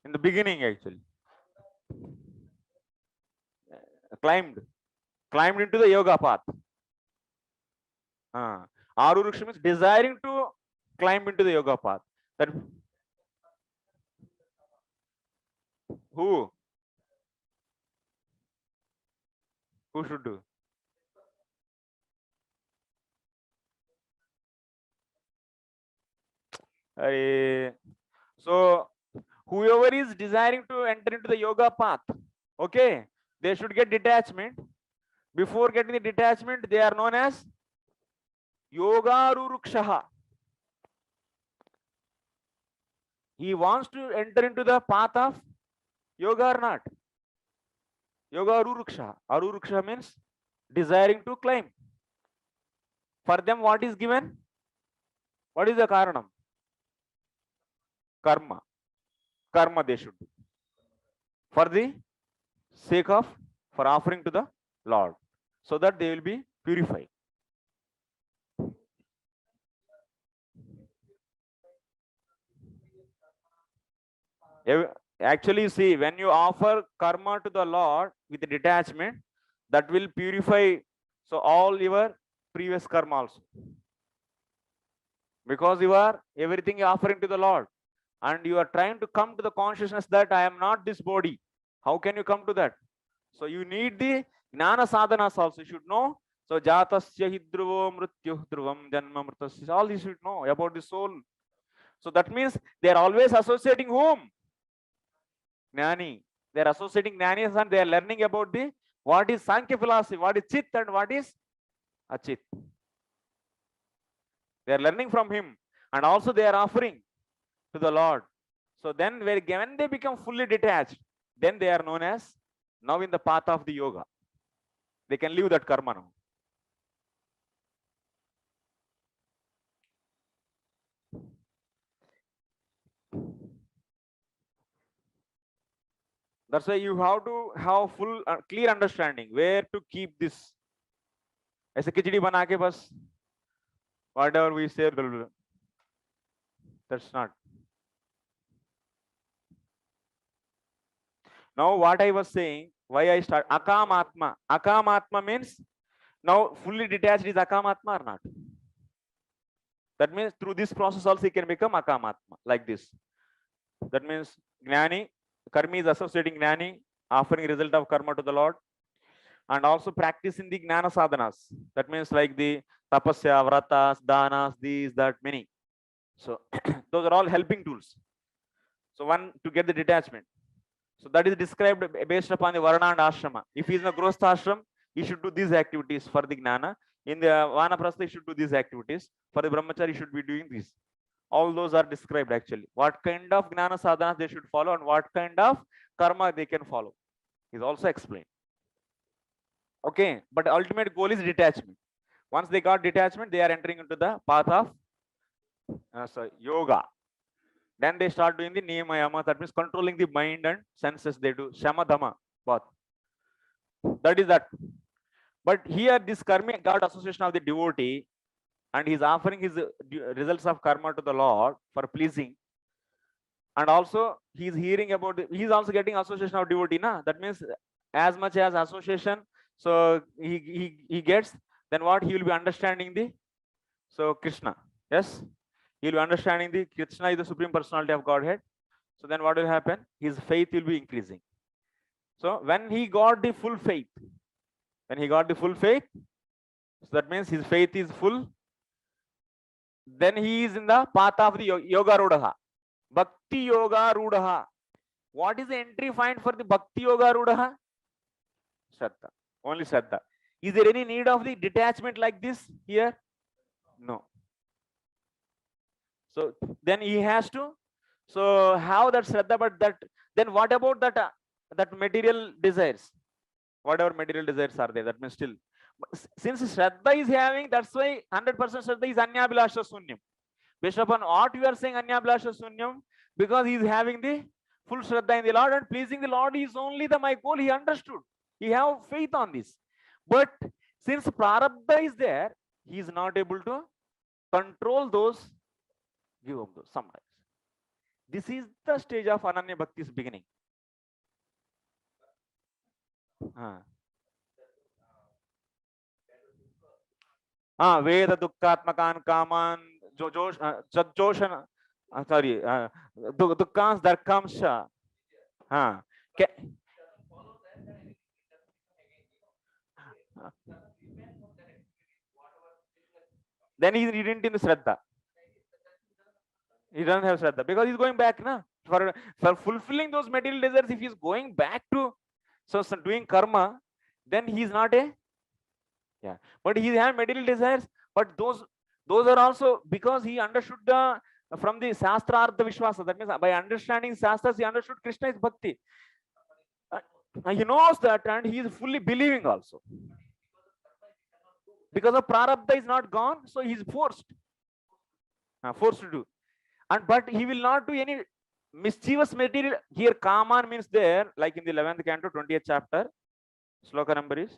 In the beginning, actually. Climbed into the yoga path. Aruruksha means desiring to climb into the yoga path. That who should do? So whoever is desiring to enter into the yoga path, okay, they should get detachment. Before getting the detachment, they are known as Yogarurukshaha. He wants to enter into the path of yoga or not? Yogarurukshaha. Aruruksha means desiring to climb. For them, what is given? What is the karanam? Karma. Karma they should do. For the sake of, for offering to the Lord, so that they will be purified. Actually, see, when you offer karma to the Lord with detachment, that will purify so all your previous karma also. Because you are everything offering to the Lord, and you are trying to come to the consciousness that I am not this body. How can you come to that? So you need the gnana sadhanas also. You should know. So jatasya hidruvo mrityu dhruvam janma mritasya. All you should know about the soul. So that means they are always associating whom? Gnani. They are associating Gnanis and they are learning about the what is Sankhya philosophy, what is Chit and what is Achit. They are learning from him, and also they are offering to the Lord. So then when they become fully detached, then they are known as now in the path of the yoga. They can leave that karma now. That's why you have to have full clear understanding where to keep this ऐसे खिचड़ी बना के बस whatever we say, that's not. Now what I was saying, why I start akamatma. Akamatma means now fully detached is akamatma or not? That means through this process also he can become akamatma, like this. That means gnani, karmi is associating gnani, offering result of karma to the Lord, and also practicing the gnana sadhanas. That means like the tapasya, vratas, danas, these, that, many. So those are all helping tools. So one to get the detachment. So that is described based upon the varna and ashrama. If he is in a grostha ashram, he should do these activities for the gnana. In the vanaprastha, he should do these activities. For the brahmachari, he should be doing this. All those are described actually. What kind of gnana sadhanas they should follow and what kind of karma they can follow is also explained. Okay, but ultimate goal is detachment. Once they got detachment, they are entering into the path of yoga. Then they start doing the niyama yama, that means controlling the mind and senses. They do shama dhamma path. That is that. But here this karma got association of the devotee, and he's offering his results of karma to the Lord for pleasing. And also he's hearing about he's also getting association of devotee, na? That means as much as association, so he gets, then what he will be understanding the Krishna. Yes, he will be understanding the Krishna is the supreme personality of Godhead. So then what will happen? His faith will be increasing. So when he got the full faith, so that means his faith is full, then he is in the path of the yoga rudaha, bhakti yoga rudaha. What is the entry point for the bhakti yoga rudaha? Shraddha, only Shraddha. Is there any need of the detachment like this here? No. So then he has to have that Shraddha, but that then what about that that material desires? Whatever material desires are there, that means still, since Shraddha is having, that's why 100% Shraddha is Anyabhilasha Sunyam. Based upon what you are saying, Anyabhilasha Sunyam, because he is having the full Shraddha in the Lord, and pleasing the Lord is only my goal. He understood. He have faith on this. But since Prarabdha is there, he is not able to control those, give up those sometimes. This is the stage of Ananya Bhakti's beginning. Veda dukkhatmakan kaman joshan, sorry, dukkans darkamsha. Then he didn't in the Shraddha. He doesn't have Shraddha because he's going back na, for fulfilling those material desires. If he's going back to doing karma, then he's not but he has material desires. But those are also because he understood from the Shastra Artha Vishwasa. That means by understanding Shastras, he understood Krishna is Bhakti. He knows that, and he is fully believing also. Because of Prarabdha is not gone, so he is forced to do. But he will not do any mischievous material. Here Kaman means there, like in the 11th canto, 20th chapter, sloka number is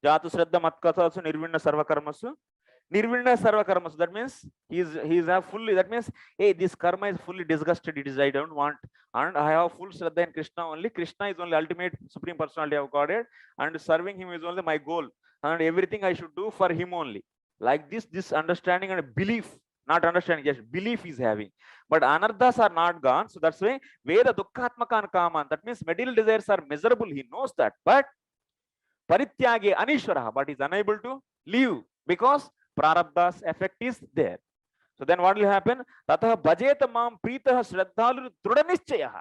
Jatu Shraddha Matkathasu Nirvinna Sarvakarmasu. Nirvinna Sarvakarmasu. That means he's a fully, that means, hey, this karma is fully disgusted. It is, I don't want, and I have full Shraddha in Krishna only. Krishna is only ultimate supreme personality of Godhead, and serving him is only my goal. And everything I should do for him only. Like this understanding and belief, not understanding, yes, belief is having. But anarthas are not gone. So that's why Veda dukkhatmakan kaman. That means material desires are miserable. He knows that. But Parityage Anishwara, but is unable to leave because Prarabdha's effect is there. So then what will happen? Tatha bhajeta mam pritah shraddhalu drudanischaya.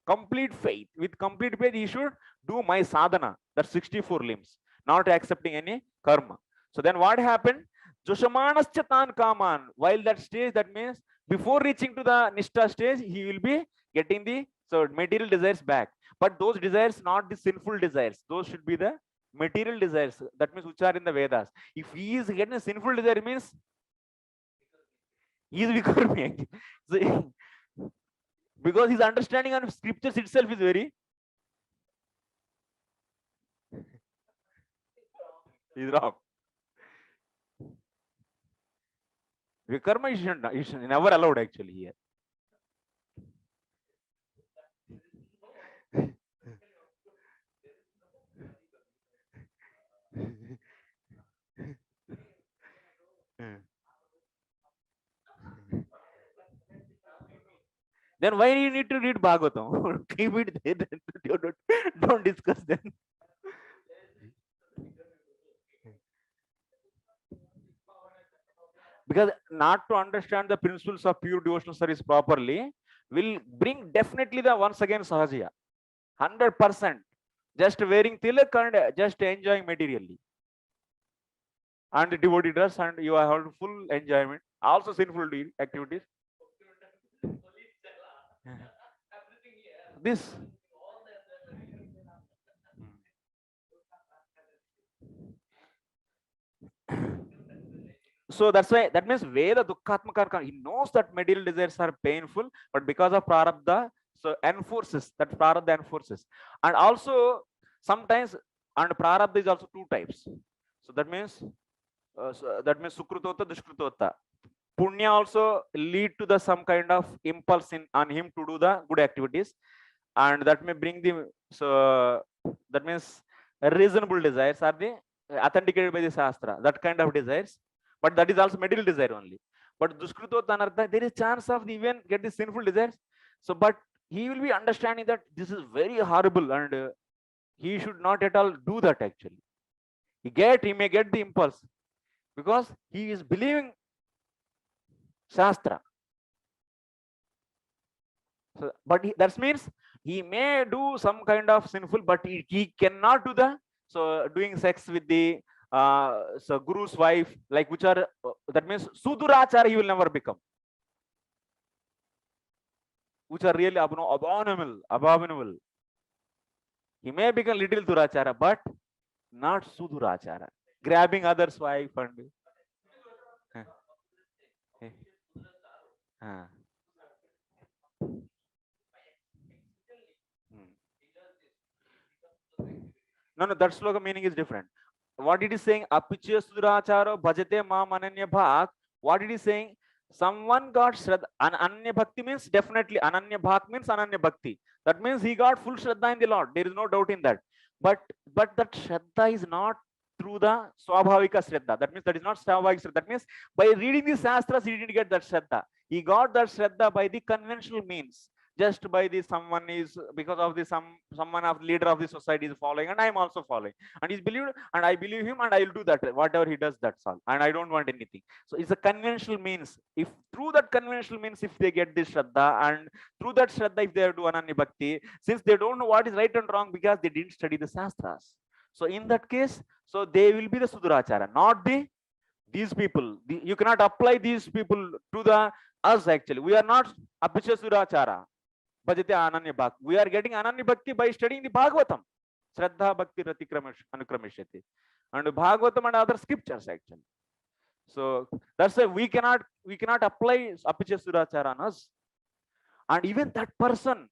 Complete faith. With complete faith, he should do my sadhana. That's 64 limbs. Not accepting any karma. So then what happened? Joshamanascha kaman. While that stage, that means before reaching to the Nishtha stage, he will be getting the material desires back. But those desires, not the sinful desires. Those should be the material desires. That means which are in the Vedas. If he is getting a sinful desire, means he is vikarmi. because his understanding of scriptures itself is very is wrong. Vikarma is never allowed actually here. Then why you need to read Bhagavatam? Keep it there. Don't discuss then. Because not to understand the principles of pure devotional service properly will bring definitely the once again Sahajya. 100%. Just wearing tilak and just enjoying materially. And the devotee dress and you have full enjoyment. Also sinful activities. This. So that's why that means Veda Dukkhatmaka. He knows that material desires are painful, but because of Prarabdha, so enforces that Prarabdha enforces. And also sometimes, and Prarabdha is also two types. So that means Sukrutota, Dushkrutota. Punya also lead to the some kind of impulse on him to do the good activities, and that may bring the so that means reasonable desires are the authenticated by the Shastra, that kind of desires, but that is also material desire only. But Dushkrutota, there is chance of even get the sinful desires. So, but he will be understanding that this is very horrible and he should not at all do that actually. He may get the impulse because he is believing Shastra. So, but that means he may do some kind of sinful, but he cannot do the doing sex with the so guru's wife, like which are that means Sudurachara he will never become, which are really abominable. He may become little Durachara, but not Sudurachara, grabbing others' wife and No, that sloka meaning is different. What it is saying, Apichya Suduracharo Bhajate Ma Ananya Bhak. What it is saying, someone got Shraddha. Ananya Bhakti means definitely Ananya Bhak means Ananya Bhakti. That means he got full Shraddha in the Lord. There is no doubt in that. But that Shraddha is not through the Swabhavika Shraddha. That means that is not Swabhavika Shraddha. That means by reading the Shastras, he didn't get that Shraddha. He got that Shraddha by the conventional means. Just by the someone is because of the someone of leader of the society is following and I am also following and he's believed and I believe him and I will do that whatever he does, that's all, and I don't want anything. So it's a conventional means. If through that conventional means if they get this Shraddha, and through that Shraddha if they do Ananya Bhakti, since they don't know what is right and wrong because they didn't study the Shastras, so in that case, so they will be the Sudurachara, not these people. You cannot apply these people to the us actually. We are not Apicha Sudurachara. Bhajate Ananya Bhakti. We are getting Ananya Bhakti by studying the Bhagavatam. Shraddha Bhakti Rati Anukrameshyati. And Bhagavatam and other scriptures actually. So that's why we cannot apply Apicha Sudurachara on us. And even that person,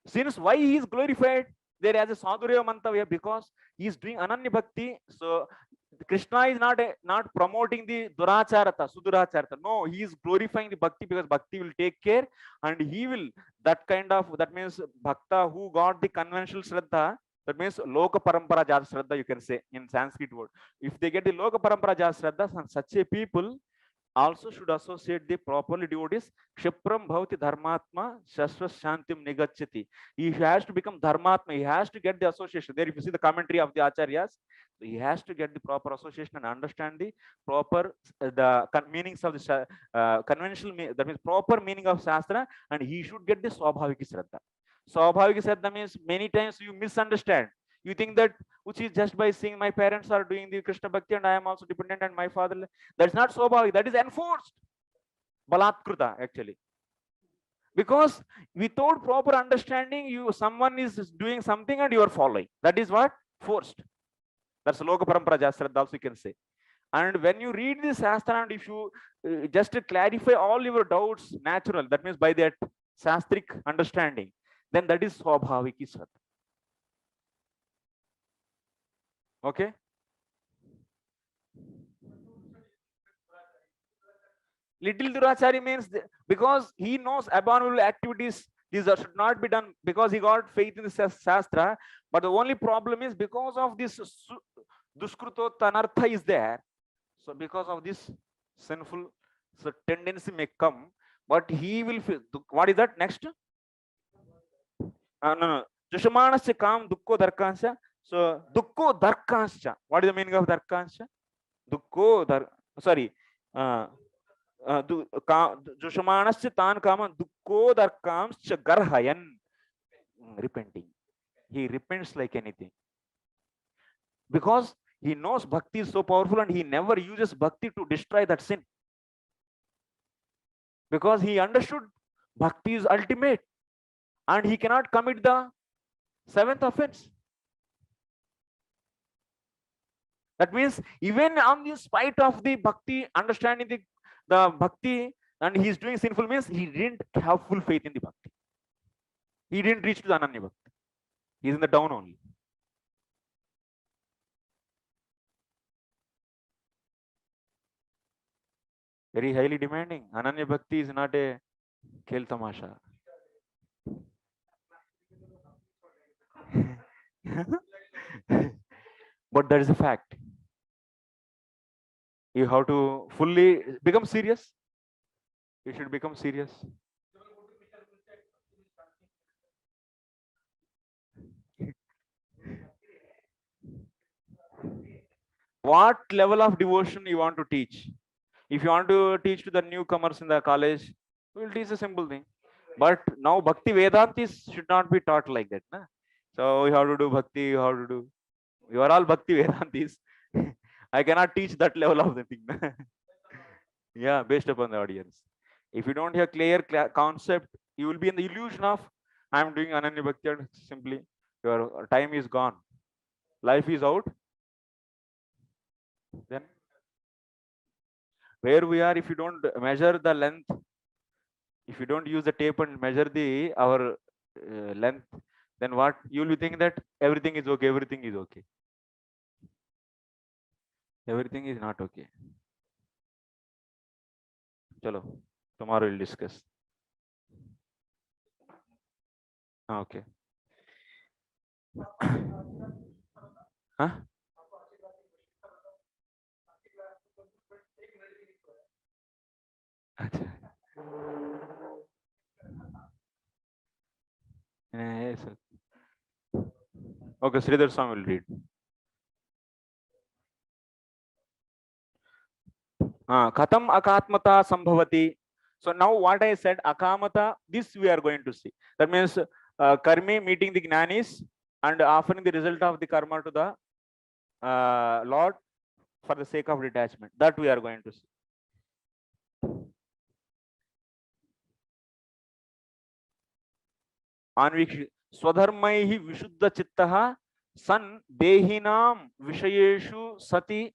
since why he is glorified there as a Sadhurya Mantavya, because he is doing Ananya Bhakti. So Krishna is not promoting the Duracharata, Suduracharata. No, he is glorifying the Bhakti because Bhakti will take care and he will that means Bhakta who got the conventional Shraddha, that means Loka Parampara Jata Shraddha, you can say in Sanskrit word. If they get the Loka Parampara Jata Shraddha, such a people also should associate the properly devotees. Kshipram bhavati dharmatma shashvat shantim nigachyati. He has to become dharmatma. He has to get the association. There, if you see the commentary of the acharyas, so he has to get the proper association and understand the proper meanings of the conventional. That means proper meaning of shastra, and he should get the swabhaviki shraddha. Swabhaviki shraddha means many times you misunderstand. You think that which is just by seeing my parents are doing the Krishna Bhakti and I am also dependent and my father. That's not Swabhavik, that is enforced. Balatkruta actually. Because without proper understanding, someone is doing something and you are following. That is what? Forced. That's Loka Parampara Jashraddha also you can say. And when you read this Shastra and if you just to clarify all your doubts natural, that means by that shastric understanding, then that is swabhaviki sat. Okay. Little durachari means because he knows abominable activities, these should not be done, because he got faith in the shastra. But the only problem is because of this duskruto tanartha is there. So because of this sinful, so tendency may come, but he will feel. What is that next? No. Jushamanasya kam dukko darkansya. So dukko darkansya. What is the meaning of darkansya? Dukko dar. Sorry. Jushamanasya tan kama dukko darkansya garhayan. Repenting. He repents like anything. Because he knows bhakti is so powerful and he never uses bhakti to destroy that sin. Because he understood bhakti is ultimate and he cannot commit the seventh offense. That means even on the spite of the bhakti, understanding the bhakti, and he is doing sinful, means he didn't have full faith in the bhakti. He didn't reach to the ananya bhakti. He is in the down only. Very highly demanding. Ananya bhakti is not a khel tamasha. But that is a fact. You have to fully become serious. You should become serious. What level of devotion you want to teach? If you want to teach to the newcomers in the college, we will teach a simple thing. But now Bhakti Vedantis should not be taught like that. Na? So you have to do Bhakti, you have to do. You are all Bhakti Vedantis. I cannot teach that level of the thing. Yeah, based upon the audience. If you don't have clear concept, you will be in the illusion of I am doing Ananya Bhakti, and simply your time is gone. Life is out. Then where we are, if you don't measure the length, if you don't use the tape and measure our length, then what you will be thinking that everything is okay, everything is okay. Everything is not okay. Chalo, tomorrow we'll discuss. Okay. Huh? Yes. Okay, Sridhar Swami will read. Katam akatmata sambhavati. So now what I said, akamata, this we are going to see. That means karmi meeting the jnanis and offering the result of the karma to the Lord for the sake of detachment. That we are going to see. Anvikshi swadharmaihi vishuddha chittaha san dehinam vishayeshu sati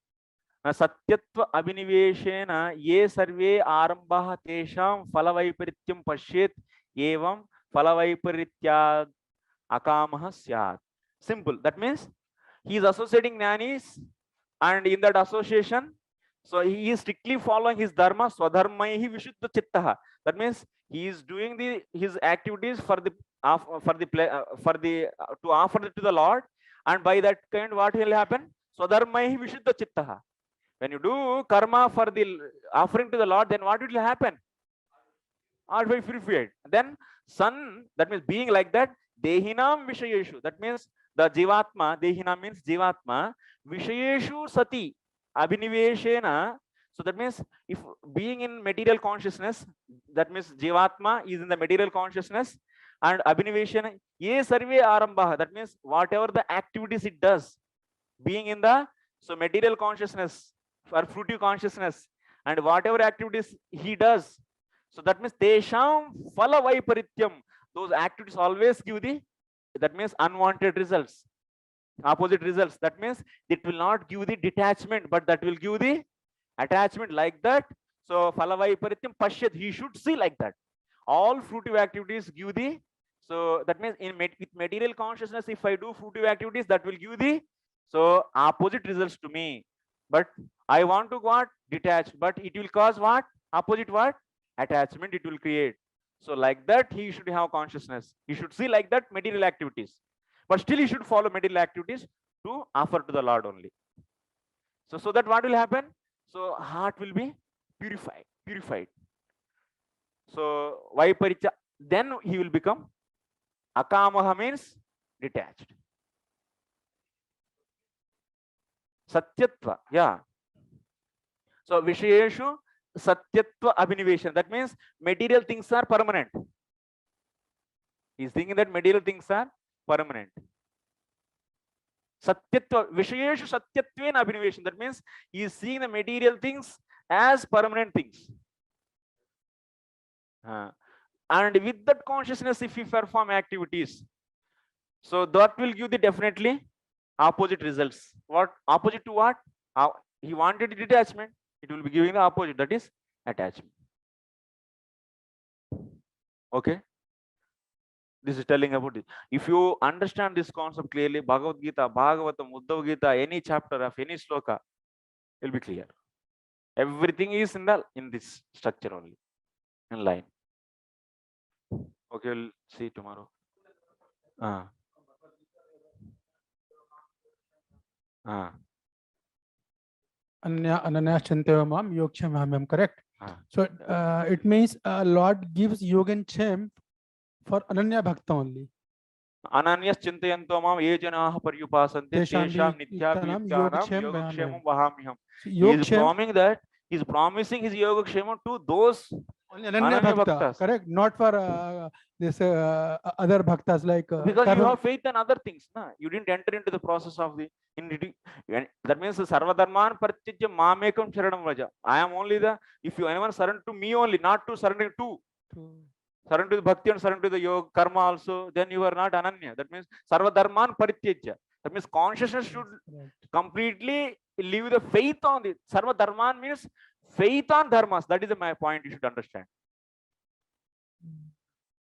satyatva abhiniveshena ye sarve arambah tesham phalavaiparyam pashyet evam phalavaiparyatya akamah syat. Simple. That means he is associating jnanis, and in that association, so he is strictly following his dharma. Swadharmaihi vishuddha chittaha. That means he is doing his activities for the to offer it to the Lord, and by that kind, what will happen? Swadharmaihi vishuddha chittaha. When you do karma for the offering to the Lord, then what will happen? All very purified. Then sun, that means being like that, dehinam vishayeshu. That means the jivatma, dehina means jivatma, vishayeshu sati, abhiniveshena. So that means if being in material consciousness, that means jivatma is in the material consciousness, and abhiniveshena, ye sarve arambha. That means whatever the activities it does, being in the material consciousness or fruitive consciousness, and whatever activities he does, so that means tesham phala vaiparityam. Those activities always give that means unwanted results, opposite results. That means it will not give the detachment, but that will give the attachment, like that. So phala vaiparityam pashyat, he should see like that. all fruitive activities give the, so that means with material consciousness, if I do fruitive activities, that will give the, so opposite results to me. But I want to what? Detached, but it will cause what? Opposite what? Attachment it will create. So like that, he should have consciousness. He should see like that material activities, but still he should follow material activities to offer to the Lord only. So that what will happen? So heart will be purified. So why paricha? Then he will become akamaha, means detached. Satyatva, yeah. So vishayeshu satyatva abhiniveshan. That means material things are permanent. He's thinking that material things are permanent. Satyatva vishayeshu satyatvena abhiniveshan. That means he is seeing the material things as permanent things. And with that consciousness, if we perform activities, so that will give the definitely opposite results. What opposite to what? He wanted detachment, it will be giving the opposite, that is attachment. Okay, this is telling about it. If you understand this concept clearly, Bhagavad Gita, Bhagavatam, Uddhava Gita, any chapter of any sloka will be clear. Everything is in this structure only, in line. Okay, we'll see tomorrow. Ananya Chantevamam Yogkshamamam, correct? So it means Lord gives Yoga and Chem for Ananya Bhakta only. Ananyas Chintayantomam ye janaha paryupasante tesham nitya yogakshemam vahamiham. He is promising his yogakshemam to those only Ananya Bhakta, correct? Not for this other bhaktas like because you have faith in other things. You didn't enter into the process of the that means sarvadharman parityajya mamekam sharanam vraja. I am only the, if you anyone surrender to me only, not to surrender to surrender to the bhakti and surrender to the yoga karma also, then you are not ananya. That means sarvadharman parityajya. That means consciousness should completely leave the faith on the sarvadharman, means faith on dharmas. That is my point, you should understand.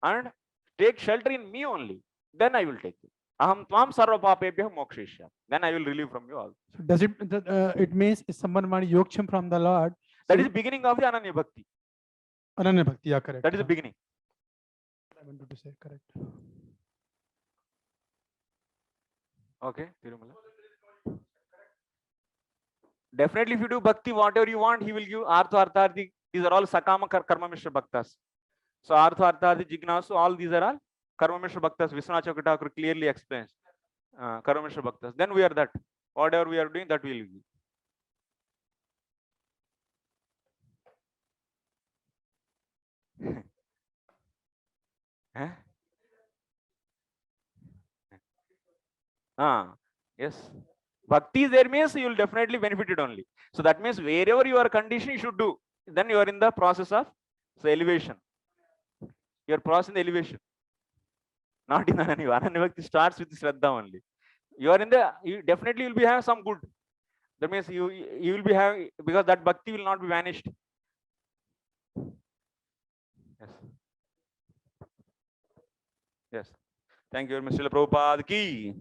And take shelter in me only, then I will take you. Aham tvam sarva papebhyah mokshishya. Then I will relieve from you all. So does it it means if someone wants Yogkshem from the Lord, that is the beginning of the Ananya Bhakti. Ananya Bhakti, yeah, correct. That is the beginning. I wanted to say, correct. Okay, Tirumala. Definitely, if you do bhakti, whatever you want, he will give. Artha, artharthi. These are all sakama karma mishra bhaktas. So artha, artharthi, jignasu, all these are all karma mishra bhaktas. Vishwanath Chakravarti clearly explains karma mishra bhaktas. Then we are that. Whatever we are doing, that will give. Yes. Bhakti is there means you will definitely benefit it only. So that means wherever you are conditioned, you should do. Then you are in the process of elevation. Your process in the elevation. Not in Ananya. Ananya Bhakti starts with Shraddha only. You are in the, you definitely will be having some good. That means you will be having, because that bhakti will not be vanished. Yes. Yes. Thank you, Mr. Prabhupada ki.